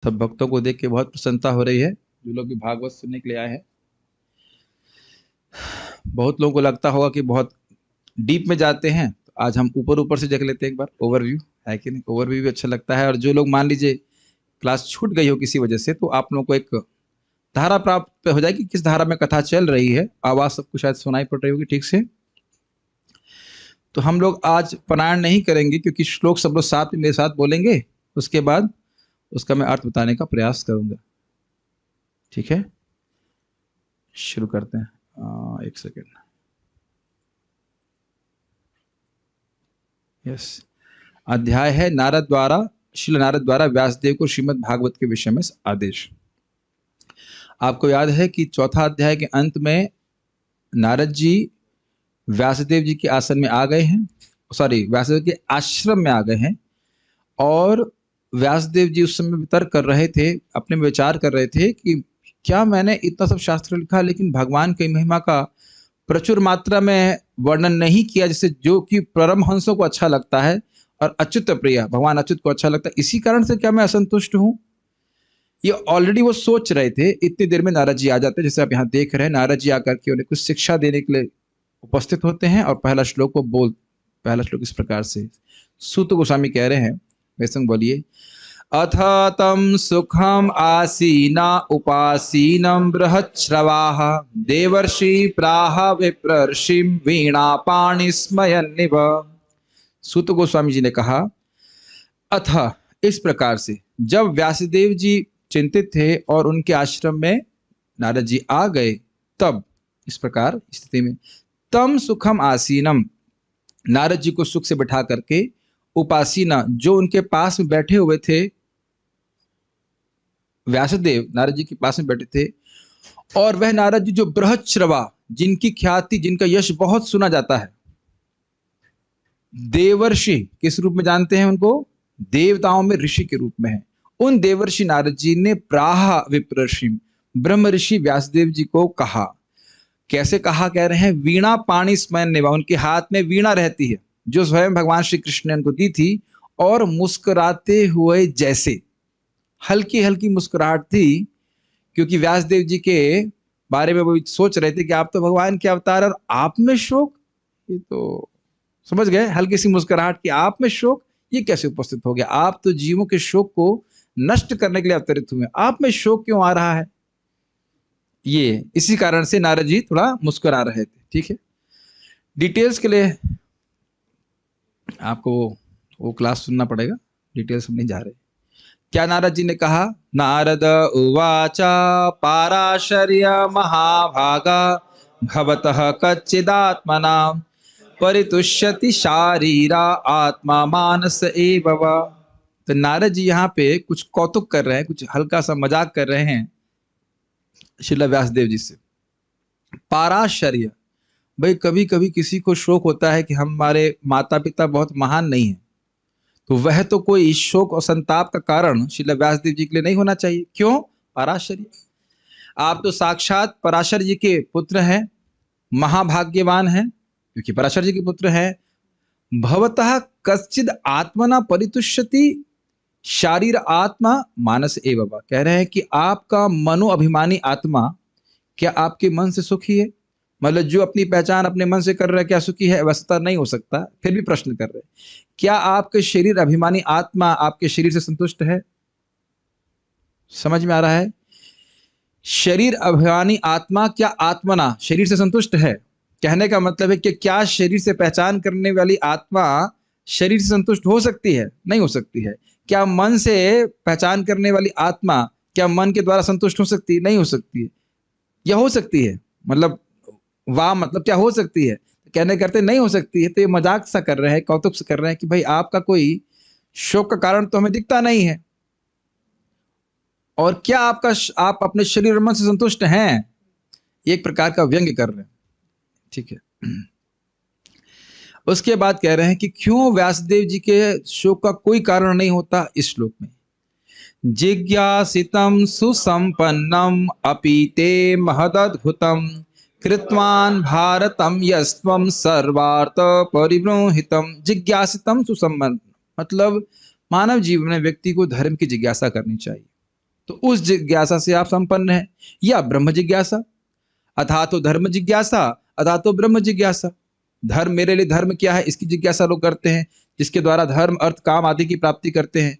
तब भक्तों को देख के बहुत प्रसन्नता हो रही है, जो लोग भी भागवत सुनने के लिए आए हैं। बहुत लोगों को लगता होगा कि बहुत डीप में जाते हैं, तो आज हम ऊपर ऊपर से देख लेते हैं एक बार ओवरव्यू, है कि नहीं? ओवरव्यू भी अच्छा लगता है। और जो लोग मान लीजिए क्लास छूट गई हो किसी वजह से, तो आप लोगों को एक धारा प्राप्त हो जाएगी, किस धारा में कथा चल रही है। आवाज सबको शायद सुनाई पड़ रही होगी ठीक से। तो हम लोग आज पारायण नहीं करेंगे, क्योंकि श्लोक सब लोग साथ में मेरे साथ बोलेंगे, उसके बाद उसका मैं अर्थ बताने का प्रयास करूंगा। ठीक है, शुरू करते हैं। एक सेकेंड। यस, अध्याय है नारद द्वारा, श्रील नारद द्वारा व्यासदेव को श्रीमद् भागवत के विषय में आदेश। आपको याद है कि चौथा अध्याय के अंत में नारद जी व्यासदेव जी के आसन में आ गए हैं, सॉरी व्यासदेव के आश्रम में आ गए हैं, और व्यासदेव जी उस समय तर्क कर रहे थे, अपने में विचार कर रहे थे कि क्या मैंने इतना सब शास्त्र लिखा लेकिन भगवान की महिमा का प्रचुर मात्रा में वर्णन नहीं किया, जिससे जो कि परमहंसों को अच्छा लगता है और अच्युत प्रिय भगवान अच्युत को अच्छा लगता है, इसी कारण से क्या मैं असंतुष्ट हूँ? ये ऑलरेडी वो सोच रहे थे। इतनी देर में नारद जी आ जाते हैं, जैसे आप यहाँ देख रहे हैं। नारद जी आकर के उन्हें कुछ शिक्षा देने के लिए उपस्थित होते हैं, और पहला श्लोक इस प्रकार से सूत गोस्वामी कह रहे हैं, मेरे संग बोलिए। अथ तम सुखम आसीना उपासीनम बृहच्छ्रवाः देवर्षि प्राह विप्रर्षिम वीणा पाणि स्मयन्निव। सूत गोस्वामी जी ने कहा, अथ इस प्रकार से, जब व्यासदेव जी चिंतित थे और उनके आश्रम में नारद जी आ गए, तब इस प्रकार स्थिति में तम सुखम आसीनम, नारद जी को सुख से बैठा करके, उपासीना जो उनके पास में बैठे हुए थे, व्यासदेव नारद जी के पास में बैठे थे, और वह नारद जी जो बृहच्छ्रवा, जिनकी ख्याति जिनका यश बहुत सुना जाता है, देवर्षि किस रूप में जानते हैं उनको? देवताओं में ऋषि के रूप में है। उन देवर्षि नारद जी ने प्राह विप्रर्षि, ब्रह्म ऋषि व्यासदेव जी को कहा। कैसे कहा? कह रहे हैं वीणा पाणि स्मयन निभा, उनके हाथ में वीणा रहती है जो स्वयं भगवान श्री कृष्ण ने उनको दी थी, और मुस्कुराते हुए जैसे, हल्की हल्की मुस्कुराहट थी, क्योंकि व्यासदेव जी के बारे में वो सोच रहे थे कि आप तो भगवान के अवतार और आप में शोक। ये तो समझ गए, हल्की सी मुस्कुराहट कि आप में शोक ये कैसे उपस्थित हो गया? आप तो जीवों के शोक को नष्ट करने के लिए अवतरित हुए, आप में शोक क्यों आ रहा है? ये इसी कारण से नारद जी थोड़ा मुस्कुरा रहे थे। ठीक है, डिटेल्स के लिए आपको वो क्लास सुनना पड़ेगा, डिटेल्स हम नहीं जा रहे। क्या नारद जी ने कहा? नारद उवाचा पाराशर्य महाभागा भवतः कच्चिदात्मना परितुष्यति शारीरा आत्मा मानस एव वा। तो नारद जी यहाँ पे कुछ कौतुक कर रहे हैं, कुछ हल्का सा मजाक कर रहे हैं श्रील व्यासदेव जी से। पाराशर्य, भाई कभी कभी किसी को शोक होता है कि हमारे माता पिता बहुत महान नहीं है, तो वह तो कोई शोक और संताप का कारण श्रील व्यासदेव जी के लिए नहीं होना चाहिए। क्यों? पराशर्य, आप तो साक्षात पराशर जी के पुत्र हैं, महाभाग्यवान हैं, क्योंकि पराशर जी के पुत्र हैं। भवतः कश्चिद आत्मना परितुष्यति शारीर आत्मा मानस एव वा, कह रहे हैं कि आपका मनो अभिमानी आत्मा क्या आपके मन से सुखी है? मतलब जो अपनी पहचान अपने मन से कर रहा है, क्या सुखी है? वस्तुतः नहीं हो सकता। फिर भी प्रश्न कर रहे हैं, क्या आपके शरीर अभिमानी आत्मा आपके शरीर से संतुष्ट है? समझ में आ रहा है? शरीर अभिमानी आत्मा क्या आत्मना शरीर से संतुष्ट है? कहने का मतलब है कि क्या शरीर से पहचान करने वाली आत्मा शरीर से संतुष्ट हो सकती है? नहीं हो सकती है। क्या मन से पहचान करने वाली आत्मा क्या मन के द्वारा संतुष्ट हो सकती है? नहीं हो सकती है। या हो सकती है? मतलब वाह, मतलब क्या हो सकती है? कहने करते नहीं हो सकती है, तो ये मजाक सा कर रहे हैं, कौतुक से कर रहे हैं कि भाई आपका कोई शोक का कारण तो हमें दिखता नहीं है, और क्या आप अपने शरीर और मन से संतुष्ट हैं? एक प्रकार का व्यंग्य कर रहे हैं। ठीक है, उसके बाद कह रहे हैं कि क्यों व्यासदेव जी के शोक का कोई कारण नहीं होता। इस श्लोक में जिज्ञासितम सुसंपन्नम अपीते महदद्भुतम कृत्वान भारतम यस्त्वम सर्वार्थ परिबृंहितम। जिज्ञासितम सुसंपन्न मतलब मानव जीवन में व्यक्ति को धर्म की जिज्ञासा करनी चाहिए। तो उस जिज्ञासा से आप संपन्न हैं, या ब्रह्म जिज्ञासा, अथा तो धर्म जिज्ञासा, अथा तो ब्रह्म जिज्ञासा। धर्म, मेरे लिए धर्म क्या है, इसकी जिज्ञासा लोग करते हैं, जिसके द्वारा धर्म अर्थ काम आदि की प्राप्ति करते हैं,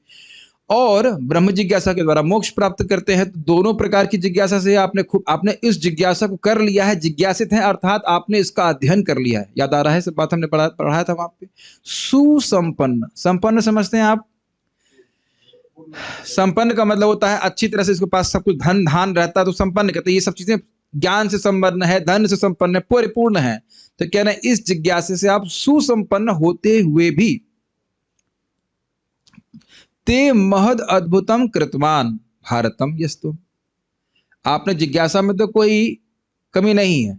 और ब्रह्म जिज्ञासा के द्वारा मोक्ष प्राप्त करते हैं। तो दोनों प्रकार की जिज्ञासा से आपने इस जिज्ञासा को कर लिया है, जिज्ञासित है, अर्थात आपने इसका अध्ययन कर लिया है। याद आ रहा है, सब बात हमने पढ़ाया था वहां पे। सुसंपन्न, संपन्न समझते हैं आप? संपन्न का मतलब होता है अच्छी तरह से इसके पास सब कुछ धन धान रहता है, तो संपन्न कहते हैं। ये सब चीजें ज्ञान से संपन्न है, धन से संपन्न है, परिपूर्ण है। तो कह रहे हैं इस जिज्ञासा से आप सुसंपन्न होते हुए भी ते महद अद्भुतम कृतवान भारतम यस्तु, आपने जिज्ञासा में तो कोई कमी नहीं है,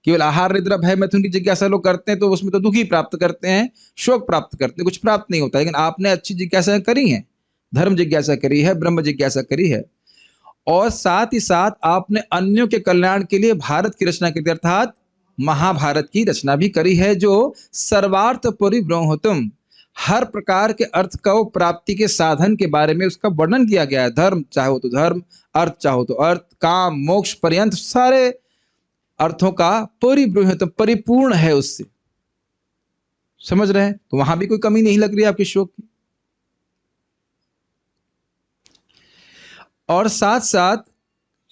केवल आहार निद्रा भय मैथुन की जिज्ञासा लोग करते हैं तो उसमें तो दुखी प्राप्त करते हैं, शोक प्राप्त करते हैं, कुछ प्राप्त नहीं होता। लेकिन आपने अच्छी जिज्ञासा करी है, धर्म जिज्ञासा करी है, ब्रह्म जिज्ञासा करी है, और साथ ही साथ आपने अन्यों के कल्याण के लिए भारत की रचना करी, अर्थात महाभारत की रचना भी करी है, जो सर्वार्थ परिब्रह्मोत्तम, हर प्रकार के अर्थ का प्राप्ति के साधन के बारे में उसका वर्णन किया गया है। धर्म चाहो तो धर्म, अर्थ चाहो तो अर्थ, काम मोक्ष पर्यंत सारे अर्थों का परिब्रह्मोत्तम, परिपूर्ण है उससे। समझ रहे हैं? तो वहां भी कोई कमी नहीं लग रही आपके शोक की। और साथ साथ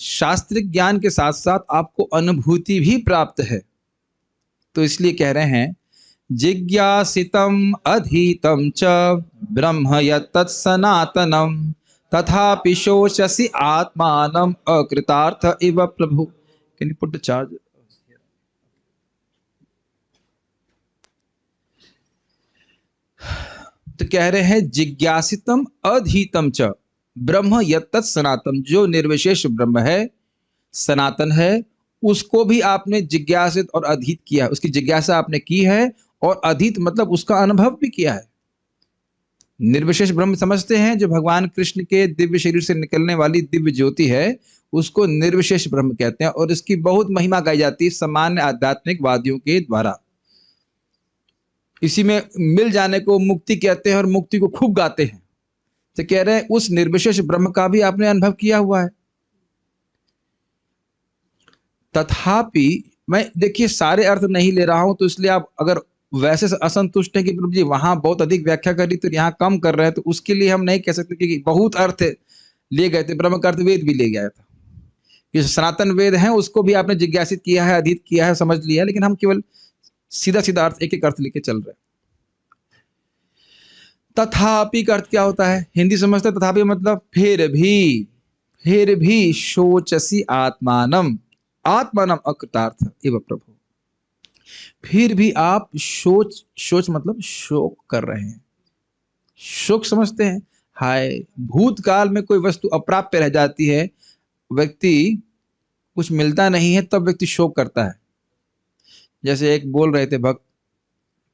शास्त्रिक ज्ञान के साथ साथ आपको अनुभूति भी प्राप्त है। तो इसलिए कह रहे हैं जिज्ञासितम अधीतम च ब्रह्म यत्तत् सनातनम तथापि शोचसि आत्मानम अकृतार्थ इव प्रभु। Can you put the charge? तो कह रहे हैं जिज्ञासितम अधीतम च ब्रह्म यत्तत् सनातन, जो निर्विशेष ब्रह्म है, सनातन है, उसको भी आपने जिज्ञासित और अधीत किया, उसकी जिज्ञासा आपने की है, और अधीत मतलब उसका अनुभव भी किया है। निर्विशेष ब्रह्म समझते हैं, जो भगवान कृष्ण के दिव्य शरीर से निकलने वाली दिव्य ज्योति है, उसको निर्विशेष ब्रह्म कहते हैं, और इसकी बहुत महिमा गाई जाती है सामान्य आध्यात्मिक वादियों के द्वारा। इसी में मिल जाने को मुक्ति कहते हैं, और मुक्ति को खूब गाते हैं। तो कह रहे हैं उस निर्विशेष ब्रह्म का भी आपने अनुभव किया हुआ है। तथापि, मैं देखिए सारे अर्थ नहीं ले रहा हूं, तो इसलिए आप अगर वैसे असंतुष्ट हैं कि प्रभु जी वहां बहुत अधिक व्याख्या करी तो यहाँ कम कर रहे हैं, तो उसके लिए हम नहीं कह सकते, क्योंकि बहुत अर्थ ले गए थे। ब्रह्म का अर्थ वेद भी ले गया था, ये सनातन वेद है, उसको भी आपने जिज्ञासित किया है, अधीत किया है, समझ लिया, लेकिन हम केवल सीधा सीधा अर्थ एक एक अर्थ लेके चल रहे हैं। तथापि का अर्थ क्या होता है? हिंदी समझते हैं। तथापि मतलब फिर भी शोचसी आत्मानम, आत्मानम अकृतार्थ एवं प्रभु, फिर भी आप सोच मतलब शोक कर रहे हैं। शोक समझते हैं? हाय, भूतकाल में कोई वस्तु अप्राप्य रह जाती है, व्यक्ति कुछ मिलता नहीं है, तब व्यक्ति शोक करता है। जैसे एक बोल रहे थे भक्त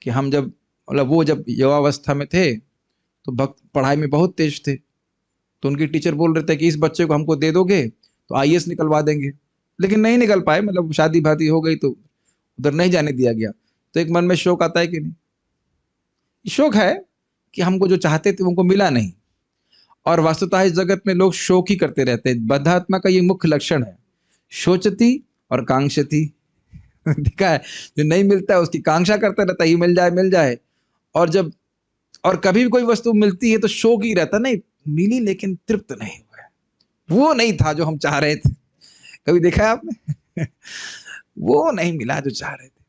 कि हम जब मतलब वो जब युवावस्था में थे तो भक्त पढ़ाई में बहुत तेज थे, तो उनके टीचर बोल रहे थे कि इस बच्चे को हमको दे दोगे तो आईएएस निकलवा देंगे, लेकिन नहीं निकल पाए, मतलब शादी भादी हो गई तो उधर नहीं जाने दिया गया। तो एक मन में शोक आता है कि नहीं? शोक है कि हमको जो चाहते थे उनको मिला नहीं। और वास्तुतः इस जगत में लोग शोक ही करते रहते हैं। बद्धात्मा का ये मुख्य लक्षण है, शोचती और कांक्षती। देखा है, जो नहीं मिलता है उसकी कांक्षा करता रहता है, ये मिल जाए मिल जाए। और कभी भी कोई वस्तु मिलती है तो शोक ही रहता, नहीं मिली लेकिन तृप्त नहीं हुआ, वो नहीं था जो हम चाह रहे थे। कभी देखा है आपने? वो नहीं मिला जो चाह रहे थे।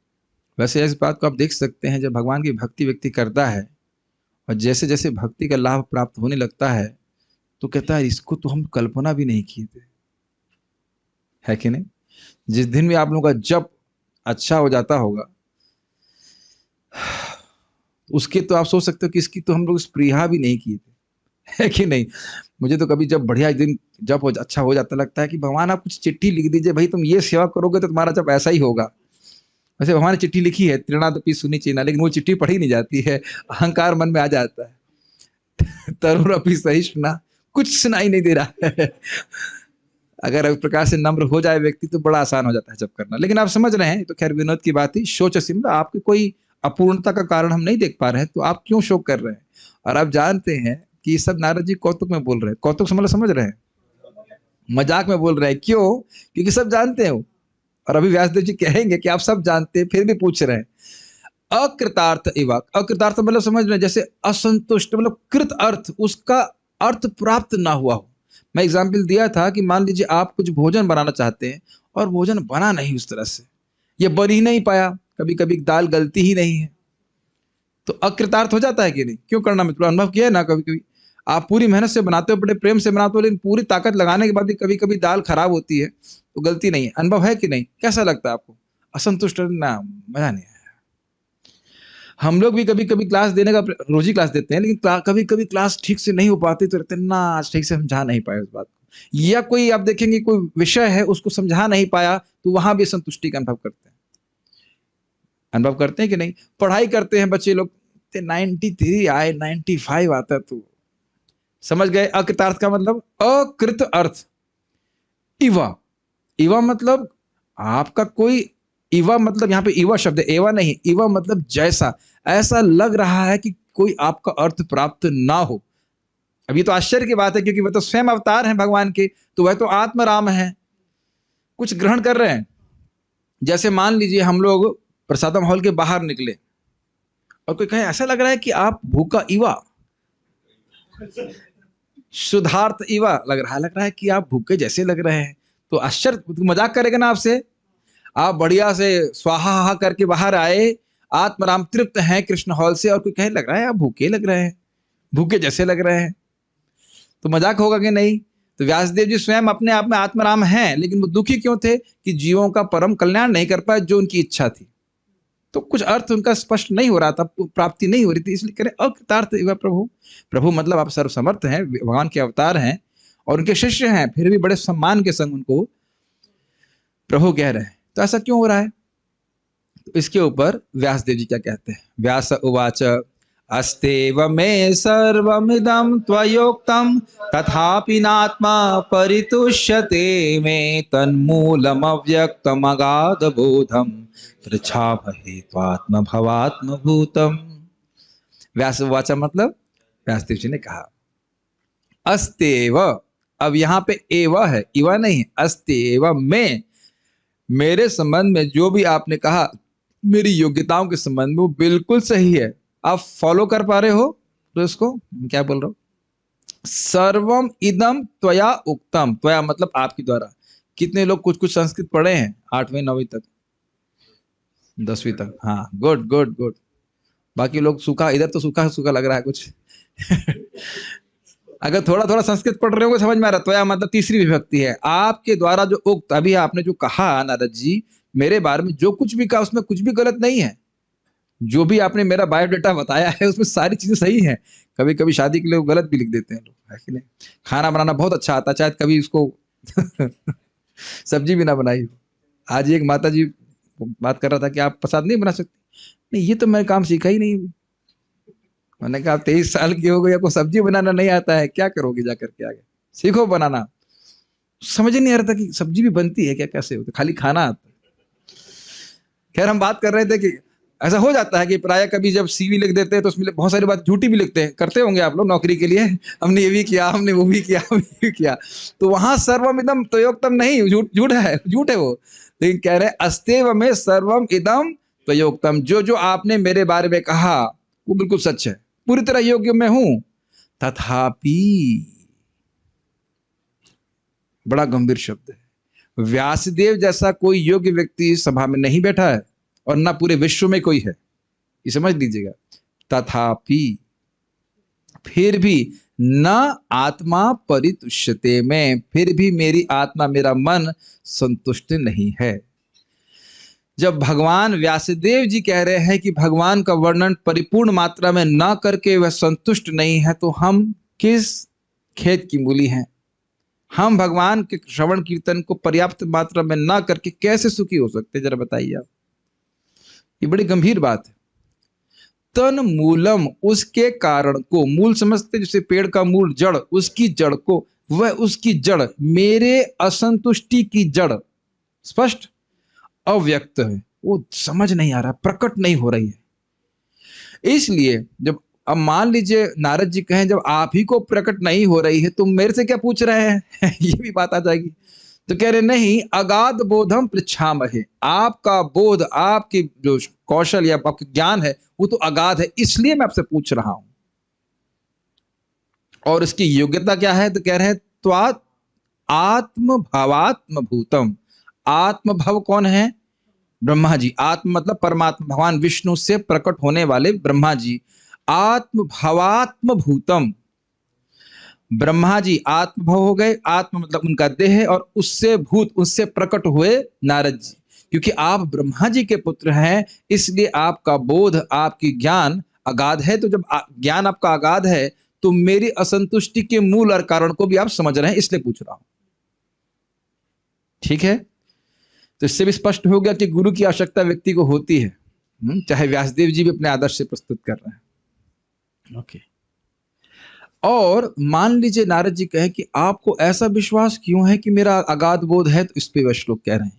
वैसे इस बात को आप देख सकते हैं, जब भगवान की भक्ति व्यक्ति करता है और जैसे जैसे भक्ति का लाभ प्राप्त होने लगता है तो कहता है इसको तो हम कल्पना भी नहीं किए थे, है कि नहीं? जिस दिन भी आप लोगों का जप अच्छा हो जाता होगा, उसके तो आप सोच सकते हो कि इसकी तो हम लोग स्पृहा भी नहीं किए थे, है कि नहीं? मुझे तो कभी जब बढ़िया दिन जब अच्छा हो जाता लगता है कि भगवान आप कुछ चिट्ठी लिख दीजिए, भाई तुम ये सेवा करोगे तो तुम्हारा जब ऐसा ही होगा। वैसे भगवान ने चिट्ठी लिखी है, त्रिणादपि सुनी चीना, लेकिन वो चिट्ठी पढ़ी नहीं जाती है, अहंकार मन में आ जाता है। तरुरपि सहिष्णुना, कुछ सुनाई नहीं दे रहा है। अगर इस प्रकार से नम्र हो जाए व्यक्ति तो बड़ा आसान हो जाता है जब करना। लेकिन आप समझ रहे हैं, तो खैर विनोद की बात ही। शोच सिमरा, आपकी कोई अपूर्णता का कारण हम नहीं देख पा रहे हैं, तो आप क्यों शोक कर रहे हैं? और आप जानते हैं कि सब नारद जी कौतुक में बोल रहे हैं। कौतुक समझ रहे हैं? मजाक में बोल रहे हैं, क्यों? क्योंकि सब जानते हैं वो। और अभी व्यासदेव जी कहेंगे कि आप सब जानते हैं फिर भी पूछ रहे हैं। अकृतार्थ इवा, अकृतार्थ मतलब समझ रहे हैं, जैसे असंतुष्ट, मतलब कृत अर्थ, उसका अर्थ प्राप्त ना हुआ हो। मैं एग्जाम्पल दिया था कि मान लीजिए आप कुछ भोजन बनाना चाहते हैं और भोजन बना नहीं उस तरह से, ये बन ही नहीं पाया, कभी कभी दाल गलती ही नहीं है, तो अकृतार्थ हो जाता है कि नहीं? क्यों करना, मैं थोड़ा अनुभव किया है ना, कभी कभी आप पूरी मेहनत से बनाते हो, बड़े प्रेम से बनाते हो, लेकिन पूरी ताकत लगाने के बाद भी कभी कभी दाल खराब होती है, तो गलती नहीं है। अनुभव है कि नहीं? कैसा लगता है आपको? असंतुष्ट ना, मजा नहीं आया। हम लोग भी कभी कभी क्लास देने का, रोज ही क्लास देते हैं, लेकिन कभी कभी क्लास ठीक से नहीं हो पाती तो रहते ना, आज ठीक से समझा नहीं पाए उस बात को। या कोई आप देखेंगे कोई विषय है उसको समझा नहीं पाया, तो वहां भी संतुष्टि का अनुभव करते हैं। अनुभव करते हैं कि नहीं? पढ़ाई करते हैं बच्चे लोग, 93 आए, 95 आता है, तो समझ गए अकृतार्थ का मतलब? अकृत अर्थ। इवा, इवा मतलब आपका कोई, इवा मतलब यहाँ पे इवा शब्द है, एवा नहीं, इवा मतलब जैसा, ऐसा लग रहा है कि कोई आपका अर्थ प्राप्त ना हो। अब ये तो आश्चर्य की बात है, क्योंकि वह तो स्वयं अवतार हैं भगवान के, तो वह तो आत्मराम है, कुछ ग्रहण कर रहे हैं। जैसे मान लीजिए हम लोग प्रसादम हॉल के बाहर निकले और कोई कहे ऐसा लग रहा है कि आप भूखा इवा, शुद्धार्थ इवा लग रहा है कि आप भूखे जैसे लग रहे हैं, तो आश्चर्य, मजाक करेगा ना आपसे। आप बढ़िया से स्वाहा करके बाहर आए, आत्मराम तृप्त हैं कृष्ण हॉल से, और कोई कहे लग रहा है आप भूखे लग रहे हैं, भूखे जैसे लग रहे हैं, तो मजाक होगा कि नहीं? तो व्यासदेव जी स्वयं अपने आप में आत्मराम हैं, लेकिन वो दुखी क्यों थे? कि जीवों का परम कल्याण नहीं कर पाए जो उनकी इच्छा थी, तो कुछ अर्थ उनका स्पष्ट नहीं हो रहा था, प्राप्ति नहीं हो रही थी, इसलिए करें अकृतार्थ इवा प्रभु। प्रभु मतलब आप सर्वसमर्थ हैं, भगवान के अवतार हैं और उनके शिष्य हैं, फिर भी बड़े सम्मान के संग उनको प्रभु कह रहे हैं, तो ऐसा क्यों हो रहा है? तो इसके ऊपर व्यासदेव जी क्या कहते हैं? व्यास उवाच अस्तेव मे सर्वमिदं त्वयोक्तं तथापि नात्मा परितुष्यते मे तन्मूलमव्यक्तमगाधबोधं पृच्छामहे त्वात्मभवात्मभूतम्। व्यास उवाच मतलब व्यासदेव जी ने कहा, अस्तेव, अब यहाँ पे एव है, इवा नहीं, अस्तेव में, मेरे संबंध में जो भी आपने कहा, मेरी योग्यताओं के संबंध में वो बिल्कुल सही है। आप फॉलो कर पा रहे हो? तो इसको क्या बोल रहा हूं, सर्वम इदम त्वया उक्तम, त्वया मतलब आपके द्वारा। कितने लोग कुछ कुछ संस्कृत पढ़े हैं 8वीं 9वीं तक, 10वीं तक? हाँ, गुड गुड गुड। बाकी लोग सूखा, इधर तो सूखा सूखा लग रहा है कुछ अगर थोड़ा थोड़ा संस्कृत पढ़ रहे हो समझ में आ रहा है। त्वया मतलब तीसरी विभक्ति है, आपके द्वारा जो उक्त, अभी आपने जो कहा नारद जी मेरे बारे में, जो कुछ भी कहा उसमें कुछ भी गलत नहीं है। जो भी आपने मेरा बायोडाटा बताया है उसमें सारी चीजें सही हैं। कभी कभी शादी के लिए गलत भी लिख देते हैं लोग, है कि नहीं? खाना बनाना बहुत अच्छा आता, शायद कभी उसको सब्जी भी ना बनाई हो। आज एक माता जी बात कर रहा था कि आप प्रसाद नहीं बना सकते। नहीं, ये तो मैं काम सीखा ही नहीं। मैंने कहा 23 साल की हो गई, आपको सब्जी बनाना नहीं आता है, क्या करोगे जाकर के आगे? सीखो बनाना। समझ ही नहीं आ रहा था कि सब्जी भी बनती है क्या, कैसे होता, खाली खाना आता। खैर हम बात कर रहे थे कि ऐसा हो जाता है कि प्राय कभी जब सीवी लिख देते हैं तो उसमें बहुत सारी बात झूठी भी लिखते हैं, करते होंगे आप लोग नौकरी के लिए, हमने ये भी किया, हमने वो भी किया, हमने ये किया, तो वहां सर्वम इदम त्वयोक्तम नहीं, झूठ झूठ है, झूठ है वो। लेकिन कह रहे हैं अस्तेव में सर्वम इदम त्वयोक्तम, जो जो आपने मेरे बारे में कहा वो बिल्कुल सच है, पूरी तरह योग्य मैं हूं। तथापि, बड़ा गंभीर शब्द है, व्यासदेव जैसा कोई योग्य व्यक्ति सभा में नहीं बैठा है और ना पूरे विश्व में कोई है, ये समझ लीजिएगा। तथापि, फिर भी, न आत्मा परितुष्यते में, फिर भी मेरी आत्मा, मेरा मन संतुष्ट नहीं है। जब भगवान व्यासदेव जी कह रहे हैं कि भगवान का वर्णन परिपूर्ण मात्रा में न करके वह संतुष्ट नहीं है, तो हम किस खेत की मूली हैं? हम भगवान के श्रवण कीर्तन को पर्याप्त मात्रा में ना करके कैसे सुखी हो सकते, जरा बताइए आप। ये बड़ी गंभीर बात है। तन मूलम, उसके कारण को, मूल समझते जैसे पेड़ का मूल, जड़, उसकी जड़ को, वह उसकी जड़ मेरे असंतुष्टि की जड़ स्पष्ट अव्यक्त है, वो समझ नहीं आ रहा, प्रकट नहीं हो रही है। इसलिए जब अब मान लीजिए नारद जी कहें जब आप ही को प्रकट नहीं हो रही है तुम मेरे से क्या पूछ रहे हैं ये भी बात आ जाएगी। तो कह रहे नहीं, अगाध बोधम पृच्छामहे, आपका बोध, आपकी जो कौशल या आपका ज्ञान है वो तो अगाध है, इसलिए मैं आपसे पूछ रहा हूं। और इसकी योग्यता क्या है? तो कह रहे हैं त्वात् आत्म भावात्म भूतम। आत्म भव कौन है? ब्रह्मा जी। आत्म मतलब परमात्मा, भगवान विष्णु से प्रकट होने वाले ब्रह्मा जी। आत्म भावात्म भूतम, ब्रह्मा जी आत्मभव हो गए, आत्म मतलब उनका देह है, और उससे भूत, उससे प्रकट हुए नारद जी। क्योंकि आप ब्रह्मा जी के पुत्र हैं इसलिए आपका बोध, आपकी ज्ञान अगाध है। तो जब ज्ञान आपका अगाध है तो मेरी असंतुष्टि के मूल और कारण को भी आप समझ रहे हैं, इसलिए पूछ रहा हूं। ठीक है, तो इससे भी स्पष्ट हो गया कि गुरु की आवश्यकता व्यक्ति को होती है। चाहे व्यासदेव जी भी अपने आदर्श से प्रस्तुत कर रहे हैं। ओके। और मान लीजिए नारद जी कहे कि आपको ऐसा विश्वास क्यों है कि मेरा अगाध बोध है, तो इस पे वह श्लोक कह रहे हैं,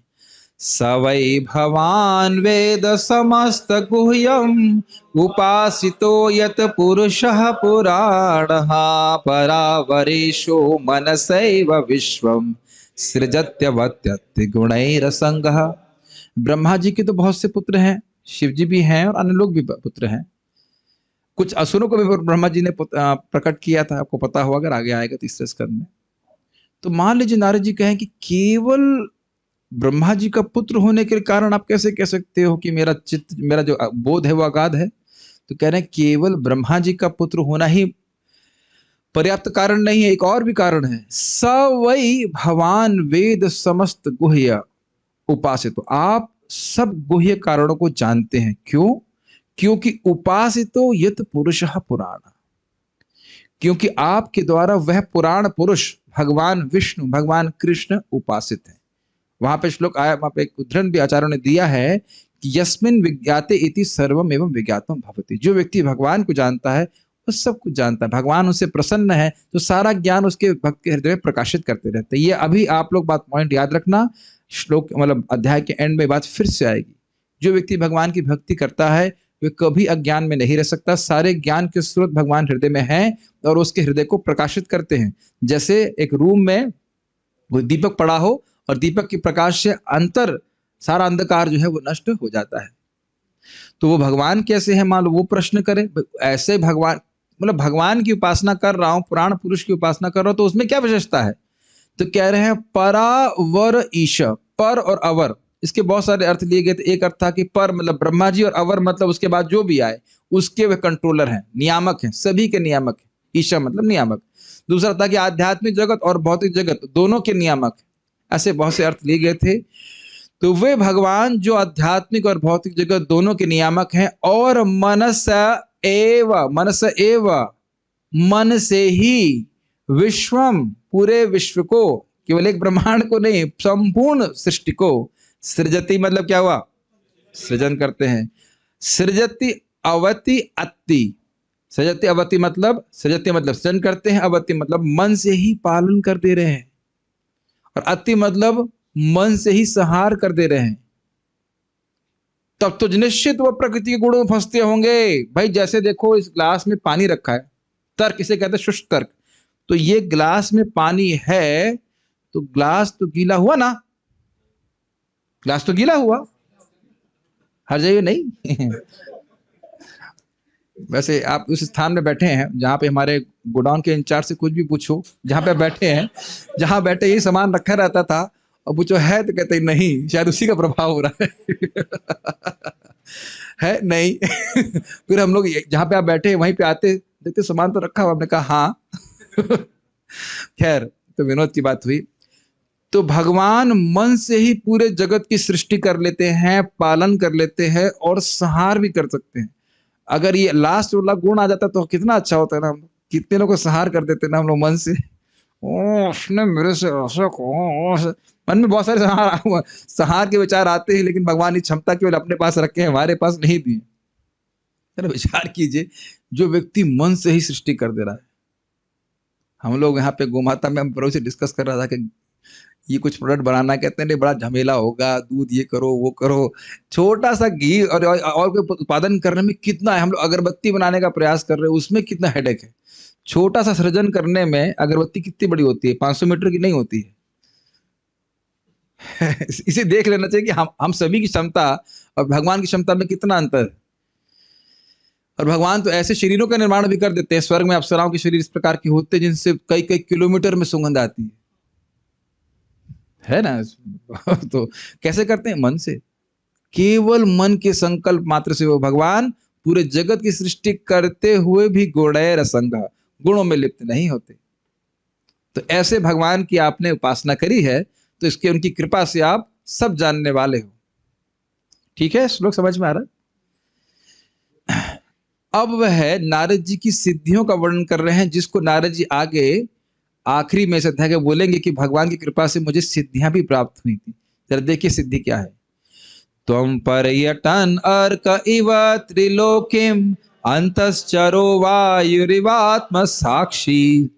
सवै भवान वेद समस्त गुह्यम उपासितो यत पुरुषः पुराणः परावरेशो मनसैव विश्वम सृजत्यवत्यत्ति गुणैरसंगः। ब्रह्मा जी के तो बहुत से पुत्र हैं, शिव जी भी हैं और अन्य लोग भी पुत्र हैं। कुछ असुरों को भी ब्रह्मा जी ने प्रकट किया था, आपको पता होगा, अगर आगे आएगा तीसरे स्कंद में। तो मान लीजिए नारद जी कहें कि केवल ब्रह्मा जी का पुत्र होने के कारण आप कैसे कह सकते हो कि मेरा चित्त, मेरा जो बोध है वो अगाध है? तो कह रहे हैं केवल ब्रह्मा जी का पुत्र होना ही पर्याप्त कारण नहीं है, एक और भी कारण है। स वै भवान वेद समस्त गुह्य उपासित, तो आप सब गुह्य कारणों को जानते हैं। क्यों? क्योंकि उपासितो यत पुरुषः पुराण, क्योंकि आपके द्वारा वह पुराण पुरुष भगवान विष्णु, भगवान कृष्ण उपासित है। वहां पे श्लोक आया, वहां पे एक उद्धरण भी आचार्यों ने दिया है कि यस्मिन् विज्ञाते इति सर्वम एवं विज्ञातम भवति। जो व्यक्ति भगवान को जानता है वो सब कुछ जानता है, भगवान उससे प्रसन्न है तो सारा ज्ञान उसके भक्त के हृदय में प्रकाशित करते रहते हैं। ये अभी आप लोग बात पॉइंट याद रखना, श्लोक मतलब अध्याय के एंड में बात फिर से आएगी। जो व्यक्ति भगवान की भक्ति करता है वह कभी अज्ञान में नहीं रह सकता, सारे ज्ञान के स्रोत भगवान हृदय में हैं और उसके हृदय को प्रकाशित करते हैं। जैसे एक रूम में वो दीपक पड़ा हो और दीपक के प्रकाश से अंतर सारा अंधकार जो है वो नष्ट हो जाता है। तो वो भगवान कैसे है, मान लो वो प्रश्न करे, ऐसे भगवान मतलब भगवान की उपासना कर रहा हूं, पुराण पुरुष की उपासना कर रहा हूं, तो उसमें क्या विशेषता है? तो कह रहे हैं परावर ईश, पर और अवर, इसके बहुत सारे अर्थ लिए गए थे। एक अर्थ था कि पर मतलब ब्रह्मा जी, और अवर मतलब उसके बाद जो भी आए उसके वे कंट्रोलर हैं, नियामक हैं, सभी के नियामक हैं। ईशा मतलब नियामक। दूसरा था कि आध्यात्मिक जगत और भौतिक जगत दोनों के नियामक, ऐसे बहुत से अर्थ लिए गए थे। तो वे भगवान जो आध्यात्मिक और भौतिक जगत दोनों के नियामक हैं, और मनस एव, मनस एव मन से ही विश्वम पूरे विश्व को, केवल एक ब्रह्मांड को नहीं, संपूर्ण सृष्टि को, सृजति मतलब क्या हुआ? सृजन करते हैं। सृजति अवति अत्ति, सृजति अवति मतलब, सृजति मतलब सृजन करते हैं, अवति मतलब मन से ही पालन कर दे रहे हैं, और अति मतलब मन से ही संहार कर दे रहे हैं। तब तो निश्चित वो प्रकृति के गुणों में फंसते होंगे। भाई जैसे देखो इस ग्लास में पानी रखा है, तर्क इसे कहते हैं शुष्क तर्क। तो ये ग्लास में पानी है तो ग्लास तो गीला हुआ ना, ग्लास तो गीला हुआ, हर जगह नहीं वैसे आप उस स्थान में बैठे हैं जहां पे हमारे गोडाउन के इंचार्ज से कुछ भी पूछो, जहां पे बैठे हैं, जहां बैठे यही सामान रखा रहता था, और पूछो है तो कहते नहीं, शायद उसी का प्रभाव हो रहा है नहीं फिर हम लोग जहां पे आप बैठे वहीं पे आते, देखते सामान तो रखा हुआ, हमने कहा हाँ खैर, तो विनोद की बात हुई। तो भगवान मन से ही पूरे जगत की सृष्टि कर लेते हैं, पालन कर लेते हैं और संहार भी कर सकते हैं। अगर ये लास्ट वाला गुण आ जाता तो कितना अच्छा होता है ना, हम कितने लोगों को संहार कर देते ना हम लोग मन से। ओ उसने मेरे से ऐसा कहा, मन में बहुत सारे संहार के विचार आते हैं, लेकिन भगवान की क्षमता केवल अपने पास रखे हैं, हमारे पास नहीं दी है। विचार कीजिए, जो व्यक्ति मन से ही सृष्टि कर दे रहा है। हम लोग यहाँ पे गोमाता में हम प्रभु से डिस्कस कर रहा था कि ये कुछ प्रोडक्ट बनाना, कहते हैं नहीं बड़ा झमेला होगा, दूध ये करो वो करो। छोटा सा घी और कोई उत्पादन करने में कितना है, हम लोग अगरबत्ती बनाने का प्रयास कर रहे हैं, उसमें कितना हेडेक है। छोटा सा सृजन करने में अगरबत्ती कितनी बड़ी होती है, 500 मीटर की नहीं होती है। इसे देख लेना चाहिए कि हम सभी की क्षमता और भगवान की क्षमता में कितना अंतर है। और भगवान तो ऐसे शरीरों का निर्माण भी कर देते हैं, स्वर्ग में अप्सराओं के शरीर इस प्रकार के होते हैं जिनसे कई कई किलोमीटर में सुगंध आती है ना। तो कैसे करते हैं? मन से, केवल मन के संकल्प मात्र से वो भगवान पूरे जगत की सृष्टि करते हुए भी गुणैर असंगा, गुणों में लिप्त नहीं होते। तो ऐसे भगवान की आपने उपासना करी है, तो इसके उनकी कृपा से आप सब जानने वाले हो। ठीक है, श्लोक समझ में आ रहा है? अब वह नारद जी की सिद्धियों का वर्णन कर रहे हैं, जिसको नारद जी आगे आखिरी में से के बोलेंगे कि भगवान की कृपा से मुझे सिद्धियां भी प्राप्त हुई थी। जरा देखिए सिद्धि क्या है। त्वं पर्यटन अर्क इव त्रिलोकिम अंतश्चरो वायुरिवात्म साक्षी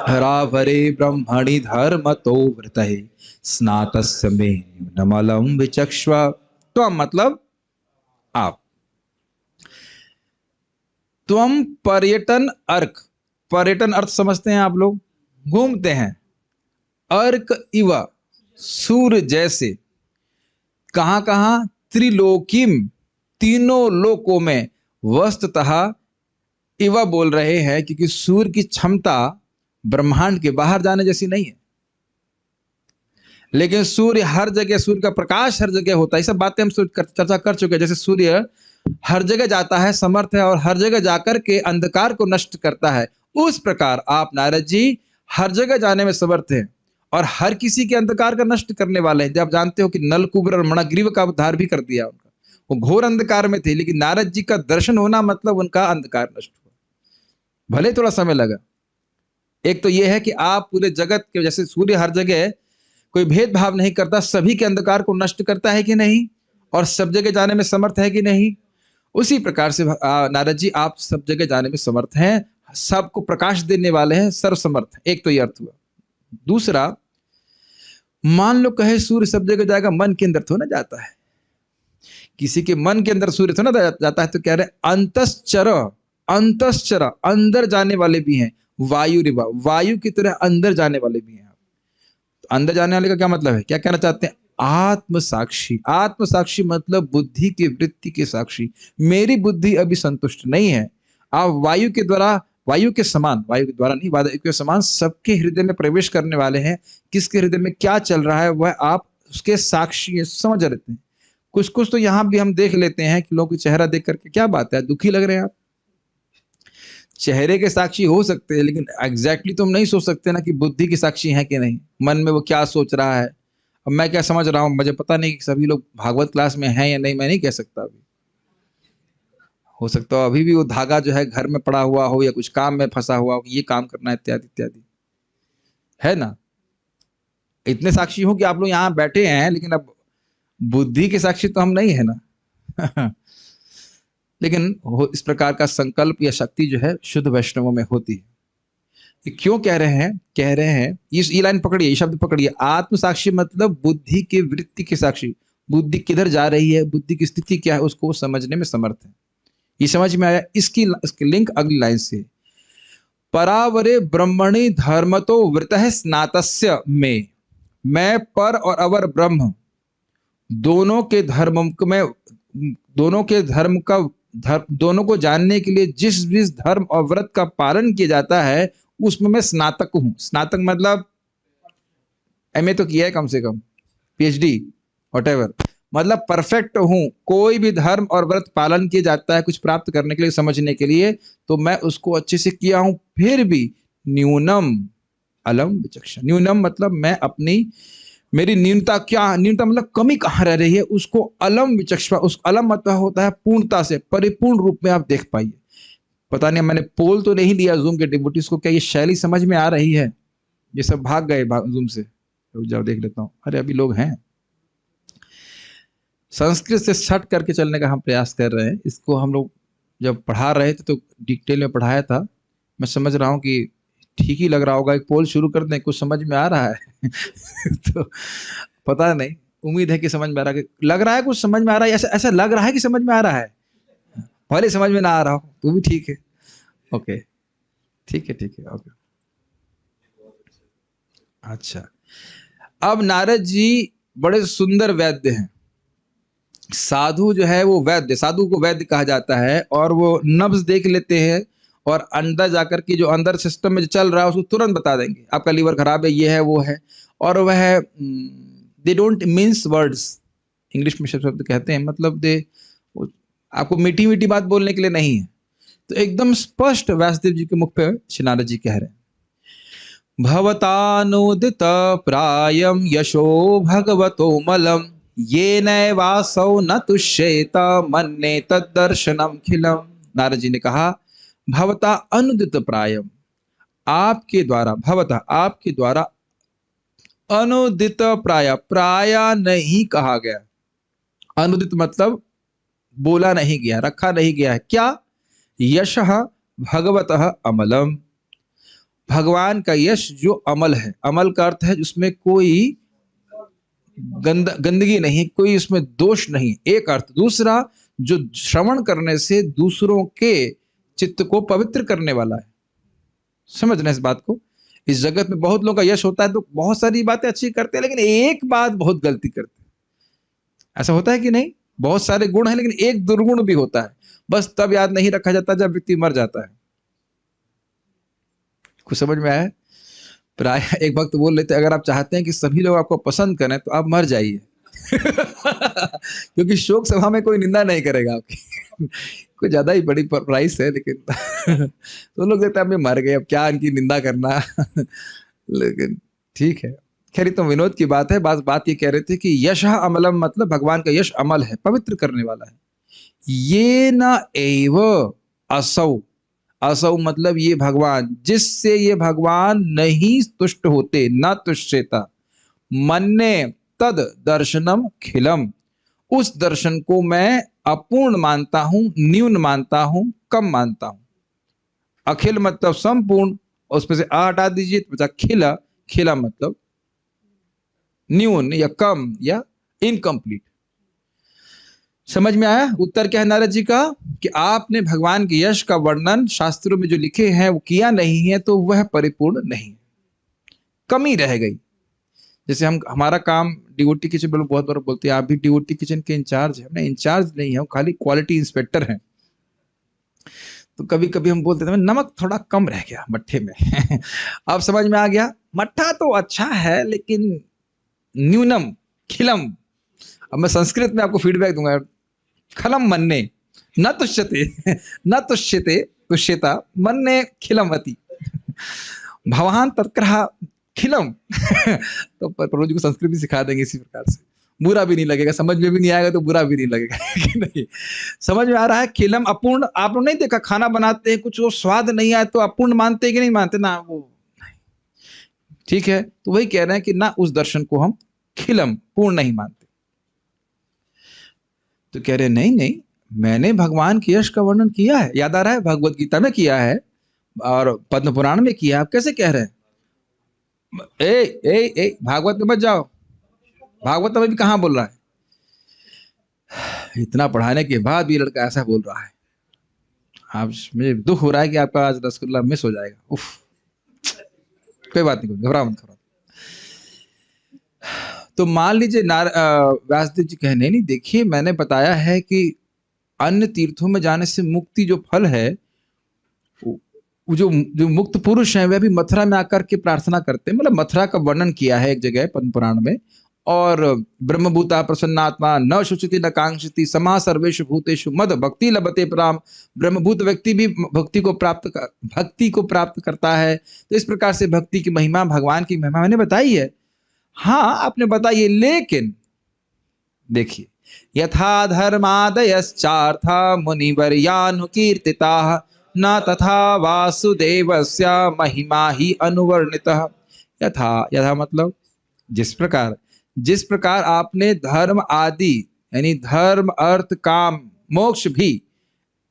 हरावरे ब्रह्मणि धर्मतो वृतये स्नातस्य मे न्यूनमलं विचक्ष्व। त्वं मतलब आप, त्वं पर्यटन अर्क, पर्यटन अर्थ समझते हैं आप लोग, घूमते हैं। अर्क इव, सूर्य जैसे, कहां कहां? त्रिलोकीम, तीनों लोकों में। वस्तुतः इवा बोल रहे हैं क्योंकि सूर्य की क्षमता ब्रह्मांड के बाहर जाने जैसी नहीं है, लेकिन सूर्य हर जगह, सूर्य का प्रकाश हर जगह होता है। ये सब बातें हम चर्चा कर चुके हैं। जैसे सूर्य हर जगह जाता है, समर्थ है, और हर जगह जाकर के अंधकार को नष्ट करता है, उस प्रकार आप नारद जी हर जगह जाने में समर्थ हैं और हर किसी के अंधकार का नष्ट करने वाले हैं। जब आप जानते हो कि नलकुबर और मणिग्रीव का उद्धार भी कर दिया उनका, वो घोर अंधकार में थे, लेकिन नारद जी का दर्शन होना मतलब उनका अंधकार नष्ट हुआ, भले थोड़ा समय लगा। एक तो यह है कि आप पूरे जगत के, जैसे सूर्य हर जगह कोई भेदभाव नहीं करता, सभी के अंधकार को नष्ट करता है कि नहीं, और सब जगह जाने में समर्थ है कि नहीं, उसी प्रकार से नारद जी आप सब जगह जाने में समर्थ हैं, सबको प्रकाश देने वाले हैं, सर्वसमर्थ। एक तो ये अर्थ हुआ। दूसरा, मान लो कहे सूर्य सब जगह जाएगा, मन के अंदर थोड़ा जाता है, किसी के मन के अंदर सूर्य थोड़ा जाता है। तो कह रहे अंतश्चर, अंतश्चर अंदर जाने वाले भी हैं, वायु रिवा, वायु की तरह अंदर जाने वाले भी हैं। तो अंदर जाने वाले का क्या मतलब है, क्या कहना चाहते हैं? आत्म साक्षी। आत्म साक्षी मतलब बुद्धि की वृत्ति के साक्षी। मेरी बुद्धि अभी संतुष्ट नहीं है। आप वायु के द्वारा, वायु के समान, वायु के द्वारा नहीं, वायु के समान सबके हृदय में प्रवेश करने वाले हैं। किसके हृदय में क्या चल रहा है वह आप उसके साक्षी समझ लेते हैं। कुछ कुछ तो यहां भी हम देख लेते हैं कि लोगों की चेहरा देख करके क्या बात है, दुखी लग रहे हैं आप, चेहरे के साक्षी हो सकते हैं, लेकिन एग्जैक्टली तुम नहीं सोच सकते ना कि बुद्धि की साक्षी है कि नहीं, मन में वो क्या सोच रहा है। अब मैं क्या समझ रहा हूँ, मुझे पता नहीं कि सभी लोग भागवत क्लास में हैं या नहीं, मैं नहीं कह सकता। अभी हो सकता है अभी भी वो धागा जो है घर में पड़ा हुआ हो या कुछ काम में फंसा हुआ हो, ये काम करना इत्यादि इत्यादि, है ना। इतने साक्षी हो कि आप लोग यहाँ बैठे हैं, लेकिन अब बुद्धि के साक्षी तो हम नहीं है ना। लेकिन इस प्रकार का संकल्प या शक्ति जो है शुद्ध वैष्णवों में होती है। क्यों कह रहे हैं? कह रहे हैं ये लाइन पकड़िए, ये शब्द पकड़िए, आत्म साक्षी मतलब बुद्धि के वृत्ति के साक्षी। बुद्धि किधर जा रही है, बुद्धि की स्थिति क्या है, उसको समझने में समर्थ है। ये समझ में आया? इसकी लिंक अगली लाइन से, परावरे ब्रह्मणि धर्मतो वृतः स्नातस्य में। मैं पर और अवर ब्रह्म दोनों के धर्म में, दोनों के धर्म का, दोनों को जानने के लिए जिस जिस धर्म और व्रत का पालन किया जाता है उसमें मैं स्नातक हूं। स्नातक मतलब एमए तो किया है कम से कम, पीएचडी व्हाटएवर, मतलब परफेक्ट हूं। कोई भी धर्म और व्रत पालन किया जाता है कुछ प्राप्त करने के लिए, समझने के लिए, तो मैं उसको अच्छे से किया हूं। फिर भी न्यूनम अलम विचक्षण, न्यूनम मतलब मैं अपनी, मेरी न्यूनता क्या, न्यूनता मतलब कमी कहाँ रह रही है, उसको अलम विचक्षण, उस अलम मतलब होता है पूर्णता से, परिपूर्ण रूप में आप देख पाइए। पता नहीं, मैंने पोल तो नहीं लिया जूम के डिवोटीज को, क्या ये शैली समझ में आ रही है? ये सब भाग गए जूम से, जाओ देख लेता हूँ। अरे अभी लोग हैं। संस्कृत से शट करके चलने का हम प्रयास कर रहे हैं। इसको हम लोग जब पढ़ा रहे थे तो डिटेल में पढ़ाया था। मैं समझ रहा हूँ कि ठीक ही लग रहा होगा। एक पोल शुरू कर दें, कुछ समझ में आ रहा है? तो पता नहीं, उम्मीद है कि समझ में आ रहा है, लग रहा है कुछ समझ में आ रहा है, ऐसा ऐसा लग रहा है कि समझ में आ रहा है, भले समझ में ना आ रहा हो तो भी ठीक है। ओके, ठीक है, ठीक है, ओके। अच्छा, अब नारद जी बड़े सुंदर वैद्य हैं। साधु जो है वो वैद्य, साधु को वैद्य कहा जाता है, और वो नब्ज देख लेते हैं और अंदर जाकर के जो अंदर सिस्टम में जो चल रहा है उसको तुरंत बता देंगे, आपका लीवर खराब है, ये है, वो है। और वह they don't means words, English में शब्द कहते हैं, मतलब दे आपको मीठी मीठी बात बोलने के लिए नहीं है। तो एकदम स्पष्ट व्यासदेव जी के मुख पे श्री नारद जी कह रहे हैं, भवतानुदित प्रायम यशो भगवतो मलम ये नैवासौ न तुष्येत मन्ये तद्दर्शनम खिलम। नारद जी ने कहा, भवता अनुदित प्रायम, आपके द्वारा, भवता आपके द्वारा, अनुदित प्राय, प्राय नहीं कहा गया, अनुदित मतलब बोला नहीं गया, रखा नहीं गया है, क्या? यशः भगवतः अमलम, भगवान का यश जो अमल है, अमल का अर्थ है जिसमें कोई गंदगी नहीं, कोई उसमें दोष नहीं, एक अर्थ। दूसरा, जो श्रवण करने से दूसरों के चित्त को पवित्र करने वाला है। समझना इस बात को, इस जगत में बहुत लोगों का यश होता है तो बहुत सारी बातें अच्छी करते हैं, लेकिन एक बात बहुत गलती करते हैं। ऐसा होता है कि नहीं? बहुत सारे गुण हैं लेकिन एक दुर्गुण भी होता है, बस तब याद नहीं रखा जाता जब व्यक्ति मर जाता है। कुछ समझ में आया? प्राय एक वक्त बोल लेते, अगर आप चाहते हैं कि सभी लोग आपको पसंद करें तो आप मर जाइए। क्योंकि शोक सभा में कोई निंदा नहीं करेगा आपकी। कोई ज्यादा ही बड़ी प्राइस है, लेकिन तो लोग कहते हैं अभी मर गए, अब क्या इनकी निंदा करना। लेकिन ठीक है, खैर तो विनोद की बात है। बात ये कह रहे थे कि यश अमलम मतलब भगवान का यश अमल है, पवित्र करने वाला है। ये न एव असौ, असौ मतलब ये भगवान, जिससे ये भगवान नहीं तुष्ट होते, न तुष्येता, मन्ये तद दर्शनम खिलम, उस दर्शन को मैं अपूर्ण मानता हूं, न्यून मानता हूं, कम मानता हूं। अखिल मतलब संपूर्ण, उसमें से आ हटा दीजिए तो बचा खिला, खिला मतलब न्यून या कम या इनकम्प्लीट। समझ में आया? उत्तर क्या है नारद जी का, कि आपने भगवान के यश का वर्णन शास्त्रों में जो लिखे हैं वो किया नहीं है, तो वह परिपूर्ण नहीं, कमी रह गई। जैसे हमारा काम डिवोटी किचन में, बहुत बार बोलते हैं आप भी डिवोटी किचन के इंचार्ज है। नहीं, इंचार्ज नहीं है, खाली क्वालिटी इंस्पेक्टर है। तो कभी कभी हम बोलते थे नमक थोड़ा कम रह गया मट्ठे में। अब समझ में आ गया, मट्ठा तो अच्छा है लेकिन न्यूनम खिलम। अब मैं संस्कृत में आपको फीडबैक दूंगा, खलम मन्ने न तुष्यते, न तुष्यते तुष्यता मन्ने खिलमति भवान तत्क्रह खिलम। तो प्रभु जी को संस्कृत भी सिखा देंगे इसी प्रकार से, बुरा भी नहीं लगेगा, समझ में भी नहीं आएगा तो बुरा भी नहीं लगेगा। कि नहीं समझ में आ रहा है? खिलम अपूर्ण, आप लोग नहीं देखा खाना बनाते हैं कुछ वो स्वाद नहीं आए तो अपूर्ण मानते हैं कि नहीं मानते ना? वो ठीक है, तो वही कह रहे हैं कि ना उस दर्शन को हम खिलम पूर्ण नहीं मानते। तो कह रहे नहीं नहीं, मैंने भगवान के यश का वर्णन किया है, याद आ रहा है, भगवत गीता में किया है और पद्म पुराण में किया। आप कैसे कह रहे हैं? ए भागवत में मत जाओ, भागवत में भी कहां बोल रहा है? इतना पढ़ाने के बाद भी लड़का ऐसा बोल रहा है। आप, मुझे दुख हो रहा है कि आपका आज रसगुल्ला मिस हो जाएगा। उफ, कोई बात नहीं, घबरा मत, घबरा। तो मान लीजिए व्यासदेव जी कहे नहीं, देखिए मैंने बताया है कि अन्य तीर्थों में जाने से मुक्ति जो फल है, जो मुक्त पुरुष हैं वे भी मथुरा में आकर के प्रार्थना करते हैं। मतलब मथुरा का वर्णन किया है एक जगह पद्म पुराण में। और ब्रह्मभूता प्रसन्नात्मा न शुचिति न कांक्षति समा सर्वेषु भूतेषु मद भक्ति लभते पराम। ब्रह्मभूत व्यक्ति भी भक्ति को प्राप्त करता है। तो इस प्रकार से भक्ति की महिमा, भगवान की महिमा मैंने बताई है। हाँ आपने बताई है, लेकिन देखिए, यथा धर्मादयश्चार्थ मुनिवर्यानुकीर्तिताः न तथा वासुदेवस्य महिमा ही अनुवर्णितः। यथा मतलब जिस प्रकार आपने धर्म आदि यानी धर्म अर्थ काम मोक्ष भी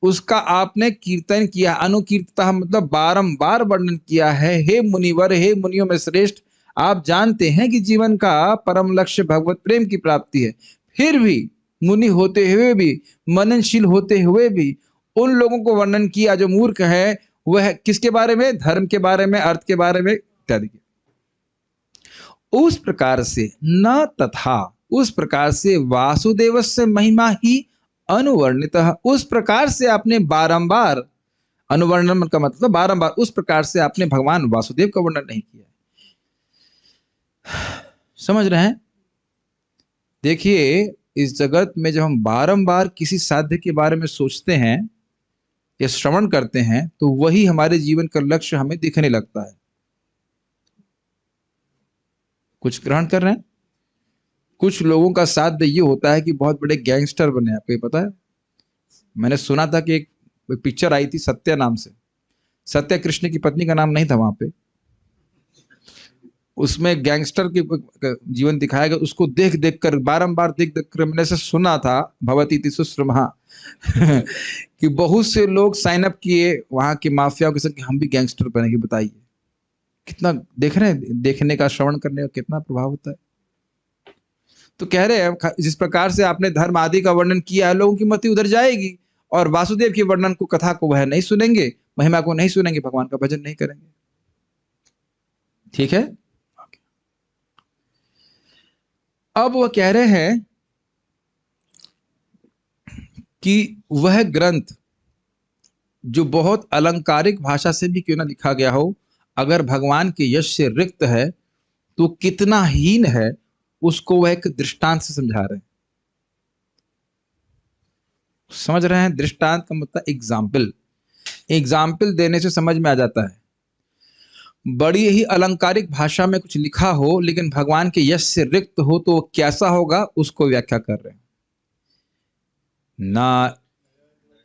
उसका आपने कीर्तन किया, अनुकीर्तितः मतलब बारंबार वर्णन किया है। हे मुनिवर, हे मुनियों में श्रेष्ठ, आप जानते हैं कि जीवन का परम लक्ष्य भगवत प्रेम की प्राप्ति है, फिर भी मुनि होते हुए भी, मननशील होते हुए भी उन लोगों को वर्णन किया जो मूर्ख है। वह किसके बारे में? धर्म के बारे में, अर्थ के बारे में इत्यादि। उस प्रकार से न तथा, उस प्रकार से वासुदेवस्य महिमा ही अनुवर्णित, उस प्रकार से आपने बारंबार, अनुवर्णन का मतलब बारंबार, उस प्रकार से आपने भगवान वासुदेव का वर्णन नहीं किया। समझ रहे हैं? देखिए, इस जगत में जब हम बारंबार किसी साध्य के बारे में सोचते हैं या श्रवण करते हैं तो वही हमारे जीवन का लक्ष्य हमें दिखने लगता है। कुछ ग्रहण कर रहे हैं? कुछ लोगों का साध्य ये होता है कि बहुत बड़े गैंगस्टर बने। आपको ये पता है? मैंने सुना था कि एक पिक्चर आई थी सत्या नाम से, सत्या कृष्ण की पत्नी का नाम नहीं था वहां पे, उसमें गैंगस्टर के जीवन दिखाया गया। उसको देख देख कर, बारंबार देख देख कर मैंने से सुना था, भवती तिसुश्रमः कि बहुत से लोग साइन अप किए वहां के माफियाओं के साथ कि हम भी गैंगस्टर बनेंगे। बताइए कितना देख रहे हैं, देखने का, श्रवण करने का कितना प्रभाव होता है। तो कह रहे हैं जिस प्रकार से आपने धर्म आदि का वर्णन किया है, लोगों की मति उधर जाएगी और वासुदेव के वर्णन को, कथा को वह नहीं सुनेंगे, महिमा को नहीं सुनेंगे, भगवान का भजन नहीं करेंगे। ठीक है? अब वह कह रहे हैं कि वह ग्रंथ जो बहुत अलंकारिक भाषा से भी क्यों ना लिखा गया हो, अगर भगवान के यश से रिक्त है तो कितना हीन है, उसको वह एक दृष्टांत से समझा रहे हैं। समझ रहे हैं? दृष्टांत का मतलब एग्जाम्पल। एग्जाम्पल देने से समझ में आ जाता है। बड़ी ही अलंकारिक भाषा में कुछ लिखा हो लेकिन भगवान के यश से रिक्त हो तो कैसा होगा, उसको व्याख्या कर रहे हैं।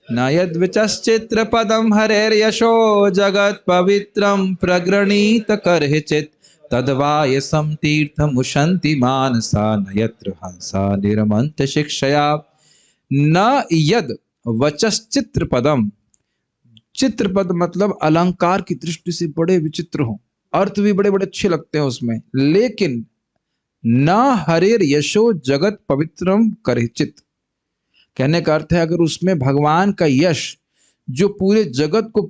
न यद्विचश्चित्र पदम हरेर्यशो जगत पवित्रम प्रगृणीत करहिचित् तद्वायसं तीर्थमुशन्ति मानसा न यत्र हंसा निरमन्त शिक्षया। न यद वचश्चित्र पदम, चित्रपद मतलब अलंकार की दृष्टि से बड़े विचित्र हो, अर्थ भी बड़े बड़े अच्छे लगते हैं उसमें, लेकिन न हरेर यशो जगत पवित्रम करहिचित्, कहने का अर्थ है अगर उसमें भगवान का यश जो पूरे जगत को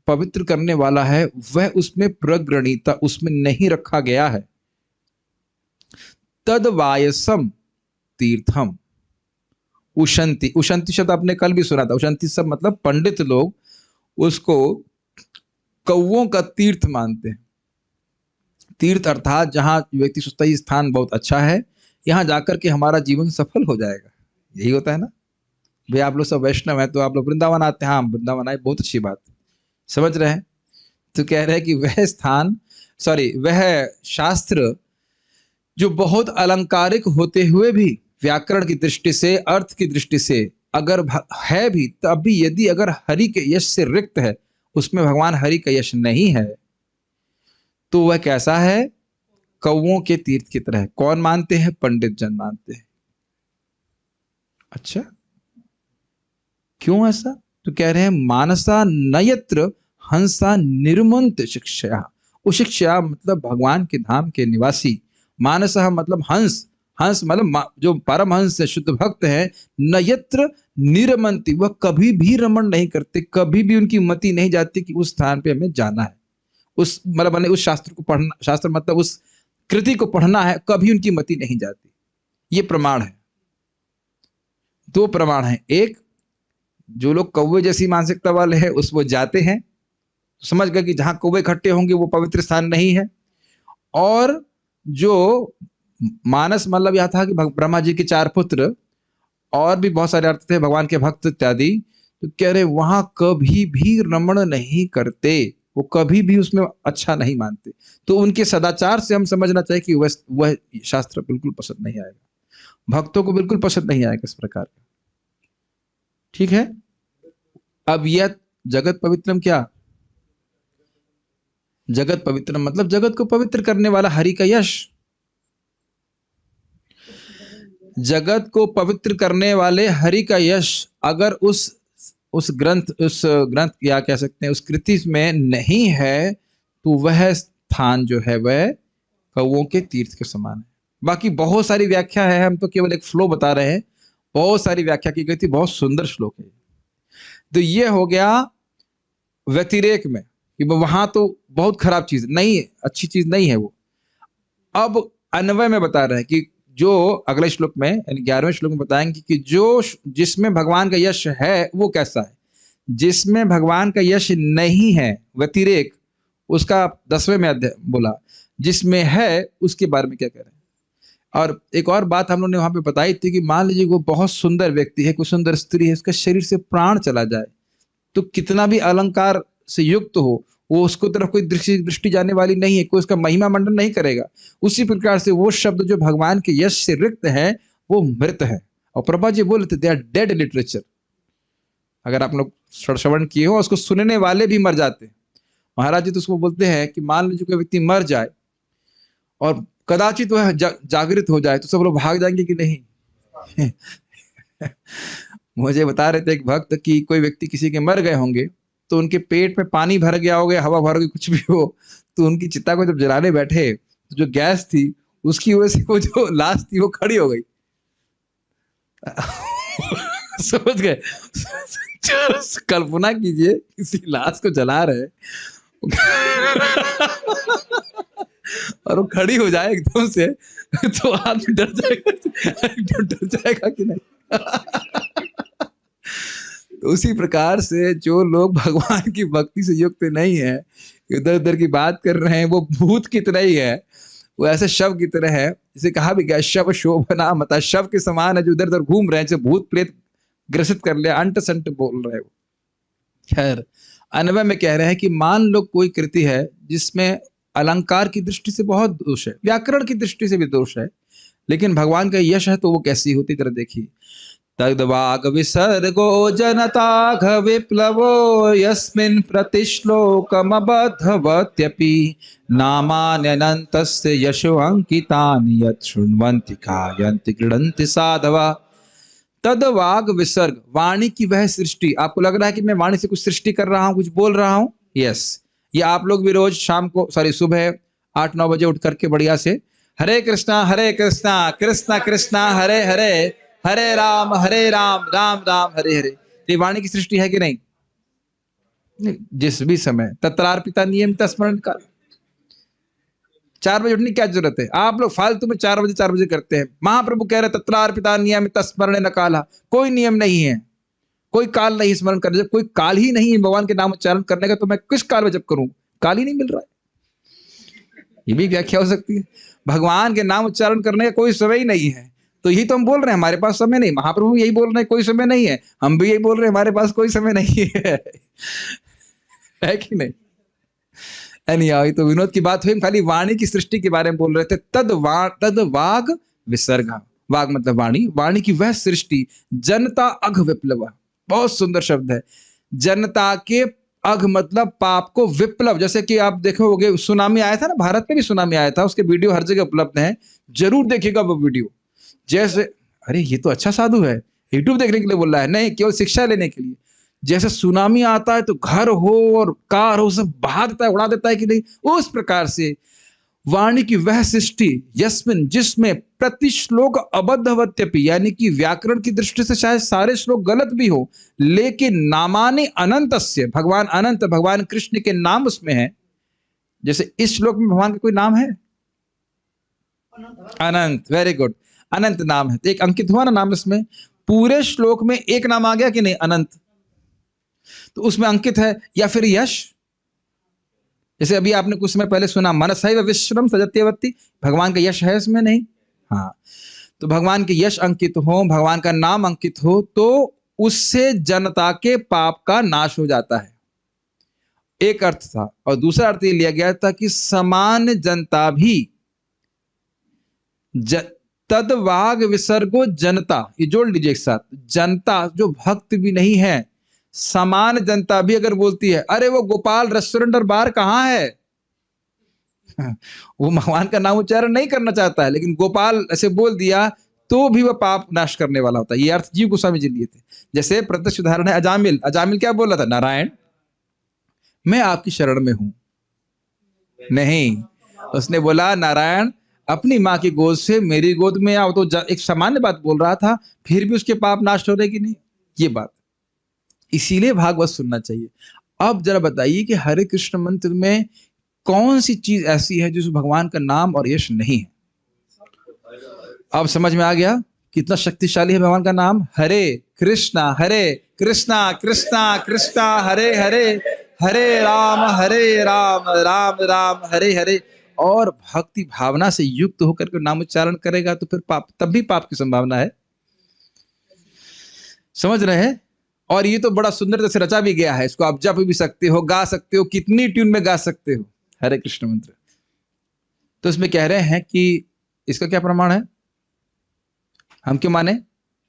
पवित्र करने वाला है वह उसमें प्रगृणीता, उसमें नहीं रखा गया है। तद वायसम तीर्थम उशंति, उशंति शब्द आपने कल भी सुना था। उशंति सब मतलब पंडित लोग उसको कौओं का तीर्थ मानते हैं। तीर्थ अर्थात जहां व्यक्ति सोचता है ये स्थान बहुत अच्छा है, यहां जाकर के हमारा जीवन सफल हो जाएगा। यही होता है ना भाई, आप लोग सब वैष्णव हैं तो आप लोग वृंदावन आते हैं। हाँ, वृंदावन आए, बहुत अच्छी बात, समझ रहे हैं? तो कह रहे हैं कि वह स्थान, वह शास्त्र जो बहुत अलंकारिक होते हुए भी व्याकरण की दृष्टि से, अर्थ की दृष्टि से अगर है भी, तब भी यदि अगर हरि के यश से रिक्त है, उसमें भगवान हरि का यश नहीं है, तो वह कैसा है? कौओं के तीर्थ की तरह। कौन मानते हैं? पंडित जन मानते हैं। अच्छा, क्यों ऐसा? तो कह रहे हैं मानसा नयत्र हंसा निर्मंत शिक्षा। उशिक्षा मतलब भगवान के धाम के निवासी, मानसा मतलब हंस, हंस मतलब जो परमहंस है, शुद्ध भक्त है। नयत्र निरमंती, वह कभी भी रमण नहीं करते, कभी भी उनकी मति नहीं जाती कि उस स्थान पे हमें जाना है, उस मतलब उस शास्त्र को पढ़ना, शास्त्र मतलब उस कृति को पढ़ना है, कभी उनकी मति नहीं जाती। ये प्रमाण है। दो प्रमाण है, एक जो लोग कौवे जैसी मानसिकता वाले हैं उस वो जाते हैं, समझ गए कि जहां कौवे इकट्ठे होंगे वो पवित्र स्थान नहीं है। और जो मानस मतलब यह था कि ब्रह्मा जी के 4 पुत्र और भी बहुत सारे अर्थ थे, भगवान के भक्त इत्यादि, तो कह रहे वहां कभी भी रमण नहीं करते, वो कभी भी उसमें अच्छा नहीं मानते। तो उनके सदाचार से हम समझना चाहिए कि वह शास्त्र बिल्कुल पसंद नहीं आएगा, भक्तों को बिल्कुल पसंद नहीं आएगा इस प्रकार का। ठीक है? अब यह जगत पवित्रम, क्या जगत पवित्रम मतलब जगत को पवित्र करने वाला हरि का यश, जगत को पवित्र करने वाले हरि का यश अगर उस ग्रंथ या कह सकते हैं उस कृति में नहीं है, तो वह स्थान जो है वह कौओं के तीर्थ के समान है। बाकी बहुत सारी व्याख्या है, हम तो केवल एक फ्लो बता रहे हैं। बहुत सारी व्याख्या की गई थी, बहुत सुंदर श्लोक है। तो ये हो गया व्यतिरेक में कि वहां तो बहुत खराब चीज नहीं है, अच्छी चीज नहीं है वो। अब अन्वय में बता रहे हैं कि जो अगले श्लोक में यानी 11वें श्लोक में बताएंगे कि जो जिसमें भगवान का यश है वो कैसा है, जिसमें भगवान का यश नहीं है व्यतिरेक, उसका 10वें में अध्याय बोला, जिसमें है उसके बारे में क्या कह रहे हैं। और एक और बात हम लोगों ने वहां पे बताई थी कि मान लीजिए वो बहुत सुंदर व्यक्ति है, कोई सुंदर स्त्री है, उसका शरीर से प्राण चला जाए तो कितना भी अलंकार से युक्त हो, वो उसको तरफ कोई दृष्टि जाने वाली नहीं है, कोई उसका महिमा मंडन नहीं करेगा। उसी प्रकार से वो शब्द जो भगवान के यश से रिक्त है वो मृत है। और प्रभा जी बोले थे दे आर डेड लिटरेचर। अगर आप लोग श्रवण किए हो, उसको सुनने वाले भी मर जाते हैं। महाराज जी तो उसको बोलते हैं कि मान लीजिए कोई व्यक्ति मर जाए और कदाचित वह जागृत हो जाए तो सब लोग भाग जाएंगे कि नहीं। मुझे बता रहे थे एक भक्त कि कोई व्यक्ति किसी के मर गए होंगे तो उनके पेट में पानी भर गया हो गया, हवा भर गई, कुछ भी हो, तो उनकी चिता को जब जलाने बैठे तो जो गैस थी उसकी वजह से वो जो लाश थी वो खड़ी हो गई। समझ गए? कल्पना कीजिए किसी लाश को जला रहे और वो खड़ी हो जाए एकदम से, तो आदमी डर जाएगा कि नहीं। तो उसी प्रकार से जो लोग भगवान की भक्ति से युक्त नहीं है, इधर उधर की बात कर रहे हैं, वो भूत की तरह ही है, वो ऐसे शव की तरह है। जिसे कहा भी गया शव शोभना मता, शव के समान है जो इधर उधर घूम रहे हैं, जैसे भूत प्रेत ग्रसित कर लिया, अंट संट बोल रहे हो। खैर अन्वय में कह रहे हैं कि मान लो कोई कृति है जिसमें अलंकार की दृष्टि से बहुत दोष है, व्याकरण की दृष्टि से भी दोष है, लेकिन भगवान का यश है, तो वो कैसी होती तरह देखिए। तद्वाग विसर्गो जनताघ विप्लवो यस्मिन् प्रतिश्लोकमबद्धवत्यपि नामान्यनन्तस्य यशो अंकितानि यत् शृण्वन्ति गायन्ति क्रीडन्ति साधवा। तद्वाग विसर्ग, वाणी की वह सृष्टि। आपको लग रहा है कि मैं वाणी से कुछ सृष्टि कर रहा हूं, कुछ बोल रहा हूं? यस। ये आप लोग भी रोज शाम को सुबह 8-9 बजे उठ करके बढ़िया से हरे कृष्णा कृष्णा कृष्णा हरे हरे, हरे राम राम राम हरे हरे। ये वाणी की सृष्टि है कि नहीं? जिस भी समय तत्रार्पिता नियमित स्मरण का। 4 बजे उठने की क्या जरूरत है? आप लोग फालतू में 4 बजे करते हैं। महाप्रभु कह रहे तत्रार्पिता नियमित स्मरण न काला। कोई नियम नहीं है, कोई काल नहीं स्मरण करने। जब कोई काल ही नहीं है भगवान के नाम उच्चारण करने का, तो मैं किस काल में जब करूं? काल ही नहीं मिल रहा है। ये भी व्याख्या हो सकती है। भगवान के नाम उच्चारण करने का कोई समय ही नहीं है, तो यही तो हम बोल रहे हैं हमारे पास समय नहीं। महाप्रभु यही बोल रहे हैं कोई समय नहीं है, हम भी यही बोल रहे हैं हमारे पास कोई समय नहीं है। है कि नहीं? ये तो विनोद की बात हुई, खाली वाणी की सृष्टि के बारे में बोल रहे थे। तद वाग विसर्ग, वाग मतलब वाणी, वाणी की वह सृष्टि। जनता अघ विप्लव, बहुत सुंदर शब्द है। जनता के अघ मतलब पाप को, विप्लव जैसे कि आप देखोगे सुनामी आया था ना, भारत में भी सुनामी आया था, उसके वीडियो हर जगह उपलब्ध है, जरूर देखिएगा वो वीडियो। जैसे अरे ये तो अच्छा साधु है, यूट्यूब देखने के लिए बोल रहा है, नहीं केवल शिक्षा लेने के लिए। जैसे सुनामी आता है तो घर हो और कार हो सब बहा देता है, उड़ा देता है कि नहीं, उस प्रकार से वाणी की वह सृष्टि यस्मिन जिसमें प्रति श्लोक अबद्धवत्यपि, यानी कि व्याकरण की दृष्टि से शायद सारे श्लोक गलत भी हो, लेकिन नामानि अनंतस्य, भगवान अनंत, भगवान कृष्ण के नाम उसमें है। जैसे इस श्लोक में भगवान का कोई नाम है? अनंत, वेरी गुड, अनंत नाम है, तो एक अंकित हुआ ना नाम इसमें। पूरे श्लोक में एक नाम आ गया कि नहीं? अनंत, तो उसमें अंकित है। या फिर यश, जैसे अभी आपने कुछ समय पहले सुना मनसैव विश्रम सजत्यवती, भगवान का यश है इसमें? नहीं। हाँ, तो भगवान के यश अंकित हो, भगवान का नाम अंकित हो, तो उससे जनता के पाप का नाश हो जाता है, एक अर्थ था। और दूसरा अर्थ ये लिया गया था कि समान जनता भी, तद वाग विसर्गो जनता, ये जोड़ लीजिए एक साथ, जनता जो भक्त भी नहीं है, समान जनता भी अगर बोलती है अरे वो गोपाल रेस्टोरेंट और बार कहाँ है, वो भगवान का नाम उच्चारण नहीं करना चाहता है, लेकिन गोपाल ऐसे बोल दिया तो भी वह पाप नाश करने वाला होता है। ये अर्थ जीव गोस्वामी जी लिए थे। जैसे प्रत्यक्ष उदाहरण है अजामिल। अजामिल क्या बोल रहा था? नारायण मैं आपकी शरण में हूं। नहीं, उसने बोला नारायण अपनी माँ की गोद से मेरी गोद में आओ, तो एक सामान्य बात बोल रहा था, फिर भी उसके पाप नाश हो रहे कि नहीं, ये बात। इसीलिए भागवत सुनना चाहिए। अब जरा बताइए कि हरे कृष्ण मंत्र में कौन सी चीज ऐसी है जिस भगवान का नाम और यश नहीं है? अब समझ में आ गया कितना शक्तिशाली है भगवान का नाम। हरे कृष्णा कृष्णा कृष्णा हरे हरे, हरे राम राम राम हरे हरे। और भक्ति भावना से युक्त होकर के नाम उच्चारण करेगा तो फिर पाप, तब भी पाप की संभावना है। समझ रहे हैं? और ये तो बड़ा सुंदर से रचा भी गया है, इसको आप जप भी सकते हो, गा सकते हो, कितनी ट्यून में गा सकते हो हरे कृष्ण मंत्र। तो इसमें कह रहे हैं कि इसका क्या प्रमाण है, हम क्यों माने?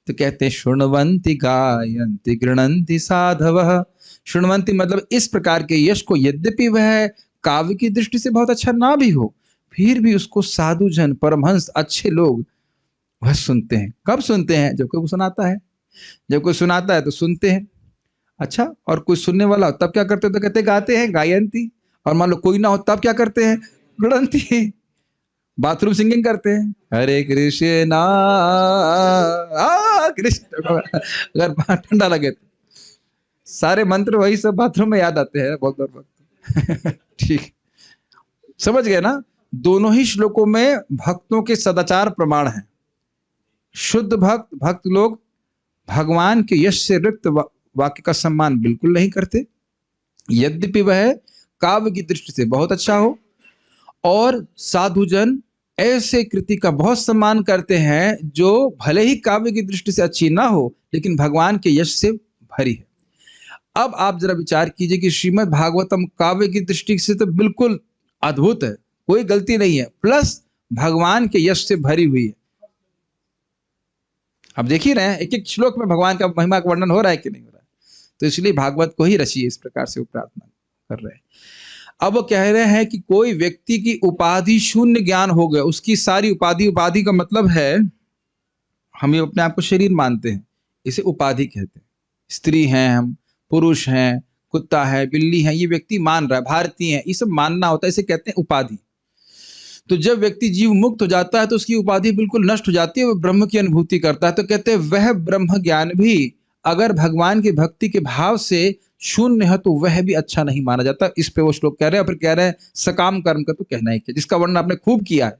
तो कहते हैं शृण्वन्ति गायन्ति गृणन्ति साधवः। शृण्वन्ति मतलब इस प्रकार के यश को यद्यपि वह काव्य की दृष्टि से बहुत अच्छा ना भी हो, फिर भी उसको साधु जन, परमहंस, अच्छे लोग वह सुनते हैं। कब सुनते हैं? जब कोई सुनाता है। जब कोई सुनाता है तो सुनते हैं। अच्छा, और कोई सुनने वाला हो तब क्या करते हैं? तो कहते गाते हैं गायन्ति। और मान लो कोई ना हो तब क्या करते हैं? गृणन्ति, बाथरूम सिंगिंग करते हैं, हरे कृष्णा कृष्ण। अगर ठंडा लगे तो सारे मंत्र वही सब बाथरूम में याद आते हैं बहुत बार। ठीक, समझ गए ना? दोनों ही श्लोकों में भक्तों के सदाचार प्रमाण हैं। शुद्ध भक्त लोग भगवान के यश से रिक्त वाक्य का सम्मान बिल्कुल नहीं करते, यद्यपि वह काव्य की दृष्टि से बहुत अच्छा हो। और साधुजन ऐसे कृति का बहुत सम्मान करते हैं जो भले ही काव्य की दृष्टि से अच्छी ना हो, लेकिन भगवान के यश से भरी है। अब आप जरा विचार कीजिए कि श्रीमद् भागवतम काव्य की दृष्टि से तो बिल्कुल अद्भुत है, कोई गलती नहीं है, प्लस भगवान के यश से भरी हुई है। अब देख ही रहे हैं एक एक श्लोक में भगवान का महिमा का वर्णन हो रहा है कि नहीं हो रहा है। तो इसलिए भागवत को ही रचिए, इस प्रकार से वो प्रार्थना कर रहे हैं। अब वो कह रहे हैं कि कोई व्यक्ति की उपाधि शून्य ज्ञान हो गया, उसकी सारी उपाधि का मतलब है हम अपने आप को शरीर मानते हैं, इसे उपाधि कहते हैं। स्त्री हैं हम, पुरुष हैं, कुत्ता है, बिल्ली है, ये व्यक्ति मान रहा है, भारतीय है, ये सब मानना होता है, इसे कहते हैं उपाधि। तो जब व्यक्ति जीव मुक्त हो जाता है तो उसकी उपाधि बिल्कुल नष्ट हो जाती है, वह ब्रह्म की अनुभूति करता है। तो कहते हैं वह ब्रह्म ज्ञान भी अगर भगवान की भक्ति के भाव से शून्य है तो वह भी अच्छा नहीं माना जाता। इस पे वो श्लोक कह रहे हैं। फिर कह रहे हैं सकाम कर्म का तो कहना ही क्या, जिसका वर्णन आपने खूब किया है,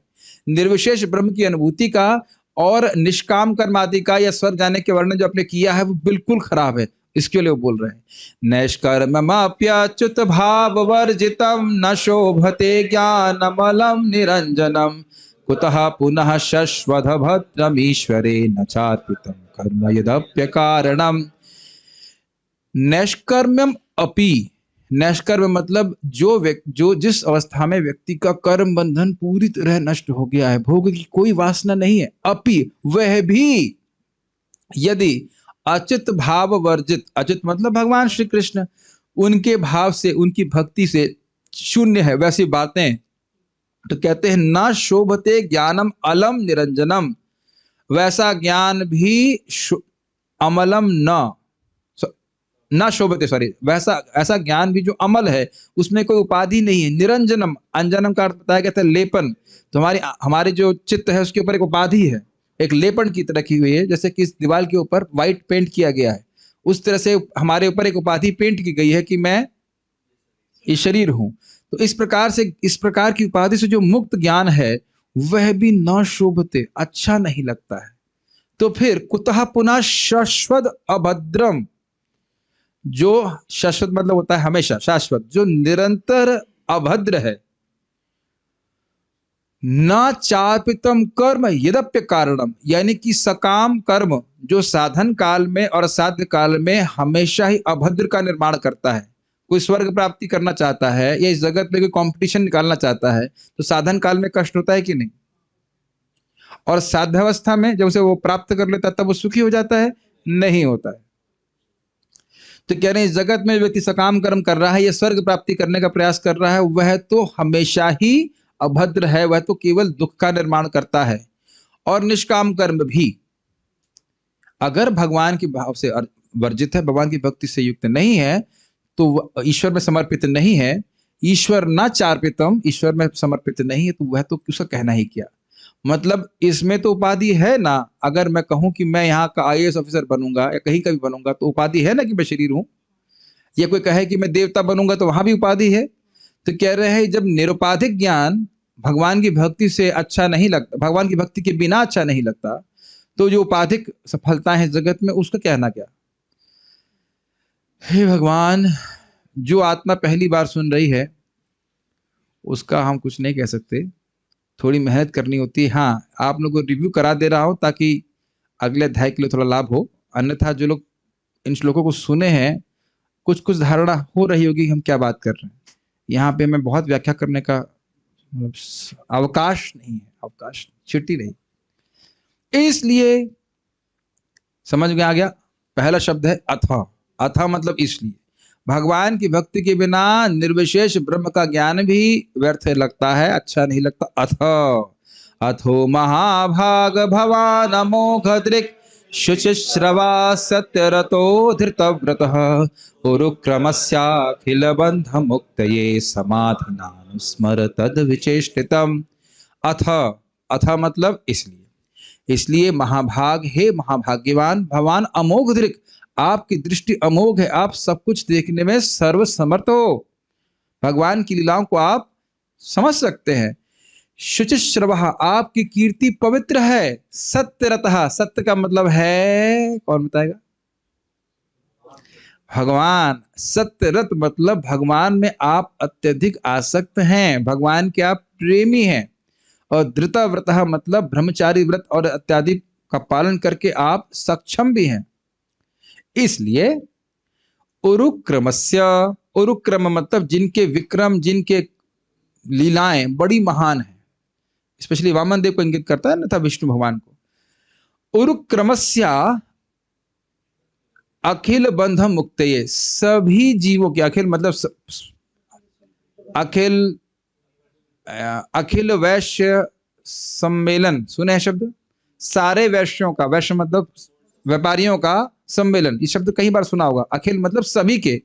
निर्विशेष ब्रह्म की अनुभूति का और निष्काम कर्म आदि का या स्वर्ग जाने के वर्णन जो आपने किया है वो बिल्कुल खराब है। इसके लिए वो बोल रहे हैं नैष्कर्म्यप्यच्युत भाव वर्जितम न शोभते ज्ञानमलम निरंजनम कुतः पुनः शश्वत भद्रमीश्वरे न चार्पितम कर्म यदप्य कारणम। नैष्कर्म्यम अपि, नैष्कर्म मतलब जो जिस अवस्था में व्यक्ति का कर्म बंधन पूरी तरह नष्ट हो गया है, भोग की कोई वासना नहीं है, अपि वह भी यदि अचित भाव वर्जित, अचित मतलब भगवान श्री कृष्ण, उनके भाव से उनकी भक्ति से शून्य है वैसी बातें, तो कहते हैं ना शोभते ज्ञानम अलम निरंजनम, वैसा ज्ञान भी अमलम ना शोभते, सॉरी, वैसा ऐसा ज्ञान भी जो अमल है, उसमें कोई उपाधि नहीं है। निरंजनम, अंजनम का अर्थ बताया गया था लेपन। तो हमारे जो चित्त है उसके ऊपर एक उपाधि है, एक लेपन की तरह की हुई है, जैसे कि इस दीवार के ऊपर व्हाइट पेंट किया गया है, उस तरह से हमारे ऊपर एक उपाधि पेंट की गई है कि मैं ये शरीर हूं। तो इस प्रकार की उपाधि से जो मुक्त ज्ञान है वह भी न शोभते, अच्छा नहीं लगता है। तो फिर कुतः पुनः शाश्वत अभद्रम, जो शाश्वत मतलब होता है हमेशा, शाश्वत जो निरंतर अभद्र है, न चापितम कर्म यदप्य कारणम, यानी कि सकाम कर्म जो साधन काल में और साध्य काल में हमेशा ही अभद्र का निर्माण करता है। कोई स्वर्ग प्राप्ति करना चाहता है या इस जगत में कोई कंपटीशन निकालना चाहता है तो साधन काल में कष्ट होता है कि नहीं, और साध्यावस्था में जब उसे वो प्राप्त कर लेता है तब वो सुखी हो जाता है, नहीं होता है। तो कह रहे हैं इस जगत में व्यक्ति सकाम कर्म कर रहा है या स्वर्ग प्राप्ति करने का प्रयास कर रहा है, वह तो हमेशा ही अभद्र है, वह तो केवल दुख का निर्माण करता है। और निष्काम कर्म भी अगर भगवान के भाव से वर्जित है, भगवान की भक्ति से युक्त नहीं है, तो ईश्वर में समर्पित नहीं है, ईश्वर न चार्पितम, ईश्वर में समर्पित नहीं है, तो वह तो उसका कहना ही क्या। मतलब इसमें तो उपाधि है ना। अगर मैं कहूं कि मैं यहाँ का IAS ऑफिसर बनूंगा या कहीं का भी बनूंगा तो उपाधि है ना कि मैं शरीर हूं। या कोई कहे कि मैं देवता बनूंगा तो वहां भी उपाधि है। तो कह रहे हैं जब निरुपाधिक ज्ञान भगवान की भक्ति से अच्छा नहीं लगता, भगवान की भक्ति के बिना अच्छा नहीं लगता, तो जो उपाधिक सफलता है जगत में उसका कहना क्या। हे भगवान, जो आत्मा पहली बार सुन रही है उसका हम कुछ नहीं कह सकते, थोड़ी मेहनत करनी होती है। हाँ, आप लोगों को रिव्यू करा दे रहा हूं ताकि अगले अध्याय के लिए थोड़ा लाभ हो। अन्यथा जो लोग इन श्लोकों को सुने हैं, कुछ कुछ धारणा हो रही होगी हम क्या बात कर रहे हैं। यहाँ पे मैं बहुत व्याख्या करने का अवकाश नहीं है, अवकाश छिट्टी नहीं। इसलिए समझ में आ गया। पहला शब्द है अथा। अथा मतलब इसलिए। भगवान की भक्ति के बिना निर्विशेष ब्रह्म का ज्ञान भी व्यर्थ लगता है, अच्छा नहीं लगता। अथो महाभाग भवान अमोघ दृक् शुचिश्रवा सत्यरतो धृतव्रतः उरुक्रमस्याखिल बंध मुक्तये समाधिनानुस्मर तद विचेष्टितम्। अथ, अथ मतलब इसलिए। इसलिए महाभाग, हे महाभाग्यवान, भगवान अमोघ दृक्, आपकी दृष्टि अमोघ है, आप सब कुछ देखने में सर्वसमर्थ हो, भगवान की लीलाओं को आप समझ सकते हैं। शुचिश्रवः, आपकी कीर्ति पवित्र है। सत्यरतः, सत्य का मतलब है, कौन बताएगा। भगवान। सत्यरत मतलब भगवान में आप अत्यधिक आसक्त हैं, भगवान के आप प्रेमी हैं। और धृता व्रत मतलब ब्रह्मचारी व्रत और इत्यादि का पालन करके आप सक्षम भी हैं। इसलिए उरुक्रमस्य, उरुक्रम मतलब जिनके विक्रम, जिनके लीलाएं बड़ी महान हैं, स्पेशली वामन देव को इंगित करता है ना था विष्णु भगवान को। उरुक्रमस्य अखिल बंधम मुक्तये, सभी जीवों के, अखिल मतलब अखिल, अखिल वैश्य सम्मेलन, सुने हैं शब्द, सारे वैश्यों का, वैश्य मतलब व्यापारियों का सम्मेलन, ये शब्द कई बार सुना होगा। अखिल मतलब सभी के,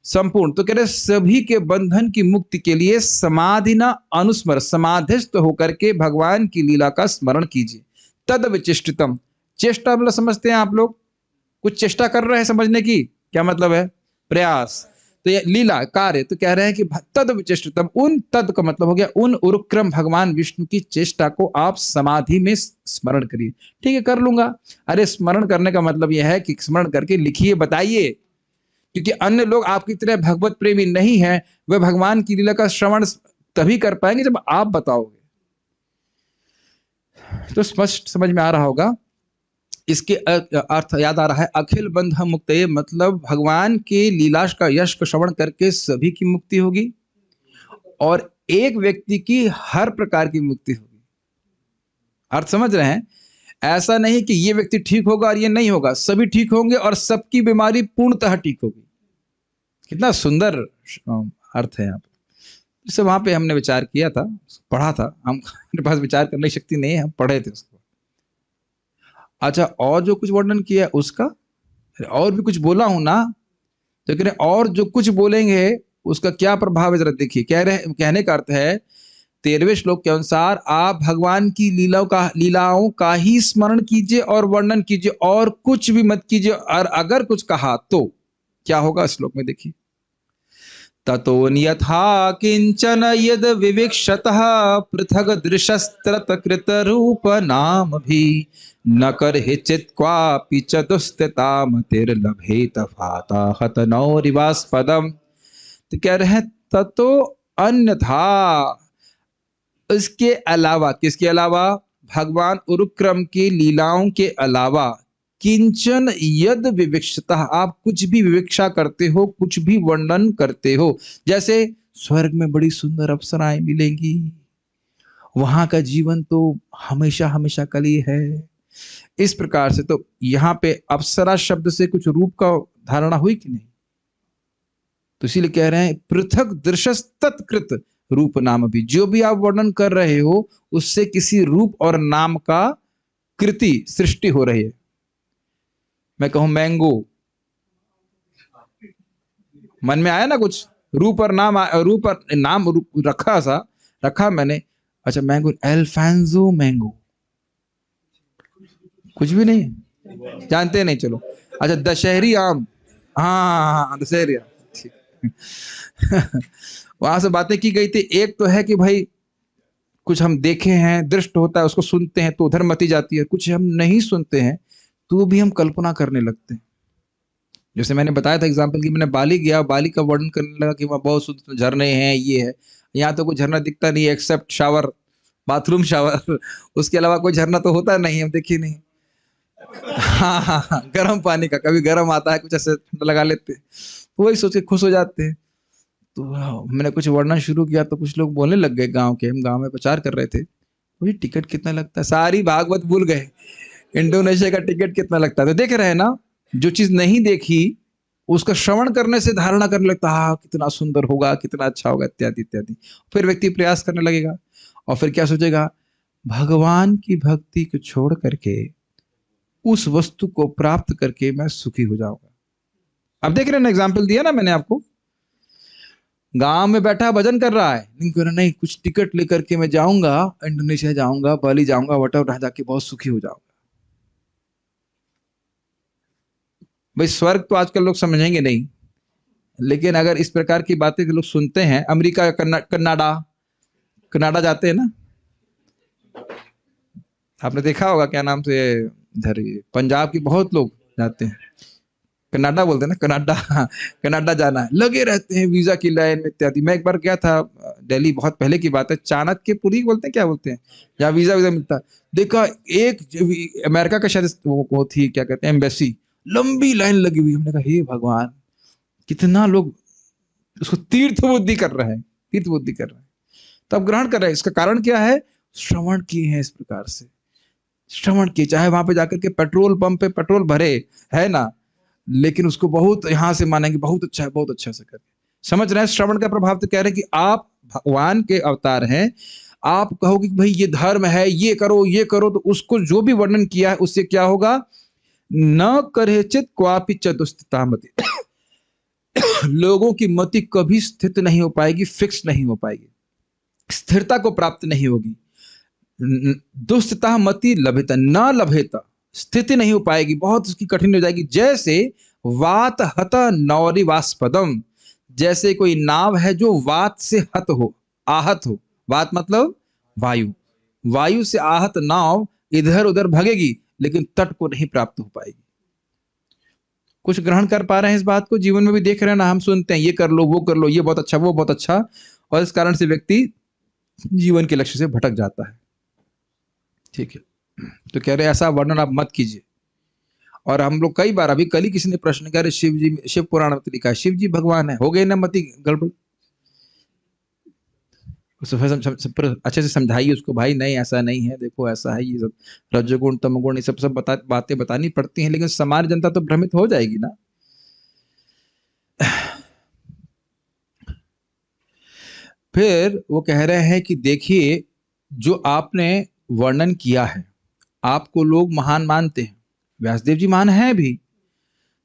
संपूर्ण। तो कह रहे सभी के बंधन की मुक्ति के लिए समाधि न अनुस्मर, समाधिस्थ होकर के भगवान की लीला का स्मरण कीजिए। तद विचिष्टितम, चेष्टा मतलब समझते हैं आप लोग, कुछ चेष्टा कर रहे हैं समझने की, क्या मतलब है, प्रयास। तो ये लीला कार्य, तो कह रहे हैं कि तद विचेष्टितम, उन, तद का मतलब हो गया उन उरुक्रम भगवान विष्णु की चेष्टा को आप समाधि में स्मरण करिए। ठीक है, कर लूंगा। अरे स्मरण करने का मतलब यह है कि स्मरण करके लिखिए, बताइए, क्योंकि अन्य लोग आपकी तरह भगवत प्रेमी नहीं है, वे भगवान की लीला का श्रवण तभी कर पाएंगे जब आप बताओगे। तो स्पष्ट समझ में आ रहा होगा। इसके अर्थ याद आ रहा है। अखिल बंध मुक्त, मतलब भगवान के लीलाश का यश को श्रवण करके सभी की मुक्ति होगी, और एक व्यक्ति की हर प्रकार की मुक्ति होगी। अर्थ समझ रहे हैं। ऐसा नहीं कि ये व्यक्ति ठीक होगा और ये नहीं होगा, सभी ठीक होंगे और सबकी बीमारी पूर्णतः ठीक होगी। कितना सुंदर अर्थ है यहाँ पे। इससे वहां पे हमने विचार किया था, पढ़ा था, हमारे पास विचार करने की शक्ति नहीं है, हम पढ़े थे उसको। अच्छा, और जो कुछ वर्णन किया है उसका, और भी कुछ बोला हूं ना, तो कह रहे और जो कुछ बोलेंगे उसका क्या प्रभाव है जरा देखिए। कह रहे, कहने का अर्थ है 13वें श्लोक के अनुसार आप भगवान की लीलाओं का ही स्मरण कीजिए और वर्णन कीजिए, और कुछ भी मत कीजिए। और अगर कुछ कहा तो क्या होगा, श्लोक में देखिए। ततोन्यथा किंचन यद विविक्षतः पृथग दृशस्त्रत कृत रूप नाम भी न कर चित क्वापि च दुस्तिताम तिर्लभेत फाता हत नौरिवास्पदम। तो कह रहे हैं ततो अन्यथा, इसके अलावा, किसके अलावा, भगवान उरुक्रम की लीलाओं के अलावा, किंचन यद विविक्षता, आप कुछ भी विविक्षा करते हो, कुछ भी वर्णन करते हो, जैसे स्वर्ग में बड़ी सुंदर अप्सराएं मिलेंगी, वहां का जीवन तो हमेशा हमेशा के लिए है, इस प्रकार से। तो यहां पे अप्सरा शब्द से कुछ रूप का धारणा हुई कि नहीं, तो इसीलिए कह रहे हैं पृथक दृशस्तत्कृत रूप नाम भी, जो भी आप वर्णन कर रहे हो उससे किसी रूप और नाम का कृति सृष्टि हो रही है। मैं कहूं मैंगो, मन में आया ना कुछ, रूप और नाम रखा मैंने। अच्छा मैंगो, अल्फांसो मैंगो, कुछ भी नहीं जानते नहीं, चलो। अच्छा दशहरी आम, हाँ दशहरी आम, ठीक। वहां से बातें की गई थी। एक तो है कि भाई कुछ हम देखे हैं, दृष्ट होता है, उसको सुनते हैं तो उधर मती जाती है। कुछ हम नहीं सुनते हैं तो भी हम कल्पना करने लगते हैं। जैसे मैंने बताया था एग्जाम्पल की, मैंने बाली गया, बाली का वर्णन करने लगा कि वहाँ बहुत सुंदर झरने हैं, ये है। यहाँ तो कोई झरना दिखता नहीं है एक्सेप्ट शावर, बाथरूम शावर। उसके अलावा कोई झरना तो होता नहीं, हम देखिए नहीं। हाँ हाँ हाँ, गर्म पानी का, कभी गर्म आता है, कुछ ऐसे ठंडा लगा लेते हैं, तो वही सोच के खुश हो जाते हैं। तो मैंने कुछ वर्णन शुरू किया तो कुछ लोग बोलने लग गए, गांव के, हम गांव में प्रचार कर रहे थे, मुझे टिकट कितना लगता है, सारी भागवत भूल गए। इंडोनेशिया का टिकट कितना लगता है, तो देख रहे हैं ना, जो चीज नहीं देखी उसका श्रवण करने से धारणा करने लगता, हाँ कितना सुंदर होगा, कितना अच्छा होगा, इत्यादि इत्यादि। फिर व्यक्ति प्रयास करने लगेगा और फिर क्या सोचेगा, भगवान की भक्ति को छोड़ करके उस वस्तु को प्राप्त करके मैं सुखी हो जाऊंगा। अब देख रहे हैं ना, एग्जाम्पल दिया ना मैंने आपको, गांव में बैठा भजन कर रहा है, नहीं कह रहा नहीं कुछ टिकट लेकर के मैं जाऊंगा, इंडोनेशिया जाऊंगा, बाली जाऊंगा, वटा वहां जाके बहुत सुखी हो जाऊंगा। भाई स्वर्ग तो आजकल लोग समझेंगे नहीं, लेकिन अगर इस प्रकार की बातें लोग सुनते हैं, अमेरिका, कनाडा, कनाडा जाते हैं ना, आपने देखा होगा, क्या नाम से, इधर पंजाब की बहुत लोग जाते हैं, कनाडा बोलते हैं ना, कनाडा। कनाडा जाना है, लगे रहते हैं वीजा की लाइन में इत्यादि। मैं एक बार गया था दिल्ली, बहुत पहले की बात है, चाणक्यपुरी बोलते हैं, क्या बोलते हैं, जहाँ वीजा वीजा मिलता है। देखा एक अमेरिका का शायद वो थी, क्या कहते हैं, एम्बेसी, लंबी लाइन लगी हुई। हमने कहा हे भगवान, कितना लोग उसको तीर्थ बुद्धि कर रहे हैं, तीर्थ बुद्धि कर रहे हैं, तब ग्रहण कर रहे हैं। इसका कारण क्या है, श्रवण किए हैं, इस प्रकार से श्रवण किए। चाहे वहां पे जाकर के पेट्रोल पंप पे पेट्रोल भरे, है ना, लेकिन उसको बहुत यहां से मानेंगे, बहुत अच्छा है, बहुत अच्छा से करके समझ रहे हैं। श्रवण का प्रभाव तो कह रहे हैं कि आप भगवान के अवतार हैं, आप कहोगे कि भाई ये धर्म है, ये करो ये करो, तो उसको जो भी वर्णन किया है उससे क्या होगा, न करेचित क्वापि चतुस्थिता मति। लोगों की मति कभी स्थित नहीं हो पाएगी, फिक्स नहीं हो पाएगी, स्थिरता को प्राप्त नहीं होगी। दुस्थिता मति लभेता न लभेता, स्थिति नहीं हो पाएगी, बहुत उसकी कठिन हो जाएगी। जैसे वात हत नौरिवास्पदम, जैसे कोई नाव है जो वात से हत हो, आहत हो, वात मतलब वायु, वायु से आहत नाव इधर उधर भगेगी लेकिन तट को नहीं प्राप्त हो पाएगी। कुछ ग्रहण कर पा रहे हैं इस बात को, जीवन में भी देख रहे हैं ना, हम सुनते हैं ये कर लो वो कर लो, ये बहुत अच्छा वो बहुत अच्छा, और इस कारण से व्यक्ति जीवन के लक्ष्य से भटक जाता है। ठीक है, तो कह रहे ऐसा वर्णन आप मत कीजिए। और हम लोग कई बार, अभी कल ही किसी ने प्रश्न किया, शिव जी, शिव पुराण में लिखा है शिव जी भगवान है, हो गए ना मति गड़बड़। अच्छे से समझाइए उसको, भाई नहीं ऐसा नहीं है, देखो ऐसा है, ये सब रजोगुण तमोगुण ये सब बातें बतानी पड़ती हैं, लेकिन सामान्य जनता तो भ्रमित हो जाएगी ना। फिर वो कह रहे हैं कि देखिए, जो आपने वर्णन किया है, आपको लोग महान मानते हैं, व्यासदेव जी महान है भी,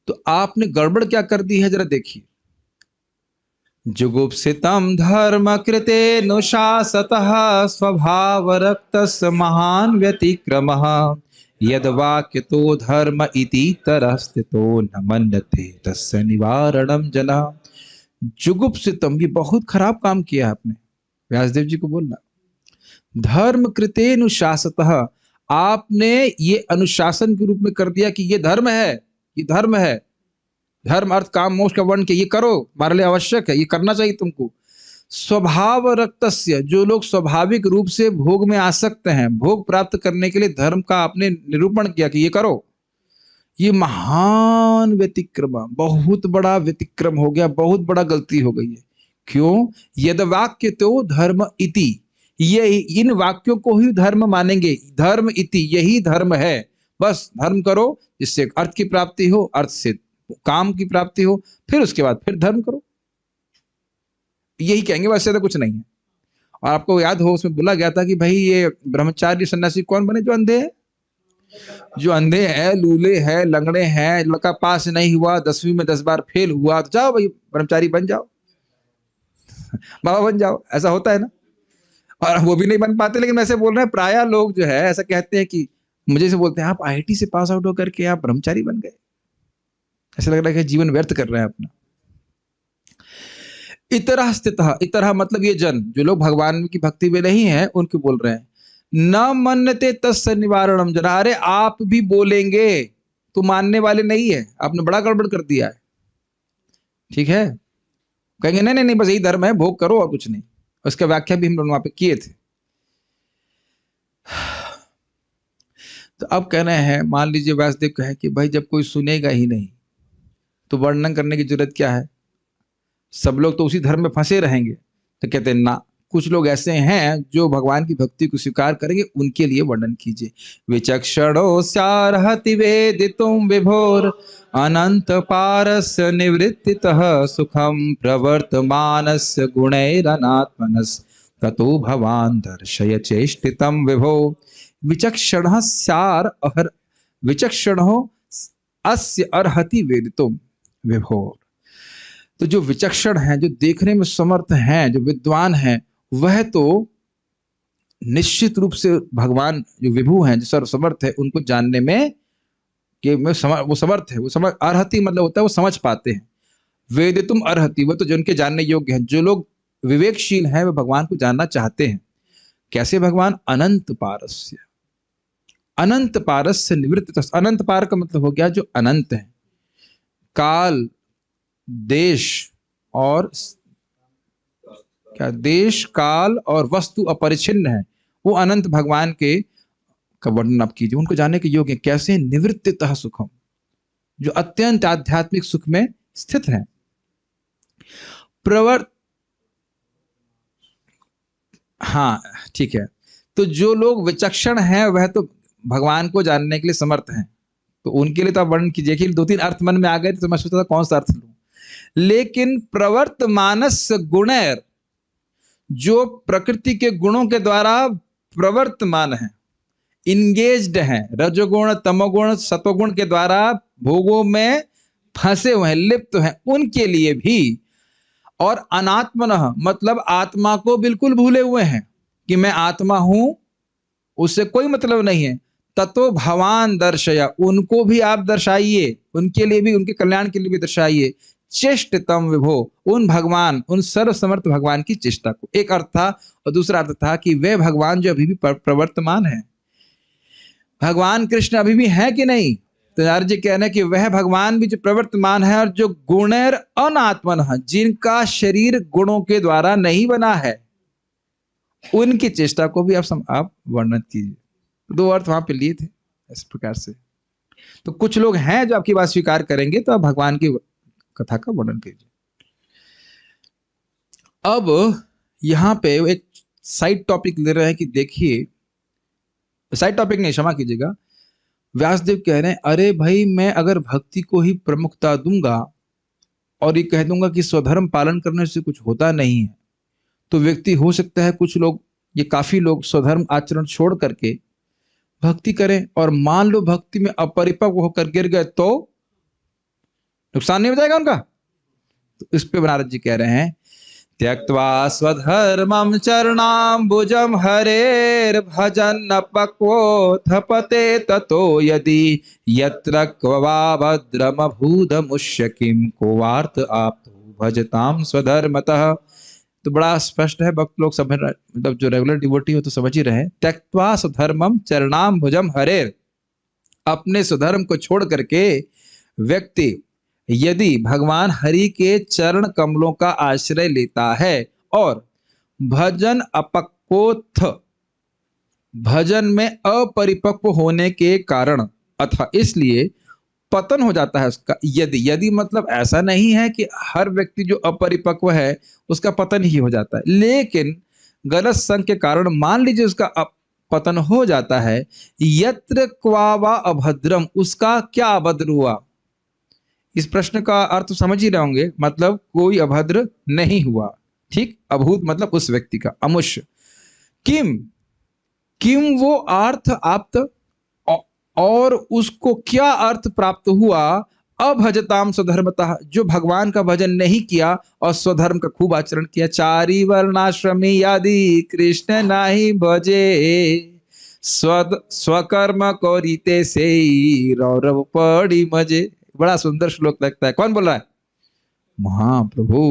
तो आपने गड़बड़ क्या कर दी है, जरा देखिए। जुगुप्सितम धर्म कृते नुशासतः स्वभाव रक्तस्य महान व्यतिक्रमः यद वाक्य तो धर्म इति तरस्थितो न मन्यते तस्य निवारणम जना। जुगुप्सितम, ये बहुत खराब काम किया आपने, व्यासदेव जी को बोलना। धर्म कृते अनुशासतः, आपने ये अनुशासन के रूप में कर दिया कि ये धर्म है, ये धर्म है, धर्म अर्थ काम मोक्ष का वर्ण के, ये करो, हमारे लिए आवश्यक है, ये करना चाहिए तुमको। स्वभाव रक्तस्य, जो लोग स्वाभाविक रूप से भोग में आसक्त हैं, भोग प्राप्त करने के लिए धर्म का आपने निरूपण किया कि ये करो, ये महान व्यतिक्रम, बहुत बड़ा व्यतिक्रम हो गया, बहुत बड़ा गलती हो गई है। क्यों, यद वाक्य तो धर्म इति, ये इन वाक्यों को ही धर्म मानेंगे, धर्म इति यही धर्म है, बस धर्म करो जिससे अर्थ की प्राप्ति हो, अर्थ से काम की प्राप्ति हो, फिर उसके बाद फिर धर्म करो, यही कहेंगे, वैसे तो कुछ नहीं है। और आपको याद हो उसमें बोला गया था कि भाई ये ब्रह्मचारी सन्यासी कौन बने, जो अंधे हैं, जो अंधे हैं, लूले हैं, लंगड़े हैं, लड़का पास नहीं हुआ, 10वीं में 10 बार फेल हुआ, तो जाओ भाई ब्रह्मचारी बन जाओ। बाबा बन जाओ, ऐसा होता है ना। और वो भी नहीं बन पाते, लेकिन वैसे बोल रहे हैं प्राय लोग जो है ऐसा कहते हैं कि मुझे से बोलते हैं आप आईआईटी से पास आउट होकर के आप ब्रह्मचारी बन गए, ऐसा लग रहा है कि जीवन व्यर्थ कर रहे हैं अपना। इतरह स्थित, इतरह मतलब ये जन जो लोग भगवान की भक्ति में नहीं है उनको बोल रहे हैं। न मन्नते तस्य निवारणम जना, अरे आप भी बोलेंगे तो मानने वाले नहीं है, आपने बड़ा गड़बड़ कर दिया है, ठीक है। कहेंगे नहीं नहीं नहीं बस यही धर्म है, भोग करो और कुछ नहीं। उसका व्याख्या भी हम लोग वहां पे किए थे। तो अब कह रहे हैं, मान लीजिए व्यासदेव कहे कि भाई जब कोई सुनेगा ही नहीं तो वर्णन करने की जरूरत क्या है, सब लोग तो उसी धर्म में फंसे रहेंगे। तो कहते हैं ना, कुछ लोग ऐसे हैं जो भगवान की भक्ति को स्वीकार करेंगे, उनके लिए वर्णन कीजिए। विचक्षणो स्यार्हति वेदितुम विभोर अनंत पारस्य निवृत्तितः सुखम प्रवर्तमानस्य गुणैरनात्मनस् ततो भवान दर्शय चेष्टितम विभो। विचक्षणः स्यार अहर विचक्षणो अस्य अर्हति वेदितुम विभोर। तो जो विचक्षण है, जो देखने में समर्थ हैं, जो विद्वान हैं, वह तो निश्चित रूप से भगवान जो विभु हैं, जो सर्वसमर्थ है, उनको जानने में कि वो समर्थ है, वो समझ अर्हति मतलब होता है वो समझ पाते हैं। वेदितुम अर्हति, वो तो जो उनके जानने योग्य हैं, जो लोग विवेकशील हैं वे भगवान को जानना चाहते हैं। कैसे भगवान? अनंत पारस्य, अनंत पारस्य निवृत्त। अनंत पार का मतलब हो गया जो अनंत है, काल देश और क्या, देश काल और वस्तु अपरिछिन्न है, वो अनंत भगवान के का वर्णन आप कीजिए, उनको जानने के योग्य। कैसे? निवृत्तितः सुखम, जो अत्यंत आध्यात्मिक सुख में स्थित है। प्रवर्त, हाँ ठीक है। तो जो लोग विचक्षण हैं वह तो भगवान को जानने के लिए समर्थ हैं, तो उनके लिए तो आप वर्णन कीजिए। कि दो तीन अर्थ मन में आ गए तो मैं सोचता था कौन सा अर्थ लूं। लेकिन प्रवर्तमानस गुणैर, जो प्रकृति के गुणों के द्वारा प्रवर्तमान है, इंगेज्ड हैं, रजोगुण तमोगुण सतोगुण के द्वारा भोगों में फंसे हुए हैं, लिप्त हैं, उनके लिए भी। और अनात्मनः मतलब आत्मा को बिल्कुल भूले हुए हैं कि मैं आत्मा हूं, उससे कोई मतलब नहीं है। ततो भवान दर्शया, उनको भी आप दर्शाइए, उनके लिए भी, उनके कल्याण के लिए भी दर्शाइए। चेष्टतम विभो, उन भगवान, उन सर्वसमर्थ भगवान की चेष्टा को। एक अर्थ था, और दूसरा अर्थ था कि वे भगवान जो अभी भी प्रवर्तमान है। भगवान कृष्ण अभी भी है कि नहीं? तो नारद जी कह रहे हैं कि वह भगवान भी जो प्रवर्तमान है और जो गुणैर अनात्मन है, जिनका शरीर गुणों के द्वारा नहीं बना है, उनकी चेष्टा को भी आप वर्णन कीजिए। दो अर्थ वहां पे लिए थे इस प्रकार से। तो कुछ लोग हैं जो आपकी बात स्वीकार करेंगे, तो आप भगवान की कथा का वर्णन कीजिए। अब यहां पे एक साइड टॉपिक ले रहे हैं कि देखिए, साइड टॉपिक नहीं, क्षमा कीजिएगा, व्यासदेव कह रहे हैं अरे भाई मैं अगर भक्ति को ही प्रमुखता दूंगा और ये कह दूंगा कि स्वधर्म पालन करने से कुछ होता नहीं है, तो व्यक्ति, हो सकता है कुछ लोग, ये काफी लोग स्वधर्म आचरण छोड़ करके भक्ति करें, और मान लो भक्ति में अपरिपक्व होकर गिर गए तो नुकसान नहीं हो जाएगा उनका? तो इस पे नारद जी कह रहे हैं, त्यक्त्वा स्वधर्मं चरणाम्बुजं हरेर भजन अपक्वोऽथपते ततो यदि यत्र क्वा भद्रमभूतमुष्य किं कोवार्थ आप्तो भजताम स्वधर्मतः। तो बड़ा स्पष्ट है, भक्त लोग समझ, मतलब जो रेगुलर डिवोटी हो तो समझ ही रहे। त्यक्त्वा स्वधर्मं चरणाम्बुजं हरेर, अपने स्वधर्म को छोड़ करके व्यक्ति यदि भगवान हरि के चरण कमलों का आश्रय लेता है और भजन अपक्वोत्थ, भजन में अपरिपक्व होने के कारण, अथा इसलिए पतन हो जाता है उसका। यदि, यदि मतलब ऐसा नहीं है कि हर व्यक्ति जो अपरिपक्व है उसका पतन ही हो जाता है, लेकिन गलत संग के कारण मान लीजिए उसका पतन हो जाता है। यत्र क्वावा अभद्रम, उसका क्या अभद्र हुआ? इस प्रश्न का अर्थ समझ ही रहे होंगे, मतलब कोई अभद्र नहीं हुआ, ठीक। अभूत मतलब उस व्यक्ति का, अमुष्य। किम, किम वो अर्थ आप्त, और उसको क्या अर्थ प्राप्त हुआ? अभजताम स्वधर्मतः, जो भगवान का भजन नहीं किया और स्वधर्म का खूब आचरण किया। चारी वर्णाश्रमी आदि कृष्ण नाही भजे, स्वकर्म कौरीते से रौरव पड़ी मजे। बड़ा सुंदर श्लोक लगता है। कौन बोल रहा है? महाप्रभु।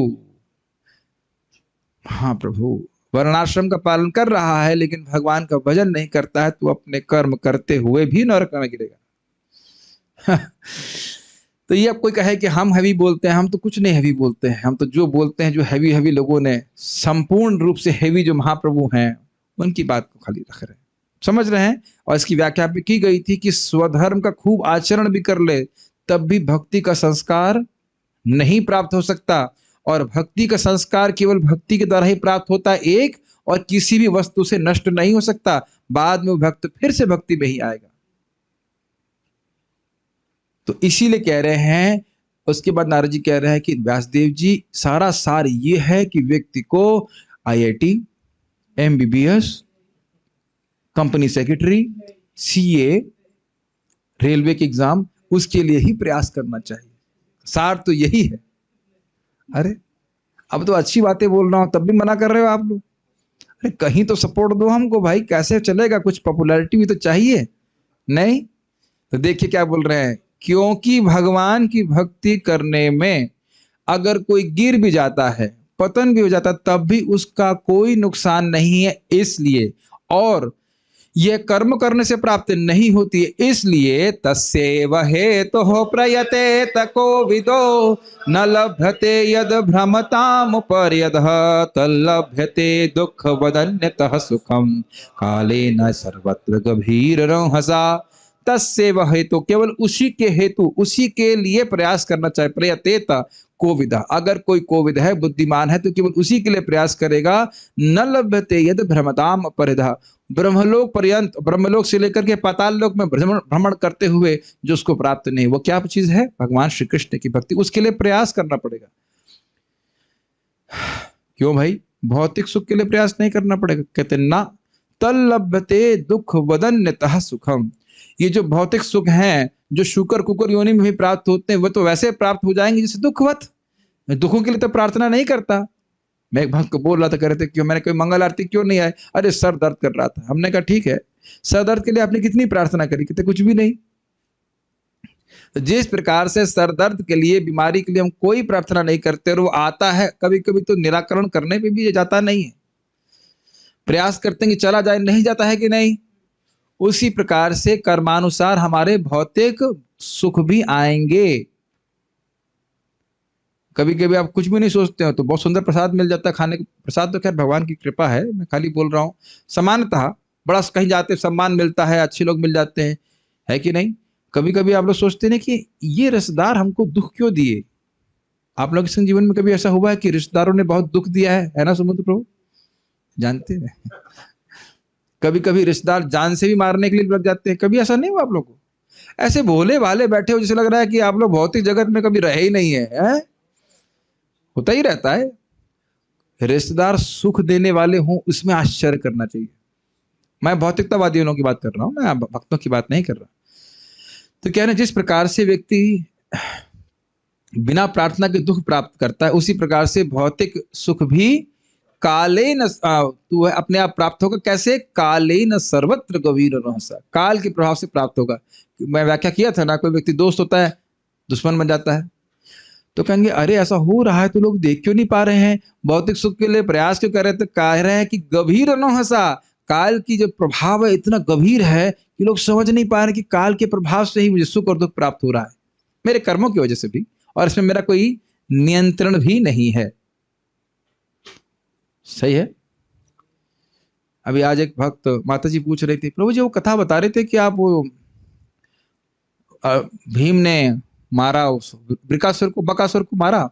महाप्रभु वर्णाश्रम का पालन कर रहा है लेकिन भगवान का भजन नहीं करता है, तो अपने कर्म करते हुए भी नरक में गिरेगा। तो ये अब कोई कहे कि हम हैवी बोलते हैं, हम तो कुछ नहीं हैवी बोलते हैं। हम तो जो बोलते हैं, जो हैवी हैवी लोगों ने संपूर्ण रूप से हैवी जो महाप्रभु हैं उनकी बात को खाली रख रहे हैं, समझ रहे हैं। और इसकी व्याख्या भी की गई थी कि स्वधर्म का खूब आचरण भी कर ले तब भी भक्ति का संस्कार नहीं प्राप्त हो सकता। और भक्ति का संस्कार केवल भक्ति के द्वारा ही प्राप्त होता है एक, और किसी भी वस्तु से नष्ट नहीं हो सकता। बाद में वो भक्त फिर से भक्ति में ही आएगा। तो इसीलिए कह रहे हैं, उसके बाद नारद जी कह रहे हैं कि व्यासदेव जी सारा सार ये है कि व्यक्ति को IIT, MBBS, company secretary, CA, railway के एग्जाम, उसके लिए ही प्रयास करना चाहिए। सार तो यही है। अरे अब तो अच्छी बातें बोल रहा हूं तब भी मना कर रहे हो आप लोग। अरे कहीं तो सपोर्ट दो हमको भाई, कैसे चलेगा? कुछ पॉपुलैरिटी भी तो चाहिए। नहीं तो देखिए क्या बोल रहे हैं, क्योंकि भगवान की भक्ति करने में अगर कोई गिर भी जाता है, पतन भी हो जाता है, तब भी उसका कोई नुकसान नहीं है। इसलिए, और यह कर्म करने से प्राप्त नहीं होती है, इसलिए तस्यैव हेतुः प्रयते तको विदो न लभ्यते यद भ्रमताम पर्यदः तल्लभ्यते दुख वदन्यतः सुखम कालेन सर्वत्र गभीर रहसा। तस्यैव हेतु, केवल उसी के हेतु, उसी के लिए प्रयास करना चाहिए। प्रयतेत कोविद, अगर कोई कोविद है, बुद्धिमान है, तो केवल उसी के लिए प्रयास करेगा। न लभ्यते यद भ्रमताम परिधा, ब्रह्मलोक पर्यंत, ब्रह्मलोक से लेकर के पाताल लोक में भ्रमण करते हुए जो उसको प्राप्त नहीं, वो क्या चीज है? भगवान श्री कृष्ण की भक्ति। उसके लिए प्रयास करना पड़ेगा। क्यों भाई? भौतिक सुख के लिए प्रयास नहीं करना पड़ेगा? कहते ना, तल्लभ्यते दुख वदन्यतः सुखम। ये जो भौतिक सुख हैं, जो शुकर कुकर योनि में भी प्राप्त होते हैं, वो तो वैसे प्राप्त हो जाएंगे जैसे दुखवत। दुखों के लिए तो प्रार्थना नहीं करता। मैं एक भक्त को बोल रहा था, कह रहे थे क्यों मैंने कोई मंगल आरती क्यों नहीं आए? अरे सर दर्द कर रहा था। हमने कहा ठीक है, सर दर्द के लिए आपने कितनी प्रार्थना करी? कहते कुछ भी नहीं। तो जिस प्रकार से सर दर्द के लिए, बीमारी के लिए हम कोई प्रार्थना नहीं करते और वो आता है कभी कभी, तो निराकरण करने पे भी ये जाता नहीं है। प्रयास करते हैं कि चला जाए, नहीं जाता है कि नहीं? उसी प्रकार से कर्मानुसार हमारे भौतिक सुख भी आएंगे। कभी कभी आप कुछ भी नहीं सोचते हो तो बहुत सुंदर प्रसाद मिल जाता है खाने को। प्रसाद तो खैर भगवान की कृपा है, मैं खाली बोल रहा हूँ। सामान्यतः बड़ा कहीं जाते सम्मान मिलता है, अच्छे लोग मिल जाते हैं, है कि नहीं? कभी कभी आप लोग सोचते हैं कि ये रिश्तेदार हमको दुख क्यों दिए? आप लोग के जीवन में कभी ऐसा हुआ है कि रिश्तेदारों ने बहुत दुख दिया है ना समुद्र प्रभु? जानते हैं कभी कभी रिश्तेदार जान से भी मारने के लिए लग जाते हैं। कभी ऐसा नहीं हुआ आप लोग को? ऐसे भोले भाले बैठे हो, जैसे लग रहा है कि आप लोग भौतिक जगत में कभी रहे ही नहीं है? होता ही रहता है। रिश्तेदार सुख देने वाले हों, उसमें आश्चर्य करना चाहिए। मैं भौतिकतावादियों की बात कर रहा हूं, मैं भक्तों की बात नहीं कर रहा। तो क्या है, जिस प्रकार से व्यक्ति बिना प्रार्थना के दुख प्राप्त करता है, उसी प्रकार से भौतिक सुख भी काले न तो अपने आप प्राप्त होगा। कैसे? काले न सर्वत्र गभीर रहसा, काल के प्रभाव से प्राप्त होगा। मैं व्याख्या किया था ना, कोई व्यक्ति दोस्त होता है, दुश्मन बन जाता है। तो कहेंगे अरे ऐसा हो रहा है तो लोग देख क्यों नहीं पा रहे हैं? भौतिक सुख के लिए प्रयास क्यों कर रहे हैं? तो कह रहे हैं कि गभीर रहसा, काल की जो प्रभाव है इतना गंभीर है कि लोग समझ नहीं पा रहे कि काल के प्रभाव से ही मुझे सुख और दुख प्राप्त हो रहा है, मेरे कर्मों की वजह से भी, और इसमें मेरा कोई नियंत्रण भी नहीं है। सही है। अभी आज एक भक्त माता जी पूछ रही थी, प्रभु जी वो कथा बता रहे थे कि आप वो भीम ने मारा उस बृकासुर को, बकासुर को मारा,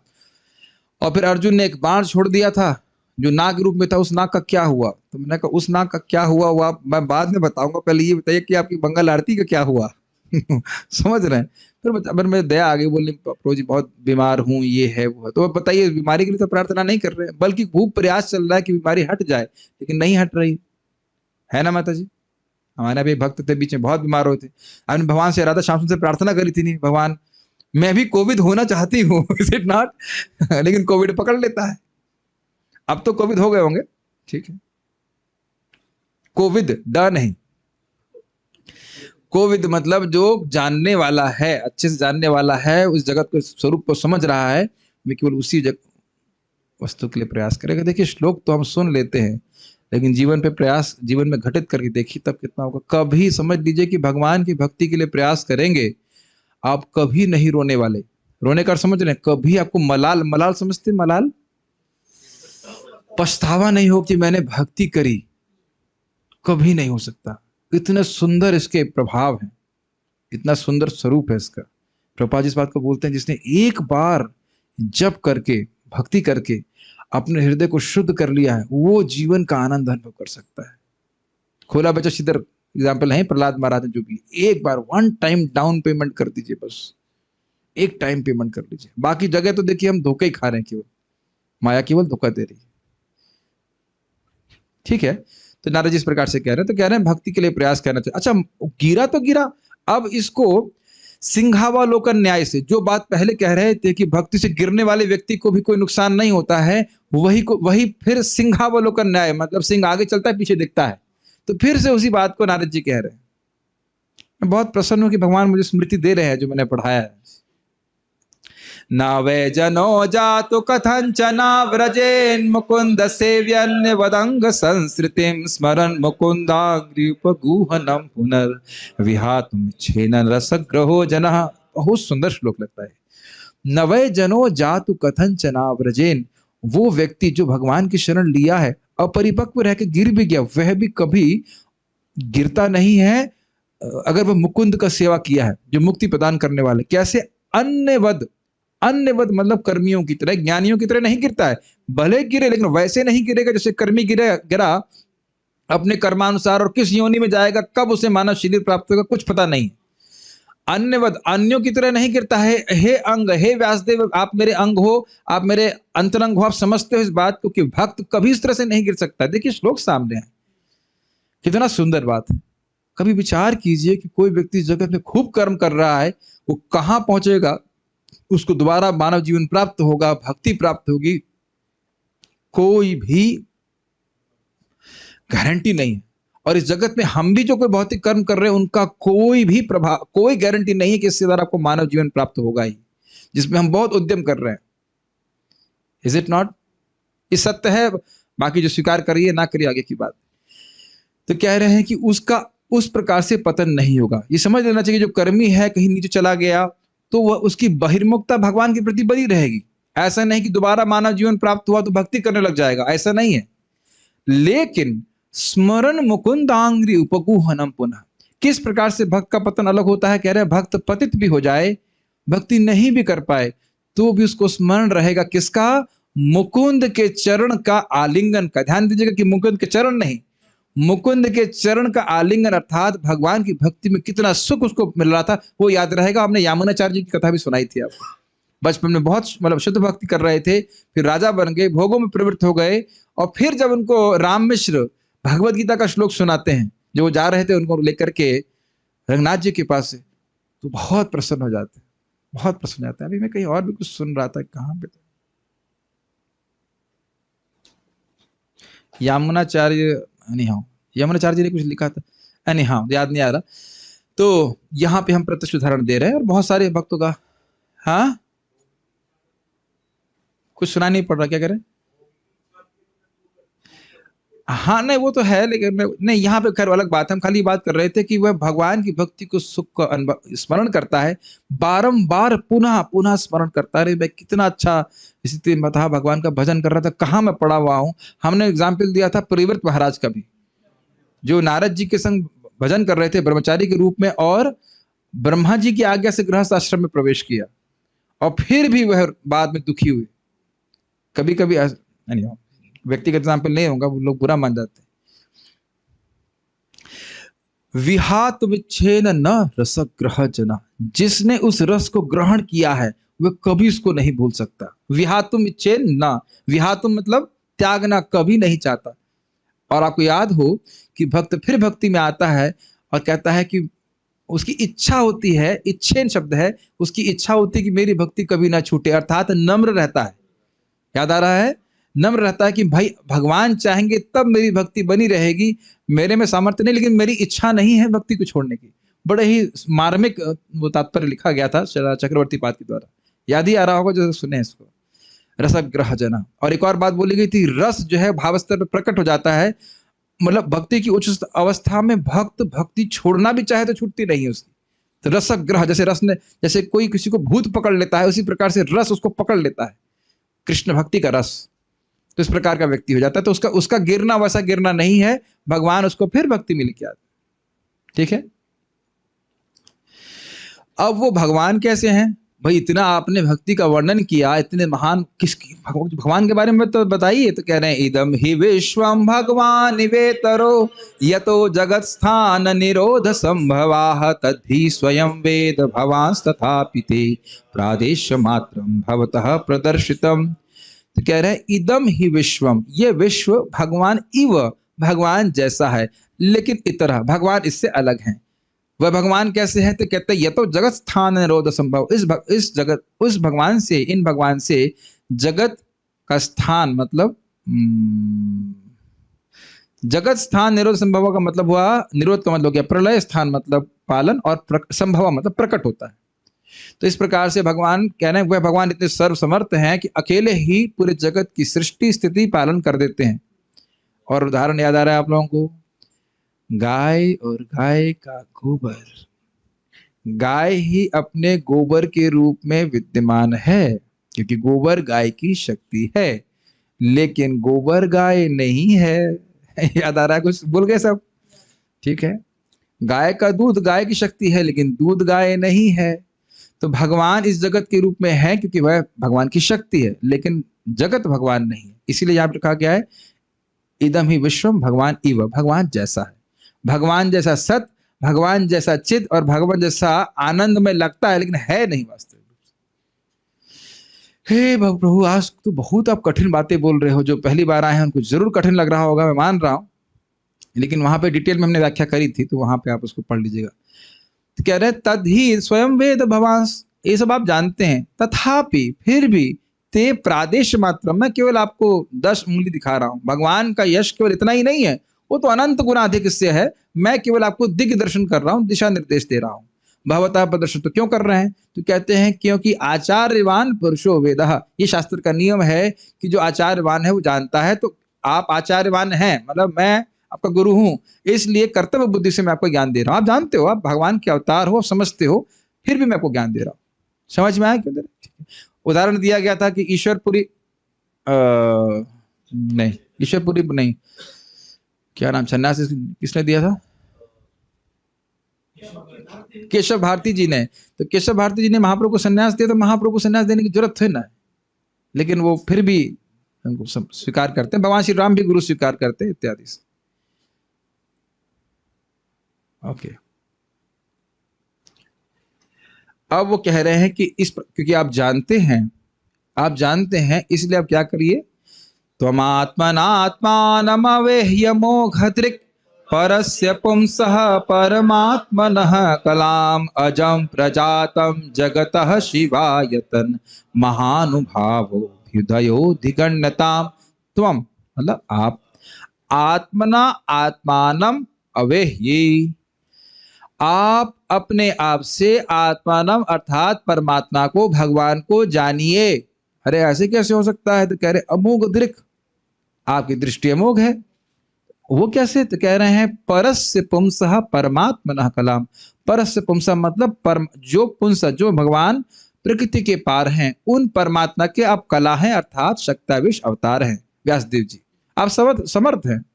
और फिर अर्जुन ने एक बाण छोड़ दिया था जो नाग रूप में था, उस नाग का क्या हुआ? तो मैंने कहा उस नाग का क्या हुआ वो आप मैं बाद में बताऊंगा, पहले ये बताइए कि आपकी मंगल आरती का क्या हुआ। समझ रहे हैं? फिर मैं दया आ गई, बोलने प्रभु जी बहुत बीमार हूँ, ये है वो है। तो बताइए, बीमारी के लिए तो प्रार्थना नहीं कर रहे, बल्कि खूब प्रयास चल रहा है कि बीमारी हट जाए, लेकिन नहीं हट रही है ना माता जी? हमारे अभी भक्त थे बीच में बहुत बीमार हुए थे, हमने भगवान से राधा श्याम से प्रार्थना करी थी, नहीं भगवान मैं भी कोविड होना चाहती हूँ, इज इट नॉट? लेकिन कोविड पकड़ लेता है। अब तो कोविड हो गए होंगे, ठीक है। कोविद ड नहीं, कोविद मतलब जो जानने वाला है, अच्छे से जानने वाला है, उस जगत को, स्वरूप को समझ रहा है, मैं केवल उसी वस्तु के लिए प्रयास करेगा। देखिए श्लोक तो हम सुन लेते हैं, लेकिन जीवन पे प्रयास, जीवन में घटित करके देखिए तब कितना होगा। कभी समझ लीजिए कि भगवान की भक्ति के लिए प्रयास करेंगे, आप कभी नहीं रोने वाले। रोने का समझ रहे हैं, कभी आपको मलाल, मलाल समझते, मलाल, पछतावा नहीं हो कि मैंने भक्ति करी, कभी नहीं हो सकता। इतने सुंदर इसके प्रभाव हैं, इतना सुंदर स्वरूप है इसका। प्रभुपाद जी इस बात को बोलते हैं, जिसने एक बार जप करके, भक्ति करके अपने हृदय को शुद्ध कर लिया है, वो जीवन का आनंद अनुभव कर सकता है। खोला बच्चा सीधर एग्जाम्पल है प्रहलाद महाराज ने, जो भी एक बार वन टाइम डाउन पेमेंट कर दीजिए, बस एक टाइम पेमेंट कर लीजिए। बाकी जगह तो देखिए हम धोखे ही खा रहे हैं, केवल माया केवल धोखा दे रही है, ठीक है। तो नारद जी इस प्रकार से कह रहे हैं, तो कह रहे हैं भक्ति के लिए प्रयास करना चाहिए। अच्छा गिरा तो गिरा, अब इसको सिंहावलोकन न्याय से, जो बात पहले कह रहे थे कि भक्ति से गिरने वाले व्यक्ति को भी कोई नुकसान नहीं होता है, वही फिर सिंहावलोकन न्याय, मतलब सिंह आगे चलता है पीछे दिखता है। तो फिर से उसी बात को नारद जी कह रहे हैं। मैं बहुत प्रसन्न हूं कि भगवान मुझे स्मृति दे रहे हैं जो मैंने पढ़ाया है। न वै जनो जातु कथंचना व्रजेन मुकुंद सेव्यन्य वदंग संस्कृतिम स्मरन मुकुंदाग्रीपगुहनम पुनर विहातुम छेन रसग्रहो जनः। बहुत सुंदर श्लोक लगता है। न वै जनो जातु कथंचना व्रजेन, वो व्यक्ति जो भगवान की शरण लिया है, अपरिपक्व रह के गिर भी गया, वह भी कभी गिरता नहीं है अगर वह मुकुंद का सेवा किया है, जो मुक्ति प्रदान करने वाले। कैसे? अन्यवद, अन्यवद मतलब कर्मियों की तरह, ज्ञानियों की तरह नहीं गिरता है। भले गिरे लेकिन वैसे नहीं गिरेगा जैसे कर्मी गिरा अपने कर्मानुसार, और किस योनि में जाएगा, कब उसे मानव शरीर प्राप्त होगा, कुछ पता नहीं। अन्यवद, अन्यों की तरह नहीं गिरता है। हे अंग, हे व्यासदेव, आप मेरे अंग हो, आप मेरे अंतरंग हो, आप समझते हो इस बात को कि भक्त कभी इस तरह से नहीं गिर सकता। देखिए श्लोक सामने है, कितना सुंदर बात है। कभी विचार कीजिए कि कोई व्यक्ति जगत में खूब कर्म कर रहा है, वो कहां पहुंचेगा, उसको दोबारा मानव जीवन प्राप्त होगा, भक्ति प्राप्त होगी, कोई भी गारंटी नहीं है। और इस जगत में हम भी जो कोई भौतिक कर्म कर रहे हैं, उनका कोई भी प्रभाव, कोई गारंटी नहीं है कि इससे द्वारा आपको मानव जीवन प्राप्त होगा ही, जिसमें हम बहुत उद्यम कर रहे हैं। Is it not? ये सत्य है, बाकी जो स्वीकार करिए ना करिए आगे की बात। तो कह रहे हैं कि उसका उस प्रकार से पतन नहीं होगा। ये समझ लेना चाहिए, जो कर्मी है कहीं नीचे चला गया तो वह, उसकी बहिर्मुखता भगवान के प्रति बनी रहेगी। ऐसा नहीं कि दोबारा मानव जीवन प्राप्त हुआ तो भक्ति करने लग जाएगा, ऐसा नहीं है। लेकिन स्मरण मुकुंदांग्री उपगुहनम पुनः, किस प्रकार से भक्त का पतन अलग होता है। कह रहे हैं भक्त पतित भी हो जाए, भक्ति नहीं भी कर पाए, तो भी उसको स्मरण रहेगा किसका? मुकुंद के चरण का आलिंगन का। ध्यान दीजिएगा कि मुकुंद के चरण नहीं, मुकुंद के चरण का आलिंगन, अर्थात भगवान की भक्ति में कितना सुख उसको मिल रहा था, वो याद रहेगा। हमने यामुनाचार्य जी की कथा भी सुनाई थी आपको। बचपन में बहुत मतलब शुद्ध भक्ति कर रहे थे, फिर राजा बन गए, भोगों में प्रवृत्त हो गए, और फिर जब उनको राम मिश्र भगवत गीता का श्लोक सुनाते हैं, जो वो जा रहे थे उनको लेकर के रंगनाथ जी के पास से, तो बहुत प्रसन्न हो जाते हैं, बहुत प्रसन्न हो जाते हैं। अभी मैं कहीं और भी कुछ सुन रहा था, कहाँ पे यामुनाचार्य, यमुनाचार्य जी ने कुछ लिखा था, याद नहीं आ रहा। तो यहाँ पे हम प्रत्यक्ष उदाहरण दे रहे हैं, और बहुत सारे भक्तों का। हाँ, कुछ सुना नहीं पड़ रहा, क्या करें? हाँ नहीं, वो तो है, लेकिन नहीं, यहाँ पे खैर अलग बात है। हम खाली बात कर रहे थे कि वह भगवान की भक्ति को, सुख को स्मरण करता है, बारंबार पुनः पुनः स्मरण करता है। मैं कितना अच्छा स्थिति में था, भगवान का भजन कर रहा था, कहाँ मैं पड़ा हुआ हूँ। हमने एग्जाम्पल दिया था परिव्रत महाराज का भी, जो नारद जी के संग भजन कर रहे थे ब्रह्मचारी के रूप में, और ब्रह्मा जी की आज्ञा से गृहस्थ आश्रम में प्रवेश किया, और फिर भी वह बाद में दुखी हुए। कभी कभी व्यक्तिगत एग्जाम्पल नहीं होगा, वो लोग बुरा मान जाते हैं। विहात विच्छेद न रसग्रह जना, जिसने उस रस को ग्रहण किया है वह कभी उसको नहीं भूल सकता। विहातुम इच्छेद न, विहातुम मतलब त्यागना, कभी नहीं चाहता। और आपको याद हो कि भक्त फिर भक्ति में आता है और कहता है कि उसकी इच्छा होती है, इच्छेन शब्द है, उसकी इच्छा होती है कि मेरी भक्ति कभी ना छूटे, अर्थात नम्र रहता है। याद आ रहा है? नम्र रहता है कि भाई भगवान चाहेंगे तब मेरी भक्ति बनी रहेगी, मेरे में सामर्थ्य नहीं, लेकिन मेरी इच्छा नहीं है भक्ति को छोड़ने की। बड़े ही मार्मिक वो तात्पर्य लिखा गया था चक्रवर्ती पाद के द्वारा। याद ही आ रहा होगा जो सुने इसको। रसग्रह जना। और एक और बात बोली गई थी, रस जो है भाव स्तर पर प्रकट हो जाता है, मतलब भक्ति की उच्च अवस्था में भक्त भक्ति छोड़ना भी चाहे तो छूटती नहीं है उसकी। तो रसग्रह, जैसे रस ने, जैसे कोई किसी को भूत पकड़ लेता है, उसी प्रकार से रस उसको पकड़ लेता है, कृष्ण भक्ति का रस। तो इस प्रकार का व्यक्ति हो जाता है। तो उसका गिरना वैसा गिरना नहीं है, भगवान उसको फिर भक्ति में लेके आते। ठीक है। अब वो भगवान कैसे हैं भाई? इतना आपने भक्ति का वर्णन किया, इतने महान किसकी भगवान के बारे में तो बताइए। तो कह रहे हैं इदम ही विश्वम भगवान निवेतरो यतो जगत स्थान निरोध संभवाः तद्धि स्वयं वेद भवांस तथापि ते प्रादेश मात्रम भवतः प्रदर्शितम। तो कह रहे हैं इदम ही विश्वम, ये विश्व भगवान इव, भगवान जैसा है, लेकिन इतरह, भगवान इससे अलग हैं। वह भगवान कैसे है? तो कहते हैं ये तो जगत स्थान निरोध संभव, इस जगत, उस भगवान से, इन भगवान से जगत का स्थान, मतलब जगत स्थान निरोध संभव का मतलब हुआ, निरोध का मतलब क्या? प्रलय स्थान मतलब पालन, और संभव मतलब प्रकट होता है। तो इस प्रकार से भगवान कह रहे हैं वह भगवान इतने सर्वसमर्थ हैं कि अकेले ही पूरे जगत की सृष्टि स्थिति पालन कर देते हैं। और उदाहरण याद आ रहा है आप लोगों को? गाय और गाय का गोबर। गाय ही अपने गोबर के रूप में विद्यमान है, क्योंकि गोबर गाय की शक्ति है, लेकिन गोबर गाय नहीं है। याद आ रहा है? कुछ भूल गए सब? ठीक है। गाय का दूध गाय की शक्ति है, लेकिन दूध गाय नहीं है। तो भगवान इस जगत के रूप में है क्योंकि वह भगवान की शक्ति है, लेकिन जगत भगवान नहीं है। इसीलिए यहां पर कहा गया है इदम ही विश्वम भगवान इव, भगवान जैसा है, भगवान जैसा सत, भगवान जैसा चिद और भगवान जैसा आनंद में लगता है, लेकिन है नहीं वास्तविक रूप से। हे प्रभु, आज तो बहुत आप कठिन बातें बोल रहे हो। जो पहली बार आए हैं उनको जरूर कठिन लग रहा होगा, मैं मान रहा हूं, लेकिन वहां पे डिटेल में हमने व्याख्या करी थी, तो वहां पे आप उसको पढ़ लीजिएगा। तो कह रहे तद ही स्वयं वेद भवांस, ये सब आप जानते हैं, तथापि फिर भी ते प्रादेश मात्र, मैं केवल आपको 10 उंगली दिखा रहा हूं। भगवान का यश केवल इतना ही नहीं है, वो तो अनंत गुना अधिक इससे है। मैं केवल आपको दिग्ग दर्शन कर रहा हूं, दिशा निर्देश दे रहा हूं। भगवता प्रदर्शन तो क्यों कर रहे हैं? तो कहते हैं क्योंकि आचार्यवान पुरुषो वेदः, ये शास्त्र का नियम है कि जो आचार्यवान है वो जानता है। तो आप आचार्यवान हैं, मतलब मैं आपका गुरु हूं, इसलिए कर्तव्य बुद्धि से मैं आपको ज्ञान दे रहा हूं। आप जानते हो, आप भगवान के अवतार हो, समझते हो, फिर भी मैं आपको ज्ञान दे रहा हूं। समझ में आया क्यों दे रहा? उदाहरण दिया गया था कि ईश्वरपुरी नहीं, ईश्वरपुरी नहीं, क्या नाम सन्यासी किसने दिया था? केशव भारती जी ने। तो केशव भारती जी ने महाप्रभु को सन्यास दिया, तो महाप्रभु को सन्यास देने की जरूरत है ना, लेकिन वो फिर भी उनको स्वीकार करते हैं। भगवान श्री राम भी गुरु स्वीकार करते हैं इत्यादि से। ओके। अब वो कह रहे हैं कि क्योंकि आप जानते हैं, इसलिए आप क्या करिए? त्वमात्मनात्मानमवेह्य मोघदृक् परस्य पुंसः परमात्मनः कलाम अजं प्रजातं जगतः शिवायतन महानुभावो हृदयोधिगण्यताम्। त्वम मतलब आप, आत्मना आत्मानम अवेह्यि, आप अपने आप से आत्मानम अर्थात परमात्मा को, भगवान को जानिए। अरे ऐसे कैसे हो सकता है? तो कह रहे अमोघ दृक्, आपकी दृष्टि अमोघ है। वो कैसे? तो कह रहे हैं परस्य पुंसः परमात्मनः कलाम। परस्य पुंसः मतलब जो पुंस, जो भगवान प्रकृति के पार हैं, उन परमात्मा के आप कला हैं, अर्थात शक्ताविश अवतार हैं। व्यासदेव जी, आप समर्थ हैं।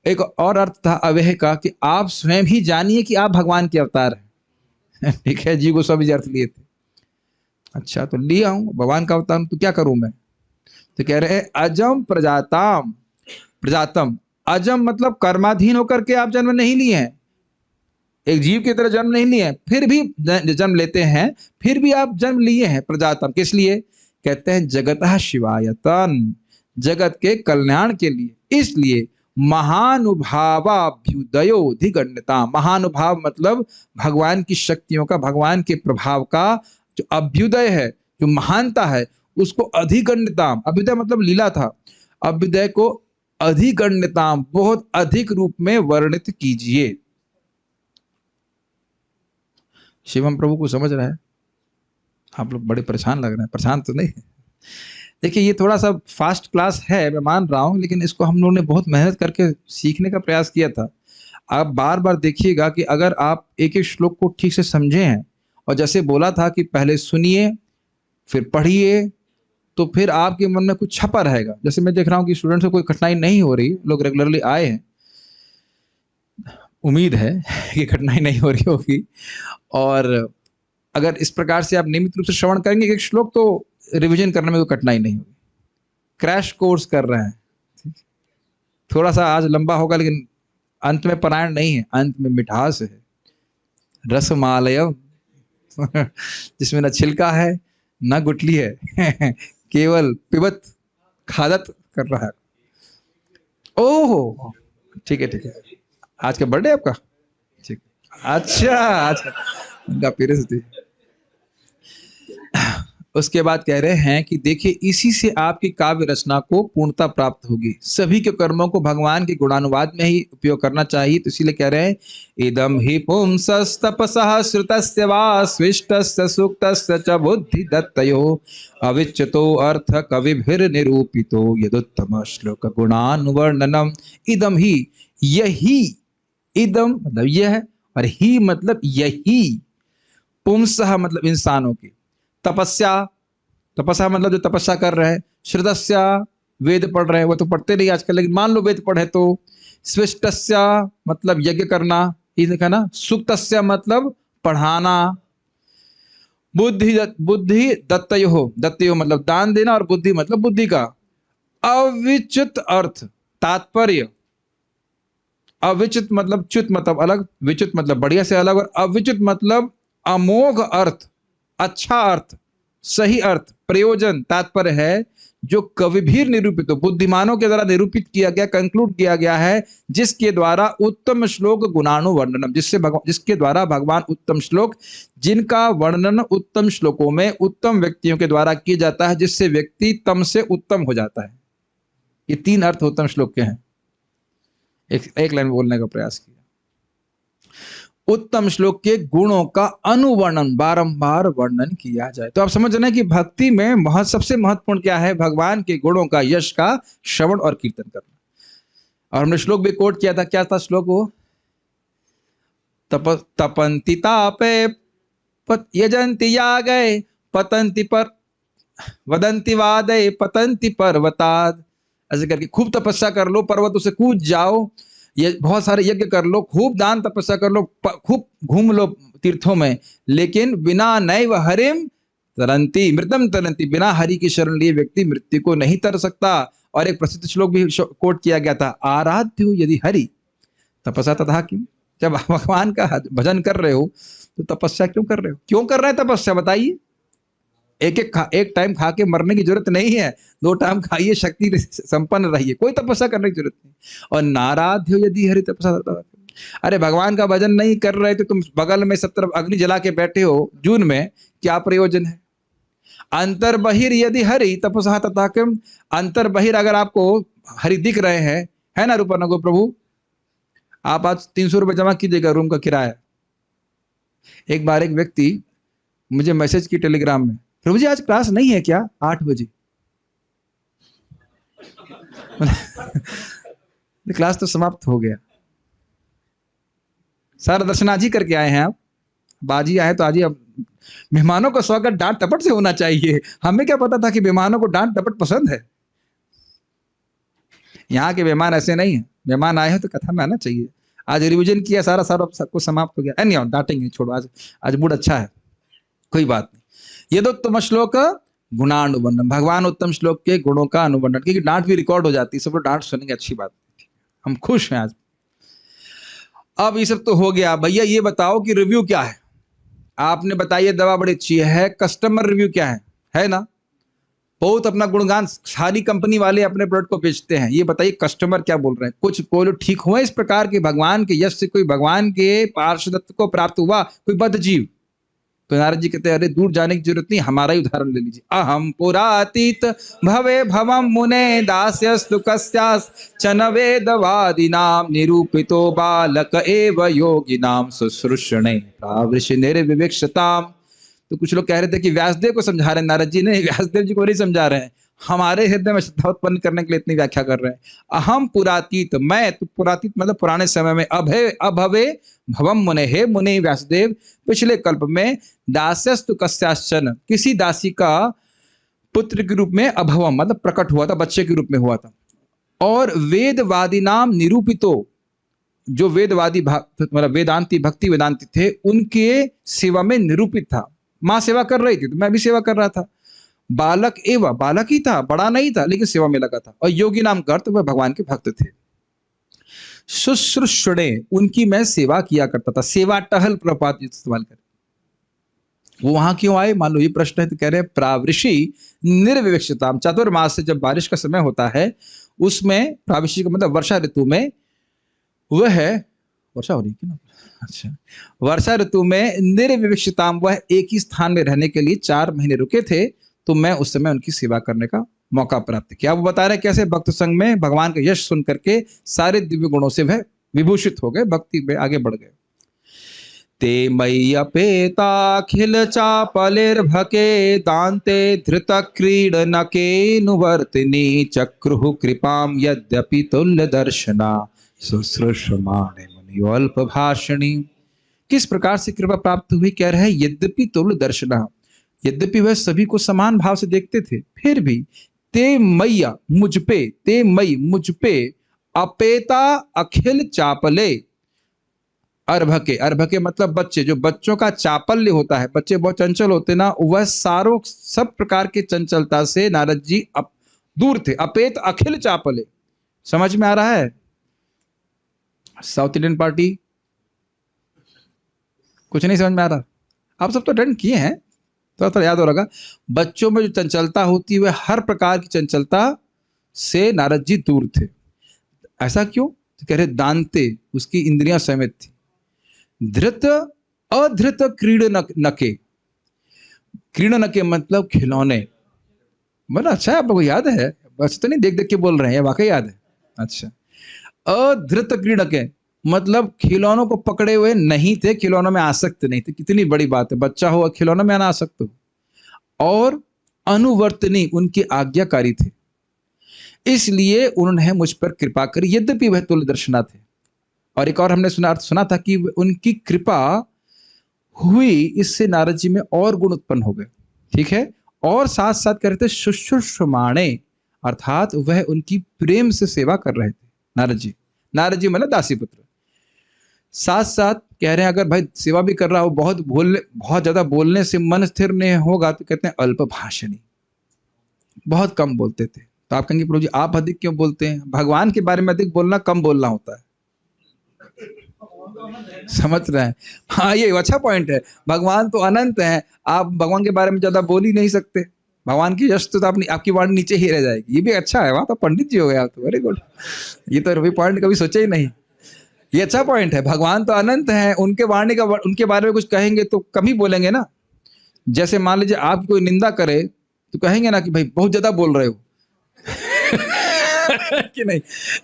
एक और अर्थ था अवेह का कि आप स्वयं ही जानिए कि आप भगवान के अवतार हैं। ठीक है, जी गोस्वामी जी अर्थ लिए थे। अच्छा, तो लिया हूं भगवान का अवतार, तो क्या करूं मैं? तो कह रहे हैं अजम प्रजाताम, प्रजातम, अजम मतलब कर्माधीन होकर के आप जन्म नहीं लिए हैं, एक जीव की तरह जन्म नहीं लिए हैं, फिर भी जन्म लेते हैं, फिर भी आप जन्म लिए हैं। प्रजातम किस लिए? कहते हैं जगतः शिवायतन, जगत के कल्याण के लिए। इसलिए महानुभावाभ्युदयोधिगण्यता। महानुभाव मतलब भगवान की शक्तियों का, भगवान के प्रभाव का जो अभ्युदय है, जो महानता है, उसको अधिगण्यता, अभ्युदय मतलब लीला था, अभ्युदय को अधिगण्यता, बहुत अधिक रूप में वर्णित कीजिए। शिवम प्रभु को समझ रहा है? आप लोग बड़े परेशान लग रहे हैं। परेशान तो नहीं? देखिए, ये थोड़ा सा फास्ट क्लास है, मैं मान रहा हूँ, लेकिन इसको हम लोगों ने बहुत मेहनत करके सीखने का प्रयास किया था। आप बार बार देखिएगा कि अगर आप एक एक श्लोक को ठीक से समझे हैं, और जैसे बोला था कि पहले सुनिए फिर पढ़िए, तो फिर आपके मन में कुछ छपा रहेगा। जैसे मैं देख रहा हूँ कि स्टूडेंट्स को कोई कठिनाई नहीं हो रही, लोग रेगुलरली आए हैं, उम्मीद है कि कठिनाई नहीं हो रही होगी। और अगर इस प्रकार से आप नियमित रूप से श्रवण करेंगे एक श्लोक, तो रिवीजन करने में कोई कठिनाई नहीं होगी। क्रैश कोर्स कर रहे हैं, थोड़ा सा आज लंबा होगा, लेकिन अंत में परायण नहीं है, अंत में मिठास है, रसमालयम जिसमें न छिलका है न गुठली है केवल पिबत खादत कर रहा है। ओहो, ठीक है ठीक है। आज का बर्थडे आपका? ठीक, अच्छा, आज का पेरेंट्स डे। उसके बाद कह रहे हैं कि देखिए, इसी से आपकी काव्य रचना को पूर्णता प्राप्त होगी। सभी के कर्मों को भगवान के गुणानुवाद में ही उपयोग करना चाहिए। तो इसीलिए कह रहे हैं, इदम हि पुंसस्तपसः श्रुतस्य वा स्विष्टस्य सूक्तस्य च बुद्धि दत्तयो अविच्यतो अर्थ कविभिर निरूपितो यदुत्तम श्लोक गुणानुवर्णनम। इदम ही, यही, इदम मतलब यह, और ही मतलब यही, पुंसः मतलब इंसानों की, तपस्या, तपस्या मतलब जो तपस्या कर रहे हैं, श्रुतस्या वेद पढ़ रहे हैं, वो तो पढ़ते नहीं आजकल, लेकिन मान लो वेद पढ़े तो, स्विष्टस्या मतलब यज्ञ करना, ये देखा ना, सुक्तस्या मतलब पढ़ाना, बुद्धि दत्तयो, दत्तयो मतलब दान देना, और बुद्धि मतलब बुद्धि का। अविच्युत अर्थ, तात्पर्य, अविच्युत मतलब च्युत मतलब अलग, विच्युत मतलब बढ़िया से अलग, और अविच्युत मतलब अमोघ अर्थ, अच्छा अर्थ, सही अर्थ, प्रयोजन, तात्पर्य है, जो कविभिर निरूपित, बुद्धिमानों के द्वारा निरूपित किया गया, कंक्लूड किया गया है, जिसके द्वारा उत्तम श्लोक गुणानुवर्णनम, जिसके द्वारा भगवान उत्तम श्लोक, जिनका वर्णन उत्तम श्लोकों में उत्तम व्यक्तियों के द्वारा किया जाता है, जिससे व्यक्ति तम से उत्तम हो जाता है। ये तीन अर्थ उत्तम श्लोक के हैं। एक लाइन बोलने का प्रयास किया। उत्तम श्लोक के गुणों का अनुवर्णन, बारंबार वर्णन किया जाए। तो आप समझ रहे हैं कि भक्ति में सबसे महत्वपूर्ण क्या है? भगवान के गुणों का, यश का श्रवण और कीर्तन करना। और हमने श्लोक भी कोट किया था, क्या था श्लोक वो? तपंति तापे यजंति यागय पतंति पर वदंति वादय पतंति पर्वताद। ऐसे करके खूब तपस्या कर लो, पर्वतों से कूद जाओ, ये बहुत सारे यज्ञ कर लो, खूब दान तपस्या कर लो, खूब घूम लो तीर्थों में, लेकिन बिना नैव हरिम तरंती मृतम तरंती, बिना हरि की शरण लिए व्यक्ति मृत्यु को नहीं तर सकता। और एक प्रसिद्ध श्लोक भी कोट किया गया था, आराध्यो यदि हरि तपस्या तथा क्यों। जब भगवान का भजन कर रहे हो तो तपस्या क्यों कर रहे हो? क्यों कर रहे हैं तपस्या, बताइए। एक टाइम खा के मरने की जरूरत नहीं है, 2 टाइम खाइए, शक्ति संपन्न रहिए, कोई तपस्या करने की जरूरत नहीं। और नाराध्यो यदि हरि तपस्या, अरे भगवान का भजन नहीं कर रहे तो तुम बगल में 70 अग्नि जला के बैठे हो जून में, क्या प्रयोजन है? अंतर बहिर यदि हरि तपस्या तथा किम, अंतर बहिर अगर आपको हरि दिख रहे हैं, है ना रूपनगो प्रभु, आप आज 300 रुपये जमा कीजिएगा रूम का किराया। एक बार एक व्यक्ति मुझे मैसेज की टेलीग्राम में, प्रभु जी आज क्लास नहीं है क्या? 8 बजे क्लास तो समाप्त हो गया। सारा दर्शन आज ही करके आए हैं आप, बाजी आए तो आज ही। अब मेहमानों का स्वागत डांट टपट से होना चाहिए। हमें क्या पता था कि मेहमानों को डांट टपट पसंद है? यहाँ के मेहमान ऐसे नहीं है, मेहमान आए हैं तो कथा में आना चाहिए। आज रिविजन किया, सारा सबको समाप्त हो गया, नहीं डांटेंगे, छोड़ो, आज मूड अच्छा है, कोई बात नहीं। ये तो उत्तम श्लोक गुणानुवर्णन, भगवान उत्तम श्लोक के गुणों का अनुवर्णन, क्योंकि डांट भी रिकॉर्ड हो जाती है, सब लोग डांट सुनेंगे, अच्छी बात, हम खुश हैं आज। अब ये सब तो हो गया, भैया ये बताओ कि रिव्यू क्या है? आपने बताइए दवा बड़ी अच्छी है, कस्टमर रिव्यू क्या है ना? बहुत अपना गुणगान, सारी कंपनी वाले अपने प्रोडक्ट को बेचते हैं। ये बताइए कस्टमर क्या बोल रहे हैं? कुछ कोई लोग ठीक हुए इस प्रकार के भगवान के यश से, कोई भगवान के पार्षदत्व को प्राप्त हुआ, कोई बद्ध जीव? तो नारद जी कहते हैं अरे दूर जाने की जरूरत नहीं, हमारा ही उदाहरण ले लीजिए। अहम पुरातीत भवे भवम मुने दास्यस्तु कस्याश्चन वेदवादिनां निरूपितो बालक एव योगिनां शुश्रूषणे प्रावृषि निर्विवक्षताम। तो कुछ लोग कह रहे थे कि व्यासदेव को समझा रहे हैं नारद जी। नहीं, व्यासदेव जी को नहीं समझा रहे हैं, हमारे हृदय में श्रद्धा उत्पन्न करने के लिए इतनी व्याख्या कर रहे हैं। अहम पुरातीत, मैं, तो पुरातीत मतलब पुराने समय में, अभय अभवे भवम मुने, हे मुनि व्यासदेव, पिछले कल्प में, दास्यस्तु कस्याश्चन, किसी दासी का पुत्र के रूप में, अभवम मतलब प्रकट हुआ था, बच्चे के रूप में हुआ था। और वेदवादी नाम निरूपितो, जो वेदवादी मतलब वेदांती, भक्ति वेदांती थे, उनके सेवा में निरूपित था। माँ सेवा कर रही थी तो मैं भी सेवा कर रहा था। बालक एवं, बालक ही था, बड़ा नहीं था, लेकिन सेवा में लगा था। और योगी नाम का अर्थ वह भगवान के भक्त थे। शुश्रूषणे, उनकी मैं सेवा किया करता था। सेवा टहल प्रपात इस्तेमाल कर, वो वहां क्यों आए? मान लो ये प्रश्न है तो कह रहे हैं प्रावृषि निर्विवक्षताम, चातुर्मास से जब बारिश का समय होता है उसमें, प्रावृषि का मतलब वर्षा ऋतु में, वह वर्षा हो रही है ना, अच्छा, वर्षा ऋतु में निर्विवक्षताम, वह एक ही स्थान में रहने के लिए 4 महीने रुके थे, तो मैं उस समय उनकी सेवा करने का मौका प्राप्त किया। वो बता रहे कैसे भक्त संग में भगवान का यश सुन करके सारे दिव्य गुणों से वह विभूषित हो गए, भक्ति में आगे बढ़ गए। ते मयि अपेताखिल चापलिर्भके दान्ते धृत क्रीडनकेऽनुवर्तिनी चक्रुः कृपां यद्यपि तुल्य दर्शना शुश्रूषमाणे मुनियोल्प भाषणी। किस प्रकार से कृपा प्राप्त हुई? कह रहे हैं यद्यपि तुल्य दर्शना, यद्यपि वह सभी को समान भाव से देखते थे, फिर भी ते मैया, मुझ पे, ते मई, मुझ पे, अपेता अखिल चापले, अर्भके, अर्भके मतलब बच्चे, जो बच्चों का चापल्य होता है, बच्चे बहुत चंचल होते ना, वह सारों सब प्रकार के चंचलता से नारद जी दूर थे। अपेत अखिल चापले, समझ में आ रहा है? साउथ इंडियन पार्टी, कुछ नहीं समझ में आ रहा? आप सब तो अटेंड किए हैं, तो याद हो रहा। बच्चों में जो चंचलता होती है, वह हर प्रकार की चंचलता से नारद जी दूर थे। ऐसा क्यों? तो कह रहे दांते, उसकी इंद्रियां समेत थी। धृत अधृत क्रीडनके, क्रीडनके मतलब खिलौने, मतलब अच्छा है, आपको याद है, बस तो नहीं देख देख के बोल रहे हैं, वाकई याद है। अच्छा, अधृत क्रीडनके मतलब खिलौनों को पकड़े हुए नहीं थे, खिलौनों में आसक्त नहीं थे। कितनी बड़ी बात है, बच्चा हो खिलौनों में आना आसक्त हो। और अनुवर्तनी, उनके आज्ञाकारी थे, इसलिए उन्होंने मुझ पर कृपा करी, यद्यपि वह तुल्य दर्शना थे। और एक और हमने सुना था कि उनकी कृपा हुई, इससे नारद जी में और गुण उत्पन्न हो गए। ठीक है, और साथ साथ कह रहे थे शुश्रूषमाणे, अर्थात वह उनकी प्रेम से सेवा कर रहे थे नारद जी। नारद जी मतलब दासी पुत्र। साथ साथ कह रहे हैं अगर भाई सेवा भी कर रहा हो, बहुत ज्यादा बोलने से मन स्थिर नहीं होगा, तो कहते हैं अल्प भाषणी, बहुत कम बोलते थे। तो आप कहेंगे प्रभु जी आप अधिक क्यों बोलते हैं? भगवान के बारे में अधिक बोलना कम बोलना होता है, समझ रहे हैं? हाँ, ये अच्छा पॉइंट है। भगवान तो अनंत है, आप भगवान के बारे में ज्यादा बोल ही नहीं सकते। भगवान की यश तो आपकी वाणी नीचे ही रह जाएगी। ये भी अच्छा है, वहां तो पंडित जी हो गए आप तो, वेरी गुड। ये तो रवि पॉइंट कभी सोचे ही नहीं, ये अच्छा पॉइंट है। भगवान तो अनंत है, उनके वाणी का, उनके बारे में कुछ कहेंगे तो कम ही बोलेंगे ना। जैसे मान लीजिए आप कोई निंदा करे तो कहेंगे ना कि भाई बहुत ज्यादा बोल रहे हो कि नहीं,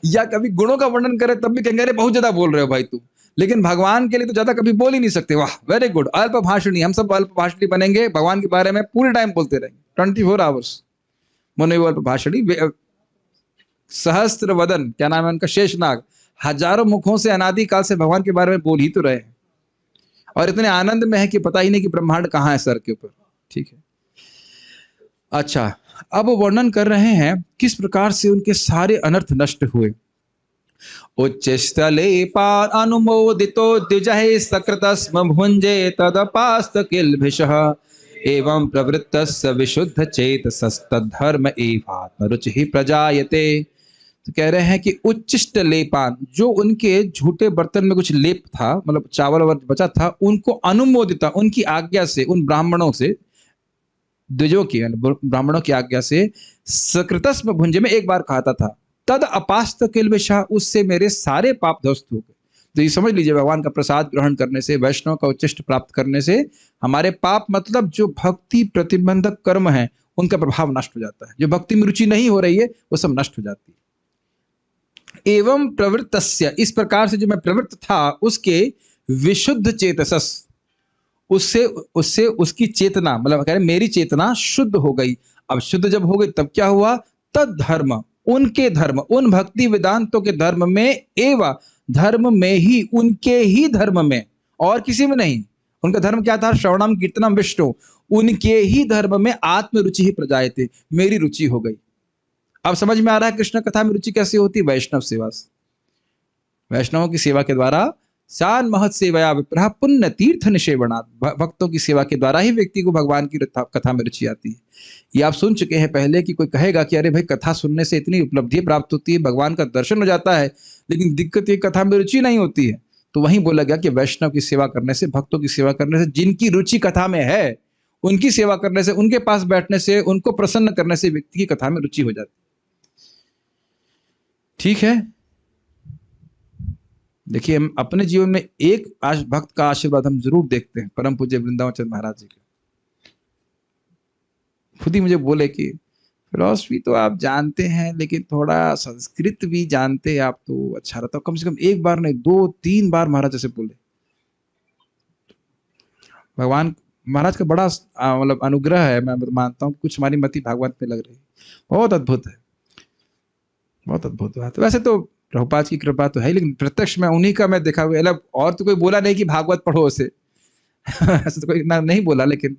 या कभी गुणों का वर्णन करे तब भी कहेंगे अरे बहुत ज्यादा बोल रहे हो भाई तुम। लेकिन भगवान के लिए तो ज्यादा कभी बोल ही नहीं सकते। वाह, वेरी गुड, अल्प भाषणी। हम सब अल्प भाषणी बनेंगे, भगवान के बारे में पूरे टाइम बोलते रहेंगे, 24 आवर्स। मुनि अल्प भाषणी। सहस्त्र वदन, क्या नाम है उनका, शेषनाग, हजारों मुखों से अनादिकाल से भगवान के बारे में बोल ही तो रहे हैं, और इतने आनंद में है कि पता ही नहीं कि ब्रह्मांड कहाँ है सर के ऊपर। ठीक है, अच्छा, अब वो वर्णन कर रहे हैं किस प्रकार से उनके सारे अनर्थ नष्ट हुए। उच्च स्थले पार अनुमोदितो द्विजहे सकृतस्म भुंजे तदपास्त किल्भिषः एवं प्रवृत्तस्य विशुद्ध चेतसस्तद्धर्म एवात्म रुचि प्रजायते। तो कह रहे हैं कि उच्चिष्ट लेपान, जो उनके झूठे बर्तन में कुछ लेप था, मतलब चावल बचा था, उनको अनुमोदिता, उनकी आज्ञा से, उन ब्राह्मणों से द्विजों की ब्राह्मणों की आज्ञा से सकृतस्म भुंजे में एक बार खाता था, तद अपास्त किल्बिषा, उससे मेरे सारे पाप ध्वस्त हो गए। तो ये समझ लीजिए, भगवान का प्रसाद ग्रहण करने से, वैष्णव का उच्चिष्ट प्राप्त करने से हमारे पाप मतलब जो भक्ति प्रतिबंधक कर्म है उनका प्रभाव नष्ट हो जाता है। जो भक्ति में रुचि नहीं हो रही है वो सब नष्ट हो जाती है। एवं प्रवृत्तस्य, इस प्रकार से जो मैं प्रवृत्त था उसके विशुद्ध चेतसस, उससे उससे उसकी चेतना, मतलब कह रहे मेरी चेतना शुद्ध हो गई। अब शुद्ध जब हो गई तब क्या हुआ, तद धर्म, उनके धर्म, उन भक्ति वेदांतों के धर्म में, एवं धर्म में ही, उनके ही धर्म में, और किसी में नहीं। उनका धर्म क्या था, श्रवणम कीर्तनम विष्णु, उनके ही धर्म में आत्म रुचि ही प्रजायते, मेरी रुचि हो गई। अब समझ में आ रहा है कृष्ण कथा में रुचि कैसे होती, वैष्णव सेवा से। वैष्णवों की सेवा के द्वारा, सान महत सेवया विप्रह पुण्य तीर्थ निषेवणात्, भक्तों की सेवा के द्वारा ही व्यक्ति को भगवान की कथा में रुचि आती है। ये आप सुन चुके हैं पहले कि कोई कहेगा कि अरे भाई कथा सुनने से इतनी उपलब्धि प्राप्त होती है, भगवान का दर्शन हो जाता है, लेकिन दिक्कत ये कथा में रुचि नहीं होती है। तो वहीं बोला गया कि वैष्णव की सेवा करने से, भक्तों की सेवा करने से, जिनकी रुचि कथा में है उनकी सेवा करने से, उनके पास बैठने से, उनको प्रसन्न करने से व्यक्ति की कथा में रुचि हो जाती है। ठीक है, देखिए हम अपने जीवन में एक भक्त का आशीर्वाद हम जरूर देखते हैं, परम पूज्य वृंदावन चंद्र महाराज जी के। खुद ही मुझे बोले कि फिलॉसफी तो आप जानते हैं लेकिन थोड़ा संस्कृत भी जानते आप तो अच्छा रहता। कम से कम एक बार नहीं 2-3 बार महाराज ऐसे बोले। भगवान महाराज का बड़ा मतलब अनुग्रह है। मैं मानता हूँ कुछ हमारी मति भागवत में लग रही है, बहुत अद्भुत है, बहुत अद्भुत बात। वैसे तो प्रभुपाद की कृपा तो है, लेकिन प्रत्यक्ष में उन्हीं का मैं देखा हुआ। मतलब और तो कोई बोला नहीं कि भागवत पढ़ो उसे ऐसे तो कोई नहीं बोला, लेकिन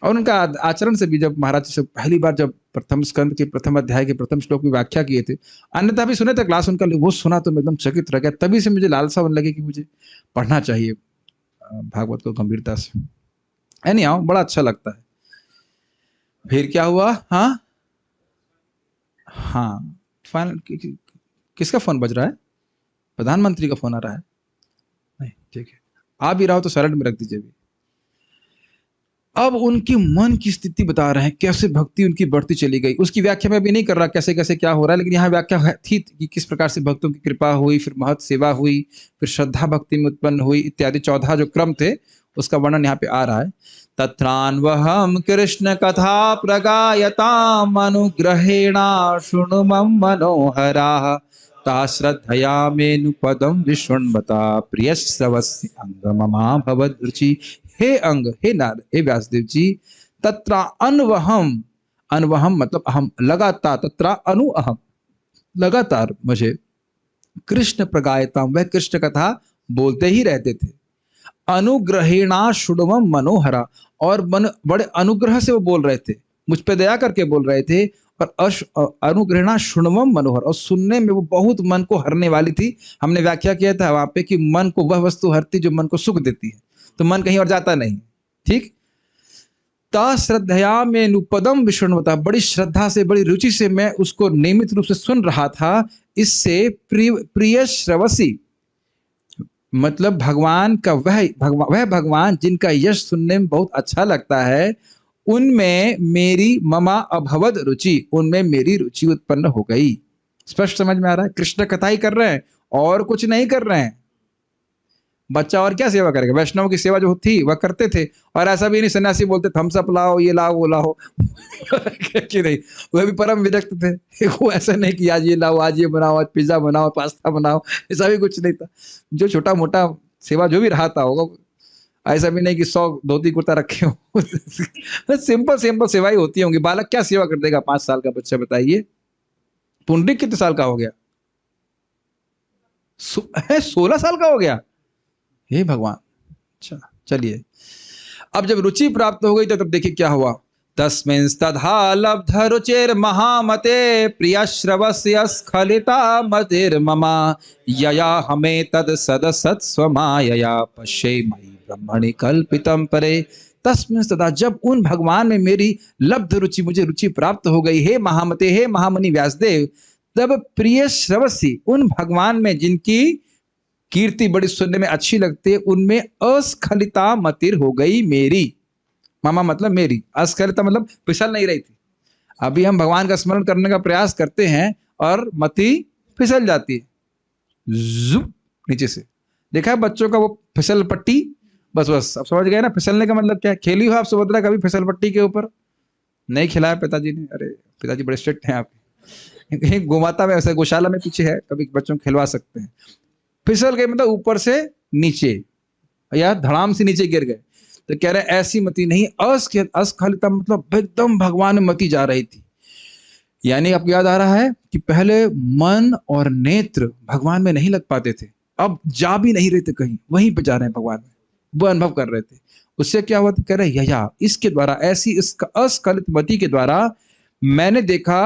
और उनका आचरण से भी, जब महाराज से पहली बार जब प्रथम स्कंद के प्रथम अध्याय के प्रथम श्लोक की व्याख्या किए थे, अन्यथा भी सुने थे क्लास उनका, वो सुना तो मैं एकदम चकित रह गया। तभी से मुझे लालसा होने लगी कि मुझे पढ़ना चाहिए भागवत को गंभीरता से। एनी हाउ बड़ा अच्छा लगता है। फिर क्या हुआ, हाँ हाँ, फाइनल किसका फोन बज रहा है, प्रधानमंत्री का फोन आ रहा है? नहीं, ठीक है, आ भी रहा हो तो साइलेंट में रख दीजिए भी। अब उनकी मन की स्थिति बता रहे हैं, कैसे भक्ति उनकी बढ़ती चली गई। उसकी व्याख्या में भी नहीं कर रहा कैसे कैसे क्या हो रहा है, लेकिन यहाँ व्याख्या थी कि किस प्रकार से भक्तों की कृपा हुई, फिर महत सेवा हुई, फिर श्रद्धा भक्ति में उत्पन्न हुई इत्यादि 14 जो क्रम थे उसका वर्णन यहाँ पे आ रहा है। तत्रान्वहम कृष्ण कथा प्रगायताम अनुग्रहेणा शृणु मम मनोहरा ता श्रद्धया मेनुपदम विष्णुवता प्रियश्रवस्य अंग ममा भवद्रुचि। हे अंग, हे नारद, हे व्यासदेव जी, तत्रा अनवहम, अनवहम मतलब अहम, लगातार, तत्रा अनु अहम, लगातार मुझे कृष्ण प्रगायताम, वह कृष्ण कथा बोलते ही रहते थे। अनुग्रहेणा शुणवम मनोहरा, और मन बड़े अनुग्रह से वो बोल रहे थे, मुझ पे दया करके बोल रहे थे। और अनुग्रहेणा शुणवम मनोहर, और सुनने में वो बहुत मन को हरने वाली थी। हमने व्याख्या किया था वहां पे कि मन को वह वस्तु हरती जो मन को सुख देती है, तो मन कहीं और जाता नहीं। ठीक, ता श्रद्धया में नुपदम विष्णुवता, बड़ी श्रद्धा से, बड़ी रुचि से मैं उसको नियमित रूप से सुन रहा था। इससे प्रिय श्रवसी, मतलब भगवान का वह भगवान जिनका यश सुनने में बहुत अच्छा लगता है, उनमें मेरी ममा अभवद रुचि, उनमें मेरी रुचि उत्पन्न हो गई। स्पष्ट समझ में आ रहा है? कृष्ण कथा ही कर रहे हैं और कुछ नहीं कर रहे हैं। बच्चा और क्या सेवा करेगा? वैष्णव की सेवा जो थी वह करते थे, और ऐसा भी नहीं सन्यासी बोलते थम्स अप लाओ, ये लाओ, वो लाओ कि नहीं, वह भी परम विरक्त थे। वो ऐसा नहीं कि आज ये लाओ, आज ये बनाओ, आज पिज्जा बनाओ, पास्ता बनाओ, ऐसा भी कुछ नहीं था। जो छोटा मोटा सेवा जो भी रहा था होगा, ऐसा भी नहीं कि 100 धोती कुर्ता रखे हो सिंपल सिंपल सेवाई होती होंगी। बालक क्या सेवा कर देगा 5 साल का बच्चा, बताइए। पुंडरीक कितने साल का हो गया? 16 साल का हो गया, हे भगवान। अच्छा, चलिए, अब जब रुचि प्राप्त हो गई तो तब देखिए क्या हुआ। तस्मिंस्तधा लब्ध रुचिर महामते प्रियश्रवस्य स्खलिता मतिर्ममा यया हमें तद सदसत्स्वमायया पश्ये मयि ब्रह्मणि कल्पितम परे। तस्मिंस्तधा, जब उन भगवान में मेरी लब्ध रुचि, मुझे रुचि प्राप्त हो गई, हे महामते, हे महामुनि व्यासदेव, तब प्रिय श्रवसी, उन भगवान में जिनकी कीर्ति बड़ी सुनने में अच्छी लगती है, उनमें अस्खलिता मतिर हो गई मेरी, मम मतलब मेरी, अस्खलिता मतलब फिसल नहीं रही थी। अभी हम भगवान का स्मरण करने का प्रयास करते हैं और मति फिसल जाती है, जुप नीचे से। देखा है बच्चों का वो फिसल पट्टी, बस बस अब समझ गए ना फिसलने का मतलब क्या है। खेली हो आप सुभद्रा कभी फिसल पट्टी के ऊपर? नहीं खिलाया पिताजी ने? अरे पिताजी बड़े स्ट्रिक्ट हैं आपके। गोमाता में ऐसे गौशाला में पीछे है, कभी बच्चों को खिलवा सकते हैं। फिसल गए मतलब ऊपर से नीचे या धड़ाम से नीचे गिर गए। तो कह रहे ऐसी मति नहीं, अस्खलिता मतलब एकदम भगवान में मति जा रही थी। यानी आपको याद आ रहा है कि पहले मन और नेत्र भगवान में नहीं लग पाते थे, अब जा भी नहीं रहे थे कहीं, वहीं पे जा रहे हैं भगवान में, वो अनुभव कर रहे थे। उससे क्या हुआ? कह रहे यया, इसके द्वारा, ऐसी इसका अस्खलित मति के द्वारा मैंने देखा,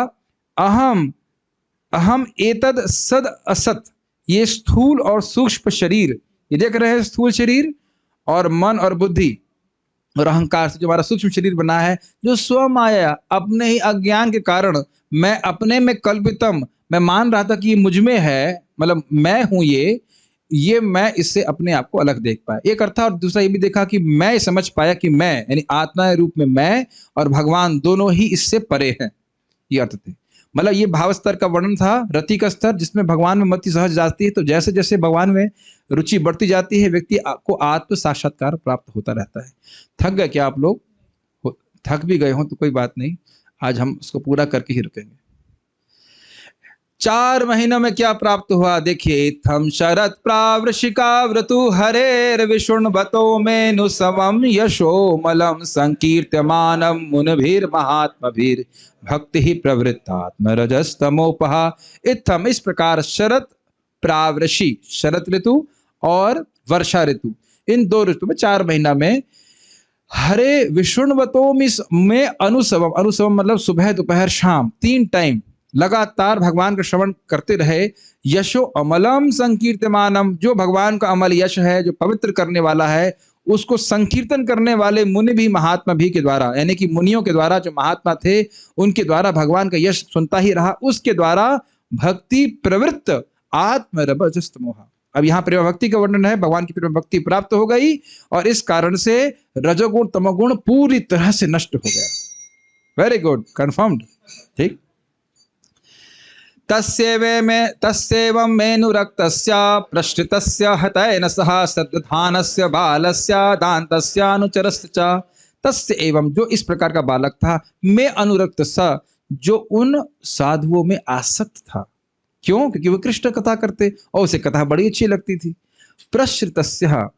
अहम अहम एतद सद असत, ये स्थूल और सूक्ष्म शरीर, ये देख रहे हैं स्थूल शरीर और मन और बुद्धि और अहंकार से जो हमारा सूक्ष्म शरीर बना है, जो स्वयं आया अपने ही अज्ञान के कारण मैं अपने में कल्पितम, मैं मान रहा था कि ये मुझ में है, मतलब मैं हूं ये मैं इससे अपने आप को अलग देख पाया, एक अर्थ। और दूसरा ये भी देखा कि मैं समझ पाया कि मैं यानी आत्मा के रूप में मैं और भगवान दोनों ही इससे परे हैं, ये अर्थ थे। मतलब ये भाव स्तर का वर्णन था, रति का स्तर जिसमें भगवान में मति सहज जाती है। तो जैसे जैसे भगवान में रुचि बढ़ती जाती है, व्यक्ति को आत्म साक्षात्कार प्राप्त होता रहता है। थक गए क्या आप लोग? थक भी गए हो तो कोई बात नहीं, आज हम उसको पूरा करके ही रुकेंगे। 4 महीनों में क्या प्राप्त हुआ देखिए। थम शरत प्रावृशिका व्रतु हरेर विष्णुवतो में नुसवम यशो मलम संकीर्त्यमानम मुनभीर महात्मभीर भक्ति ही प्रवृत्तात्म रजस्तमोपहा। इत्थम, इस प्रकार शरत प्रावृषि, शरत ऋतु और वर्षा ऋतु, इन 2 ऋतु में 4 महीना में हरे विष्णुवतो में अनुसवम, अनुसवम मतलब सुबह दोपहर शाम 3 टाइम लगातार भगवान का श्रवण करते रहे। यशो अमलम संकीर्तमानम, जो भगवान का अमल यश है, जो पवित्र करने वाला है, उसको संकीर्तन करने वाले मुनि भी महात्मा भी के द्वारा, यानी कि मुनियों के द्वारा, जो महात्मा थे उनके द्वारा भगवान का यश सुनता ही रहा। उसके द्वारा भक्ति प्रवृत्त आत्म रजस्त मोहा, अब यहाँ प्रेम भक्ति का वर्णन है, भगवान की प्रेम भक्ति प्राप्त हो गई और इस कारण से रजोगुण तमोगुण पूरी तरह से नष्ट हो गया। वेरी गुड, कंफर्म्ड, ठीक। तस्यैवं मेनुरक्तस्य प्रश्रितस्य हतैन सह श्रद्धानस्य बालस्य दान्तस्यानुचरस्य च। तस्य एवं, जो इस प्रकार का बालक था, में अनुरक्त स, जो उन साधुओं में आसक्त था। क्यों? क्योंकि वो कृष्ण कथा करते और उसे कथा बड़ी अच्छी लगती थी। प्रश्रितस्य,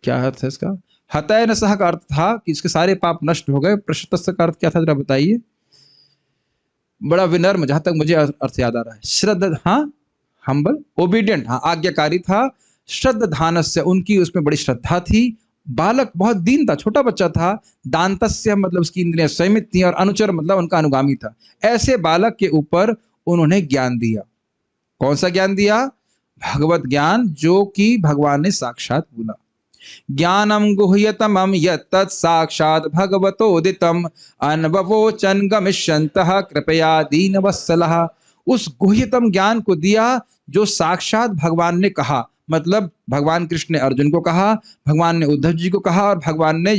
क्या अर्थ है इसका? हतैन सह का अर्थ था कि इसके सारे पाप नष्ट हो गए। प्रश्रितस्य का अर्थ क्या था जरा बताइए? बड़ा विनम्र, जहां तक मुझे अर्थ याद आ रहा है। श्रद्धा, हाँ, हम्बल, ओबीडियंट, हाँ, आज्ञाकारी था। श्रद्धानस्य, उनकी उसमें बड़ी श्रद्धा थी। बालक बहुत दीन था, छोटा बच्चा था। दांतस्य मतलब उसकी इंद्रियां संयमित थी और अनुचर मतलब उनका अनुगामी था। ऐसे बालक के ऊपर उन्होंने ज्ञान दिया। कौन सा ज्ञान दिया? भगवत ज्ञान, जो कि भगवान ने साक्षात बोला। ज्ञानम गुह्यतमं यत्तत् साक्षात् भगवतोदितम् अनववोचन गमिष्यन्तः कृपया दीनवत्सलः। उस गुह्यतम ज्ञान को दिया जो साक्षात भगवान ने कहा, मतलब भगवान कृष्ण ने अर्जुन को कहा, भगवान ने उद्धव जी को कहा और भगवान ने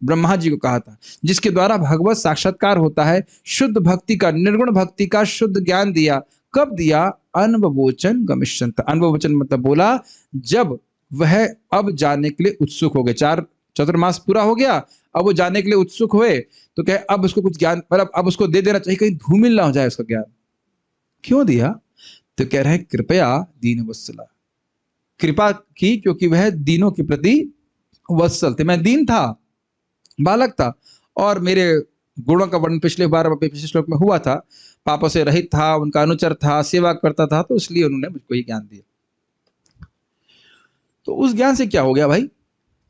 ब्रह्मा जी को कहा था, जिसके द्वारा भगवत साक्षात्कार होता है। शुद्ध भक्ति का, निर्गुण भक्ति का शुद्ध ज्ञान दिया। कब दिया? अनववोचन गमिष्यन्त, अनववोचन मतलब बोला जब वह अब जाने के लिए उत्सुक हो गए। 4 चतुर्मास पूरा हो गया, अब वो जाने के लिए उत्सुक हुए, तो कहे अब उसको कुछ ज्ञान, मतलब अब उसको दे देना चाहिए, कहीं धूमिल ना हो जाए उसका ज्ञान। क्यों दिया? तो कह रहे हैं कृपया दीन वत्सला, कृपा की क्योंकि वह दीनों के प्रति वत्सल थे। मैं दीन था, बालक था और मेरे गुणों का वर्णन पिछले श्लोक में हुआ था। पापों से रहित था, उनका अनुचर था, सेवा करता था, तो इसलिए उन्होंने मुझको ये ज्ञान दिया। तो उस ज्ञान से क्या हो गया भाई?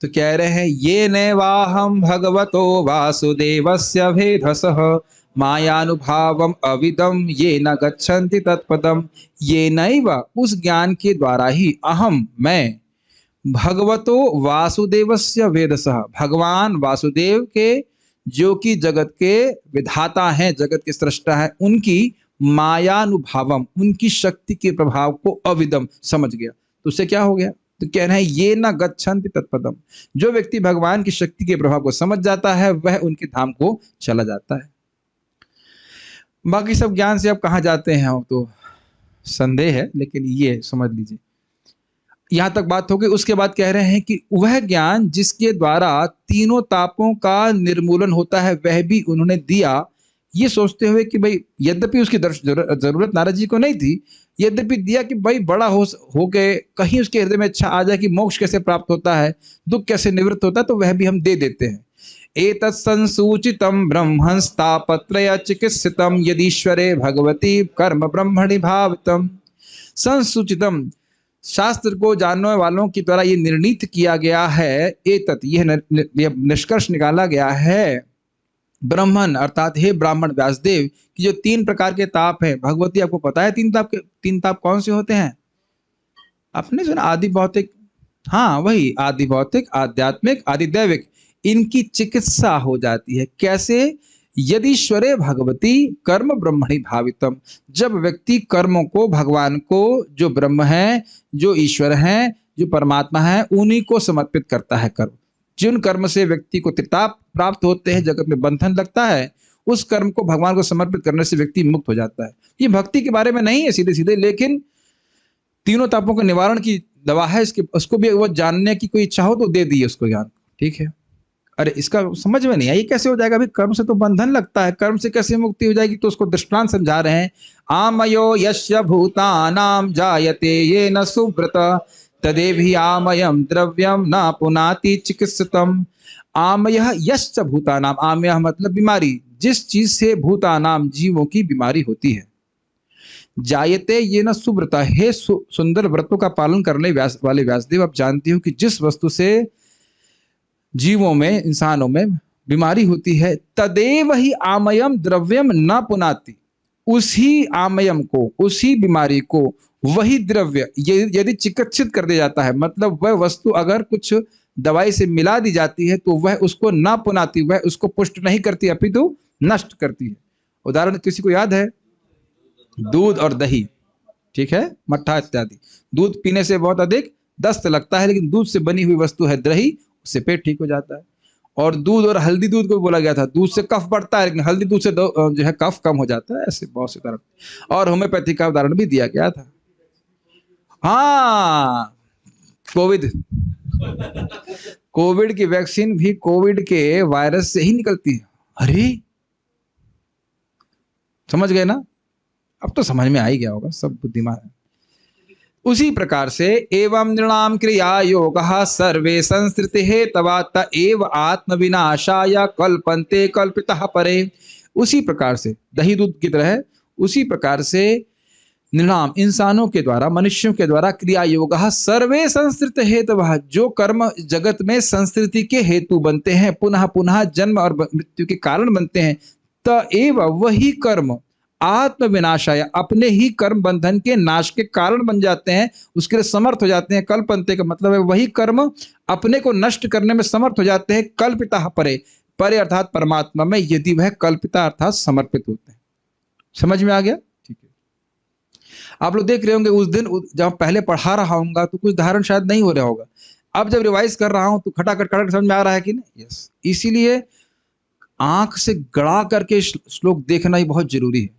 तो कह रहे हैं ये नैवाहम भगवतो वासुदेवस्य भेदसः मायानुभावम अविदम ये न गच्छन्ति तत्पदम। ये नैव, उस ज्ञान के द्वारा ही, अहम मैं, भगवतो वासुदेवस्य वेदसः, भगवान वासुदेव के, जो कि जगत के विधाता हैं, जगत के सृष्टा हैं, उनकी मायानुभावम, उनकी शक्ति के प्रभाव को अविदम समझ गया। तो उससे क्या हो गया? तो कह रहे हैं ये न गच्छन्ति तत्पदम, जो व्यक्ति भगवान की शक्ति के प्रभाव को समझ जाता है वह उनके धाम को चला जाता है। बाकी सब ज्ञान से अब कहाँ जाते हैं हम तो संदेह है, लेकिन ये समझ लीजिए यहां तक बात हो गई। उसके बाद कह रहे हैं कि वह ज्ञान जिसके द्वारा तीनों तापों का निर्मूलन होता है वह भी उन्होंने दिया, ये सोचते हुए कि भाई यद्यपि उसकी जरूरत नारद जी को नहीं थी, यद्यपि दिया कि भाई बड़ा हो गए, कहीं उसके हृदय में इच्छा आ जाए कि मोक्ष कैसे प्राप्त होता है, दुख कैसे निवृत्त होता है, तो वह भी हम दे देते हैं। एतत् संसूचितम ब्रह्मंस्तापत्रय चिकित्सितम यदीश्वरे भगवती कर्म ब्रह्मणि भावितम। संसूचितम, शास्त्र को जानने वालों के द्वारा ये निर्णीत किया गया है, एतत् यह निष्कर्ष निकाला गया है, ब्राह्मण अर्थात हे ब्राह्मण व्यासदेव की जो 3 प्रकार के ताप हैं, भगवती आपको पता है 3 ताप कौन से होते हैं? आपने सुना आदि भौतिक, हाँ वही आदि भौतिक, आध्यात्मिक, आदि दैविक, इनकी चिकित्सा हो जाती है। कैसे? यदीश्वरे भगवती कर्म ब्रह्मणि भावितम, जब व्यक्ति कर्मों को भगवान को, जो ब्रह्म है, जो ईश्वर है, जो परमात्मा है, उन्हीं को समर्पित करता है। कर्म, जिन कर्म से व्यक्ति को त्रिताप प्राप्त होते हैं, जगत में बंधन लगता है, उस कर्म को भगवान को समर्पित करने से व्यक्ति मुक्त हो जाता है। ये भक्ति के बारे में नहीं है सीधे सीधे, लेकिन तीनों तापों के निवारण की दवा है। इसके उसको भी वो जानने की कोई इच्छा हो तो दे दी उसको ज्ञान, ठीक है। अरे इसका समझ में नहीं आई, कैसे हो जाएगा? अभी कर्म से तो बंधन लगता है, कर्म से कैसे मुक्ति हो जाएगी? तो उसको दृष्टांत समझा रहे हैं। आमयो यस्य भूतानां जायते येन सुब्रत तदेवि आमयम द्रव्यम न पुनाति चिकित्सितम। आमयः यश्च भूतानाम, आमयः मतलब बीमारी, जिस चीज से भूतानाम जीवों की बीमारी होती है। जायते येन सुब्रता, हे सुंदर व्रतों का पालन करने वाले व्यासदेव, आप जानते हो कि जिस वस्तु से जीवों में, इंसानों में बीमारी होती है, तदेव ही आमयम द्रव्यम न पुनाति, उसी आमयम को, उसी बीमारी को वही द्रव्य यदि चिकित्सित कर दिया जाता है, मतलब वह वस्तु अगर कुछ दवाई से मिला दी जाती है तो वह उसको न पुनाती, वह उसको पुष्ट नहीं करती अपितु नष्ट करती है। उदाहरण किसी को याद है? दूध और दही, ठीक है, मट्ठा इत्यादि। दूध पीने से बहुत अधिक दस्त लगता है, लेकिन दूध से बनी हुई वस्तु है दही, उससे पेट ठीक हो जाता है। और दूध और हल्दी दूध को बोला गया था, दूध से कफ बढ़ता है, लेकिन हल्दी दूध से जो है कफ कम हो जाता है। ऐसे बहुत से उदाहरण, और होम्योपैथी का उदाहरण भी दिया गया था। हाँ, कोविड की वैक्सीन भी कोविड के वायरस से ही निकलती है। अरे समझ गए ना? अब तो समझ में आ ही गया होगा, सब बुद्धिमान है। उसी प्रकार से एवं नृणाम क्रिया योगः सर्वे संस्कृति हेतवा त एव आत्म विनाशाय कल्पन्ते कल्पितः परे। उसी प्रकार से दही दूध की तरह, उसी प्रकार से नृणाम इंसानों के द्वारा, मनुष्यों के द्वारा, क्रिया योगः सर्वे संस्कृति हेतवः, जो कर्म जगत में संस्कृति के हेतु बनते हैं, पुनः पुनः जन्म और मृत्यु के कारण बनते हैं, त एव वही कर्म आत्म विनाशाय, अपने ही कर्म बंधन के नाश के कारण बन जाते हैं, उसके लिए समर्थ हो जाते हैं। कल्पन्ते का मतलब है वही कर्म अपने को नष्ट करने में समर्थ हो जाते हैं। कल्पिता परे, परे अर्थात परमात्मा में, यदि वह कल्पिता अर्थात समर्पित होते हैं। समझ में आ गया? ठीक है। आप लोग देख रहे होंगे उस दिन जब पहले पढ़ा रहा हूँगा तो कुछ धारण शायद नहीं हो रहा होगा, अब जब रिवाइज कर रहा हूँ तो खटाखट खटाखट समझ में आ रहा है कि नहीं? यस। इसीलिए आंख से गड़ा करके श्लोक देखना ही बहुत जरूरी है।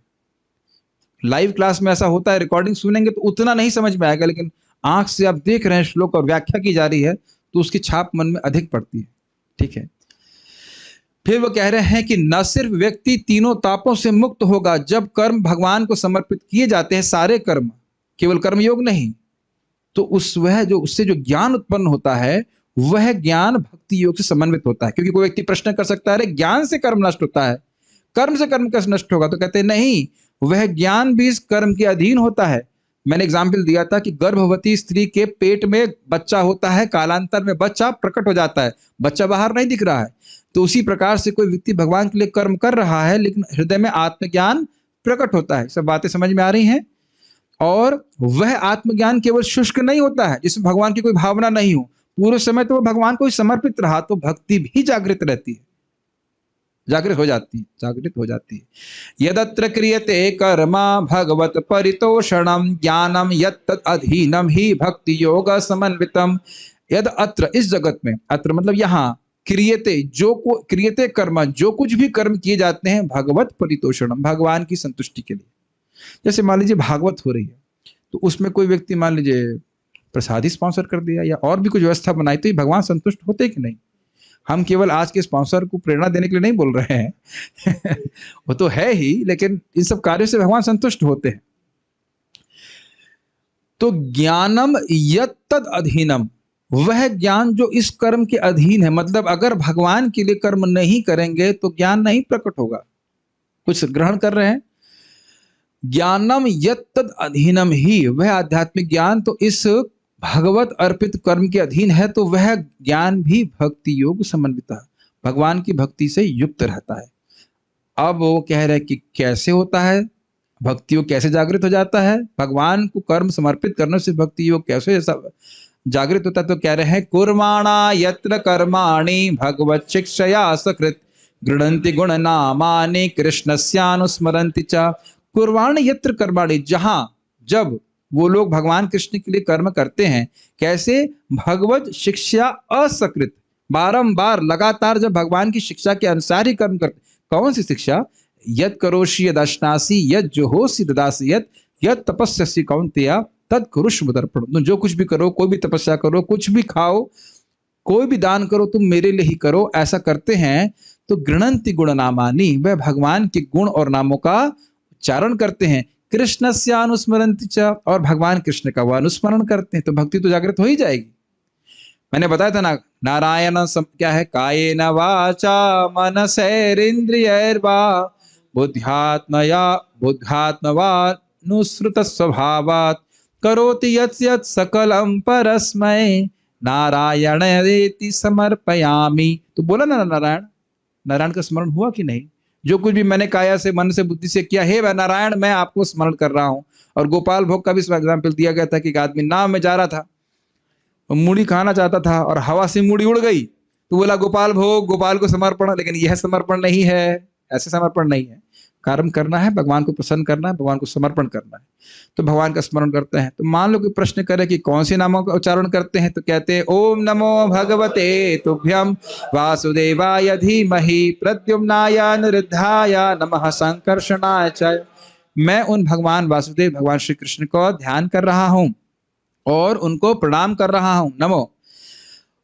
लाइव क्लास में ऐसा होता है, रिकॉर्डिंग सुनेंगे तो उतना नहीं समझ में आएगा, लेकिन आंख से आप देख रहे हैं श्लोक और व्याख्या की जा रही है तो उसकी छाप मन में अधिक पड़ती है। ठीक है। फिर वो कह रहे हैं कि न सिर्फ व्यक्ति तीनों तापों से मुक्त होगा जब कर्म भगवान को समर्पित किए जाते हैं, सारे कर्म, केवल कर्मयोग नहीं, तो उससे जो ज्ञान उत्पन्न होता है वह ज्ञान भक्ति योग से समन्वित होता है। क्योंकि कोई व्यक्ति प्रश्न कर सकता है, अरे ज्ञान से कर्म नष्ट होता है, कर्म से कर्म कैसे नष्ट होगा? तो कहते हैं नहीं, वह ज्ञान भी इस कर्म के अधीन होता है। मैंने एग्जाम्पल दिया था कि गर्भवती स्त्री के पेट में बच्चा होता है, कालांतर में बच्चा प्रकट हो जाता है, बच्चा बाहर नहीं दिख रहा है। तो उसी प्रकार से कोई व्यक्ति भगवान के लिए कर्म कर रहा है लेकिन हृदय में आत्मज्ञान प्रकट होता है। सब बातें समझ में आ रही हैं? और वह आत्मज्ञान केवल शुष्क नहीं होता है जिसमें भगवान की कोई भावना नहीं हो, पूरे समय तो वह भगवान को ही समर्पित रहा, तो भक्ति भी जागृत रहती है। जागृत हो जाती है, जागृत हो जाती है। यदत्र क्रियते कर्म भगवत परितोषणम ज्ञानम यत् अधीनम ही भक्ति योग समन्वितम। यद अत्र, इस जगत में, अत्र मतलब यहाँ, क्रियते, क्रियते कर्म, जो कुछ भी कर्म किए जाते हैं, भगवत परितोषणम, भगवान की संतुष्टि के लिए। जैसे मान लीजिए भागवत हो रही है, तो उसमें कोई व्यक्ति मान लीजिए प्रसादी स्पॉन्सर कर दिया या और भी कुछ व्यवस्था बनाई, तो ये भगवान संतुष्ट होते कि नहीं? हम केवल आज के स्पॉन्सर को प्रेरणा देने के लिए नहीं बोल रहे हैं वो तो है ही, लेकिन इन सब कार्यों से भगवान संतुष्ट होते हैं। तो ज्ञानम यत्तद अधीनम, वह ज्ञान जो इस कर्म के अधीन है, मतलब अगर भगवान के लिए कर्म नहीं करेंगे तो ज्ञान नहीं प्रकट होगा। कुछ ग्रहण कर रहे हैं? ज्ञानम यत्तद अधीनम ही, वह आध्यात्मिक ज्ञान तो इस भगवत अर्पित कर्म के अधीन है, तो वह ज्ञान भी भक्ति योग समन्विता, भगवान की भक्ति से युक्त रहता है। अब वो कह रहे हैं कि कैसे होता है, भक्ति योग कैसे जागृत हो जाता है, भगवान को कर्म समर्पित करने से भक्ति योग कैसे जागृत होता है। तो कह रहे हैं कुर्माणा यत्र कर्माणि भगवत शिक्षया सकृत गृह्णन्ति गुण नामानि कृष्णस्यानुस्मरन्ति च। कुर्वाण यत्र कर्माणि, जहां जब वो लोग भगवान कृष्ण के लिए कर्म करते हैं, कैसे? भगवत शिक्षा असकृत, बारंबार लगातार जब भगवान की शिक्षा के अनुसार ही कर्म करते। कौन सी शिक्षा? यद करोषि यद अश्नासि यद जुहोसि ददासि यद तपस्यसि कौन्तेय तद कुरुष्व मदर्पणम्। तुम जो कुछ भी करो, कोई भी तपस्या करो, कुछ भी खाओ, कोई भी दान करो, तुम मेरे लिए ही करो, ऐसा करते हैं। तो गृह्णन्ति गुण नामानि, वह भगवान के गुण और नामों का उच्चारण करते हैं। कृष्णस्य अनुस्मरन्ति च, और भगवान कृष्ण का वह अनुस्मरण करते हैं, तो भक्ति तो जागृत हो ही जाएगी। मैंने बताया था ना, नारायण क्या है? कायेन वाचा मनसैरिन्द्रियैर्वा बुद्ध्यात्मवानुसृत स्वभावात् करोति यत् यत् सकलं परस्मै नारायणेति समर्पयामि। तो बोला ना नारायण, नारायण का स्मरण हुआ कि नहीं? जो कुछ भी मैंने काया से, मन से, बुद्धि से किया, हे नारायण मैं आपको स्मरण कर रहा हूं। और गोपाल भोग का भी एग्जाम्पल दिया गया था कि एक आदमी नाव में जा रहा था, मूढ़ी खाना चाहता था और हवा से मूढ़ी उड़ गई, तो बोला गोपाल भोग, गोपाल को समर्पण। लेकिन यह समर्पण नहीं है, ऐसे समर्पण नहीं है। कर्म करना है, भगवान को प्रसन्न करना है, भगवान को समर्पण करना है, तो भगवान का स्मरण करते हैं। तो मान लो कि प्रश्न करे कि कौन से नामों का उच्चारण करते हैं, तो कहते हैं ओम नमो भगवते तुभ्यम वासुदेवाय धीमहि प्रद्युम्नाय अनिरुद्धाय नमः संकर्षणाय च। मैं उन भगवान वासुदेव, भगवान श्री कृष्ण को ध्यान कर रहा हूं और उनको प्रणाम कर रहा हूं। नमो,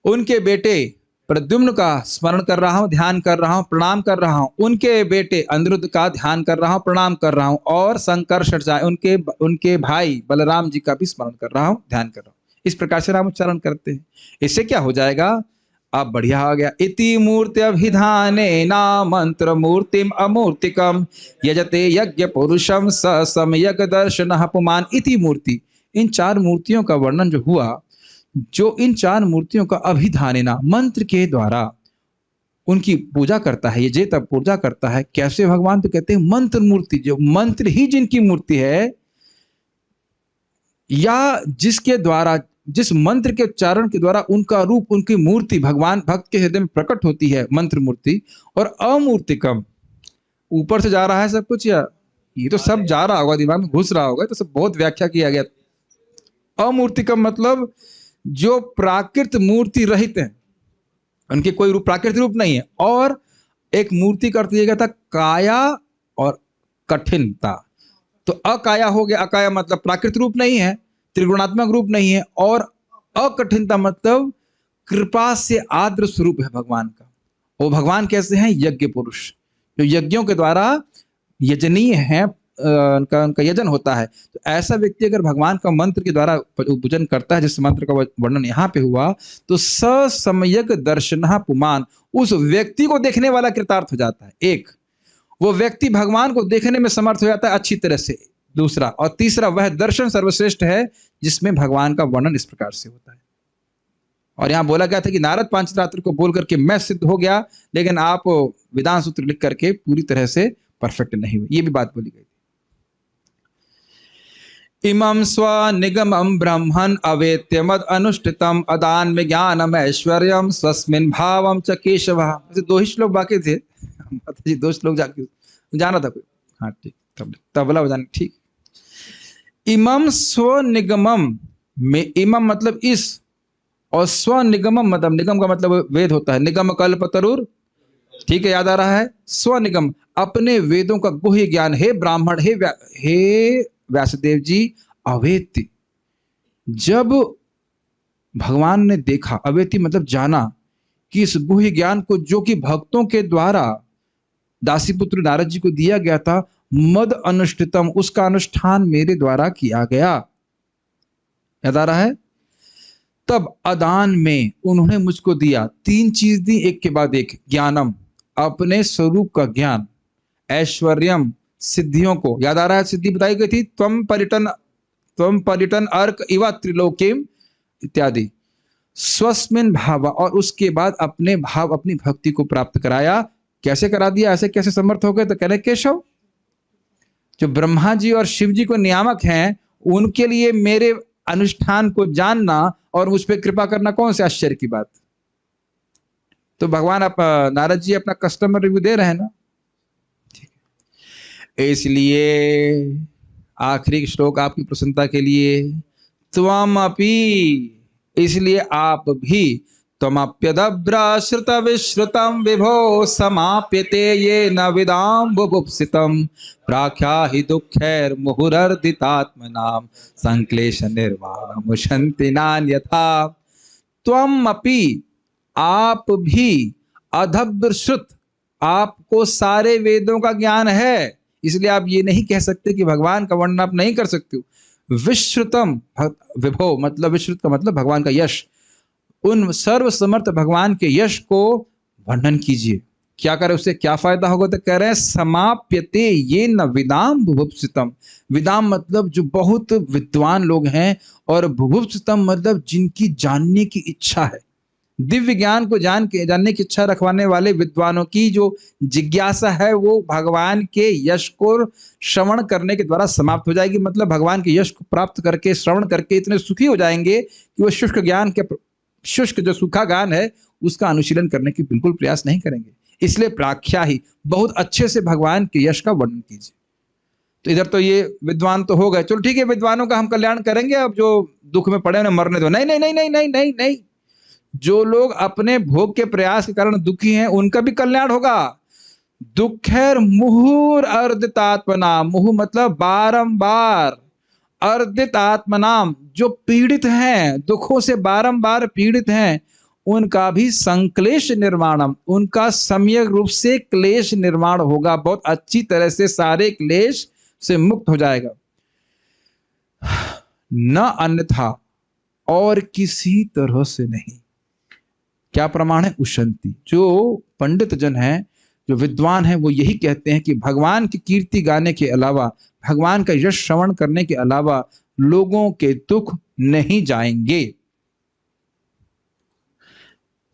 उनके बेटे प्रद्युम्न का स्मरण कर रहा हूं, ध्यान कर रहा हूं, प्रणाम कर रहा हूं। उनके बेटे अनिरुद्ध का ध्यान कर रहा हूं, प्रणाम कर रहा हूं। और संकर्षण, उनके भाई बलराम जी का भी स्मरण कर रहा हूं, ध्यान कर रहा हूं। इस प्रकार से नाम उच्चारण करते हैं। इससे क्या हो जाएगा? अब बढ़िया हो गया। इति मूर्ति अभिधाने ना मंत्र मूर्तिम अमूर्तिकम यजते यज्ञ पुरुषम स सम्यक दर्शनः पुमान। इति मूर्ति, इन चार मूर्तियों का वर्णन जो हुआ, जो इन चार मूर्तियों का अभिधानेना, मंत्र के द्वारा उनकी पूजा करता है, ये जे तब पूजा करता है। कैसे भगवान? तो कहते हैं मंत्र मूर्ति, जो मंत्र ही जिनकी मूर्ति है, या जिसके द्वारा, जिस मंत्र के उच्चारण के द्वारा उनका रूप, उनकी मूर्ति भगवान भक्त के हृदय में प्रकट होती है, मंत्र मूर्ति। और अमूर्तिकम, ऊपर से जा रहा है सब कुछ, या ये तो सब जा रहा होगा, दिमाग में घुस रहा होगा, तो सब बहुत व्याख्या किया गया। अमूर्तिकम मतलब जो प्राकृत मूर्ति रहित हैं, उनके कोई रूप, प्राकृतिक रूप नहीं है। और एक मूर्ति का अर्थ दिया गया था काया और कठिनता। तो अकाया हो गया, अकाया मतलब प्राकृतिक रूप नहीं है, त्रिगुणात्मक रूप नहीं है। और अकठिनता मतलब कृपा से आर्द्र स्वरूप है भगवान का। वो भगवान कैसे हैं? यज्ञ पुरुष, जो यज्ञों के द्वारा यजनीय है, उनका यजन होता है। तो ऐसा व्यक्ति अगर भगवान का मंत्र के द्वारा पूजन करता है, जिस मंत्र का वर्णन यहाँ पे हुआ, तो ससम्यक दर्शनः पुमान, उस व्यक्ति को देखने वाला कृतार्थ हो जाता है। एक, वो व्यक्ति भगवान को देखने में समर्थ हो जाता है अच्छी तरह से। दूसरा और तीसरा, वह दर्शन सर्वश्रेष्ठ है जिसमें भगवान का वर्णन इस प्रकार से होता है। और यहाँ बोला गया था कि नारद पांचरात्र को बोल करके मैं सिद्ध हो गया, लेकिन आप वेदांत सूत्र लिख करके पूरी तरह से परफेक्ट नहीं हुए, ये भी बात बोली गई। इमं स्वनिगमं ब्रह्मन् अवेत्य मद अनुष्ठितम अदान में ज्ञानम ऐश्वर्यम स्वस्मिन् भावम च केशवः। दो ही श्लोक बाकी थे, माता जी दोस्त लोग जाके जाना था कोई, हाँ ठीक, तबला बजाने, ठीक। इमम स्वनिगमम में, इमम मतलब इस, और स्वनिगमम मतलब, निगम का मतलब वेद होता है, निगम कल्पतरुर, ठीक है, याद आ रहा है। स्वनिगम अपने वेदों का गुह्य ज्ञान, हे ब्राह्मण, हे व्यासदेव जी, अवेति, जब भगवान ने देखा, अवेति मतलब जाना, कि इस गुह्य ज्ञान को जो कि भक्तों के द्वारा दासीपुत्र नारद जी को दिया गया था, मद अनुष्ठितम, उसका अनुष्ठान मेरे द्वारा किया गया, याद आ रहा है। तब अदान में उन्होंने मुझको दिया, तीन चीज दी एक के बाद एक, ज्ञानम अपने स्वरूप का ज्ञान, ऐश्वर्यम सिद्धियों को, याद आ रहा है, सिद्धि बताई गई थी, त्वम परिटन अर्क इवा त्रिलोकीम इत्यादि, स्वस्मिन भाव, और उसके बाद अपने भाव, अपनी भक्ति को प्राप्त कराया। कैसे करा दिया, ऐसे कैसे समर्थ हो गए, तो कह रहे केशव, जो ब्रह्मा जी और शिव जी को नियामक हैं, उनके लिए मेरे अनुष्ठान को जानना और मुझ पर कृपा करना कौन से आश्चर्य की बात। तो भगवान आप नारद जी अपना कस्टमर रिव्यू दे रहे हैं ना, ठीक है। इसलिए आखिरी श्लोक आपकी प्रसन्नता के लिए, त्वम अपि, इसलिए आप भी, त्वमप्यदभ्रश्रुत विश्रुतम विभो समाप्यते ये न विदाम बुभुप्सितम प्राख्याहि दुःखैर मुहुरर्दितात्मनाम संक्लेश निर्वाणम उशन्ति नान्यथा। त्वम अपि, आप भी, अधभ्रश्रुत, आपको सारे वेदों का ज्ञान है, इसलिए आप ये नहीं कह सकते कि भगवान का वर्णन आप नहीं कर सकते हो। विश्रुतम, विभो मतलब, विश्रुत का मतलब भगवान का यश, उन सर्व समर्थ भगवान के यश को वर्णन कीजिए। क्या करे, उससे क्या फायदा होगा, तो कह रहे हैं समाप्यते ये न विदाम बुभुप्सितम, विदाम मतलब जो बहुत विद्वान लोग हैं, और बुभुप्सितम मतलब जिनकी जानने की इच्छा है, दिव्य ज्ञान को जानने की इच्छा रखवाने वाले विद्वानों की जो जिज्ञासा है, वो भगवान के यश को श्रवण करने के द्वारा समाप्त हो जाएगी। मतलब भगवान के यश को प्राप्त करके, श्रवण करके इतने सुखी हो जाएंगे कि वो शुष्क जो सूखा ज्ञान है उसका अनुशीलन करने की बिल्कुल प्रयास नहीं करेंगे। इसलिए प्राख्या ही, बहुत अच्छे से भगवान के यश का वर्णन कीजिए। तो इधर तो ये विद्वान तो हो गए, चलो ठीक है, विद्वानों का हम कल्याण करेंगे, अब जो दुख में पड़े उन्हें मरने दो। नहीं नहीं नहीं नहीं नहीं नहीं नहीं, जो लोग अपने भोग के प्रयास के कारण दुखी हैं उनका भी कल्याण होगा। दुखैर मुहुर अर्दितात्मना, मुहु मतलब बारंबार, अर्दित आत्मनाम जो पीड़ित हैं, दुखों से बारंबार पीड़ित हैं, उनका भी संक्लेश निर्माणम, उनका सम्यक रूप से क्लेश निर्माण होगा, बहुत अच्छी तरह से सारे क्लेश से मुक्त हो जाएगा। न अन्यथा, और किसी तरह से नहीं। क्या प्रमाण है, उशंति, जो पंडित जन हैं, जो विद्वान हैं, वो यही कहते हैं कि भगवान की कीर्ति गाने के अलावा, भगवान का यश श्रवण करने के अलावा लोगों के दुख नहीं जाएंगे।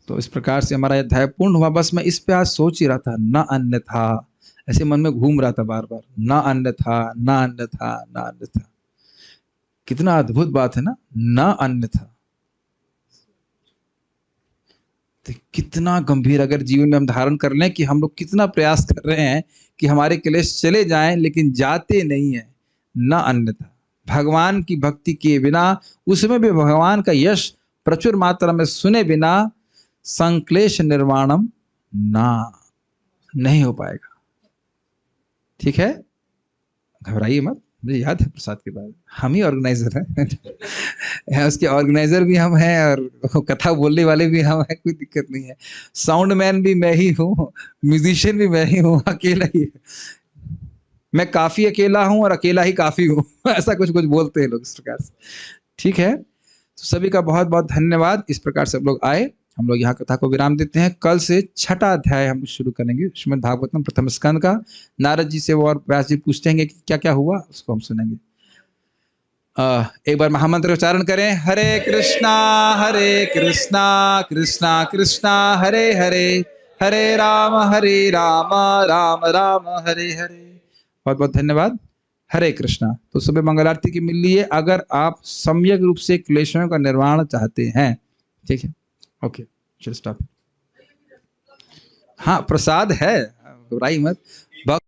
तो इस प्रकार से हमारा अध्याय पूर्ण हुआ। बस मैं इस पे आज सोच ही रहा था, न अन्यथा, ऐसे मन में घूम रहा था बार बार, न अन्यथा न अन्यथा न अन्यथा। कितना अद्भुत बात है ना, न अन्यथा। तो कितना गंभीर अगर जीवन में हम धारण कर लें कि हम लोग कितना प्रयास कर रहे हैं कि हमारे क्लेश चले जाएं, लेकिन जाते नहीं है। न अन्यथा, भगवान की भक्ति किए बिना, उसमें भी भगवान का यश प्रचुर मात्रा में सुने बिना संक्लेश निर्वाणम ना, नहीं हो पाएगा। ठीक है, घबराइए मत, मुझे याद है प्रसाद के बाद हम ही ऑर्गेनाइजर हैं उसके ऑर्गेनाइजर भी हम हैं और कथा बोलने वाले भी हम हैं, कोई दिक्कत नहीं है। साउंड मैन भी मैं ही हूँ, म्यूजिशियन भी मैं ही हूँ, अकेला ही, मैं काफी अकेला हूँ और अकेला ही काफी हूँ ऐसा कुछ कुछ बोलते हैं लोग इस प्रकार से। ठीक है, तो सभी का बहुत बहुत धन्यवाद। इस प्रकार से लोग आए, हम लोग यहाँ कथा को विराम देते हैं। कल से 6ठा अध्याय हम शुरू करेंगे श्रीमद् भागवतम प्रथम स्कंद का। नारद जी से वो और व्यास जी पूछते हैं कि क्या क्या हुआ, उसको हम सुनेंगे। एक बार महामंत्र उच्चारण करें, हरे कृष्णा कृष्णा कृष्णा हरे हरे, हरे राम राम राम हरे हरे। बहुत बहुत धन्यवाद। हरे कृष्णा। तो सुबह मंगल आरती की मिल लिए, अगर आप सम्यक रूप से क्लेशों का निर्वाण चाहते हैं। ठीक है, ओके, चलो स्टॉप। हाँ, प्रसाद है, घबराई मत। भक्त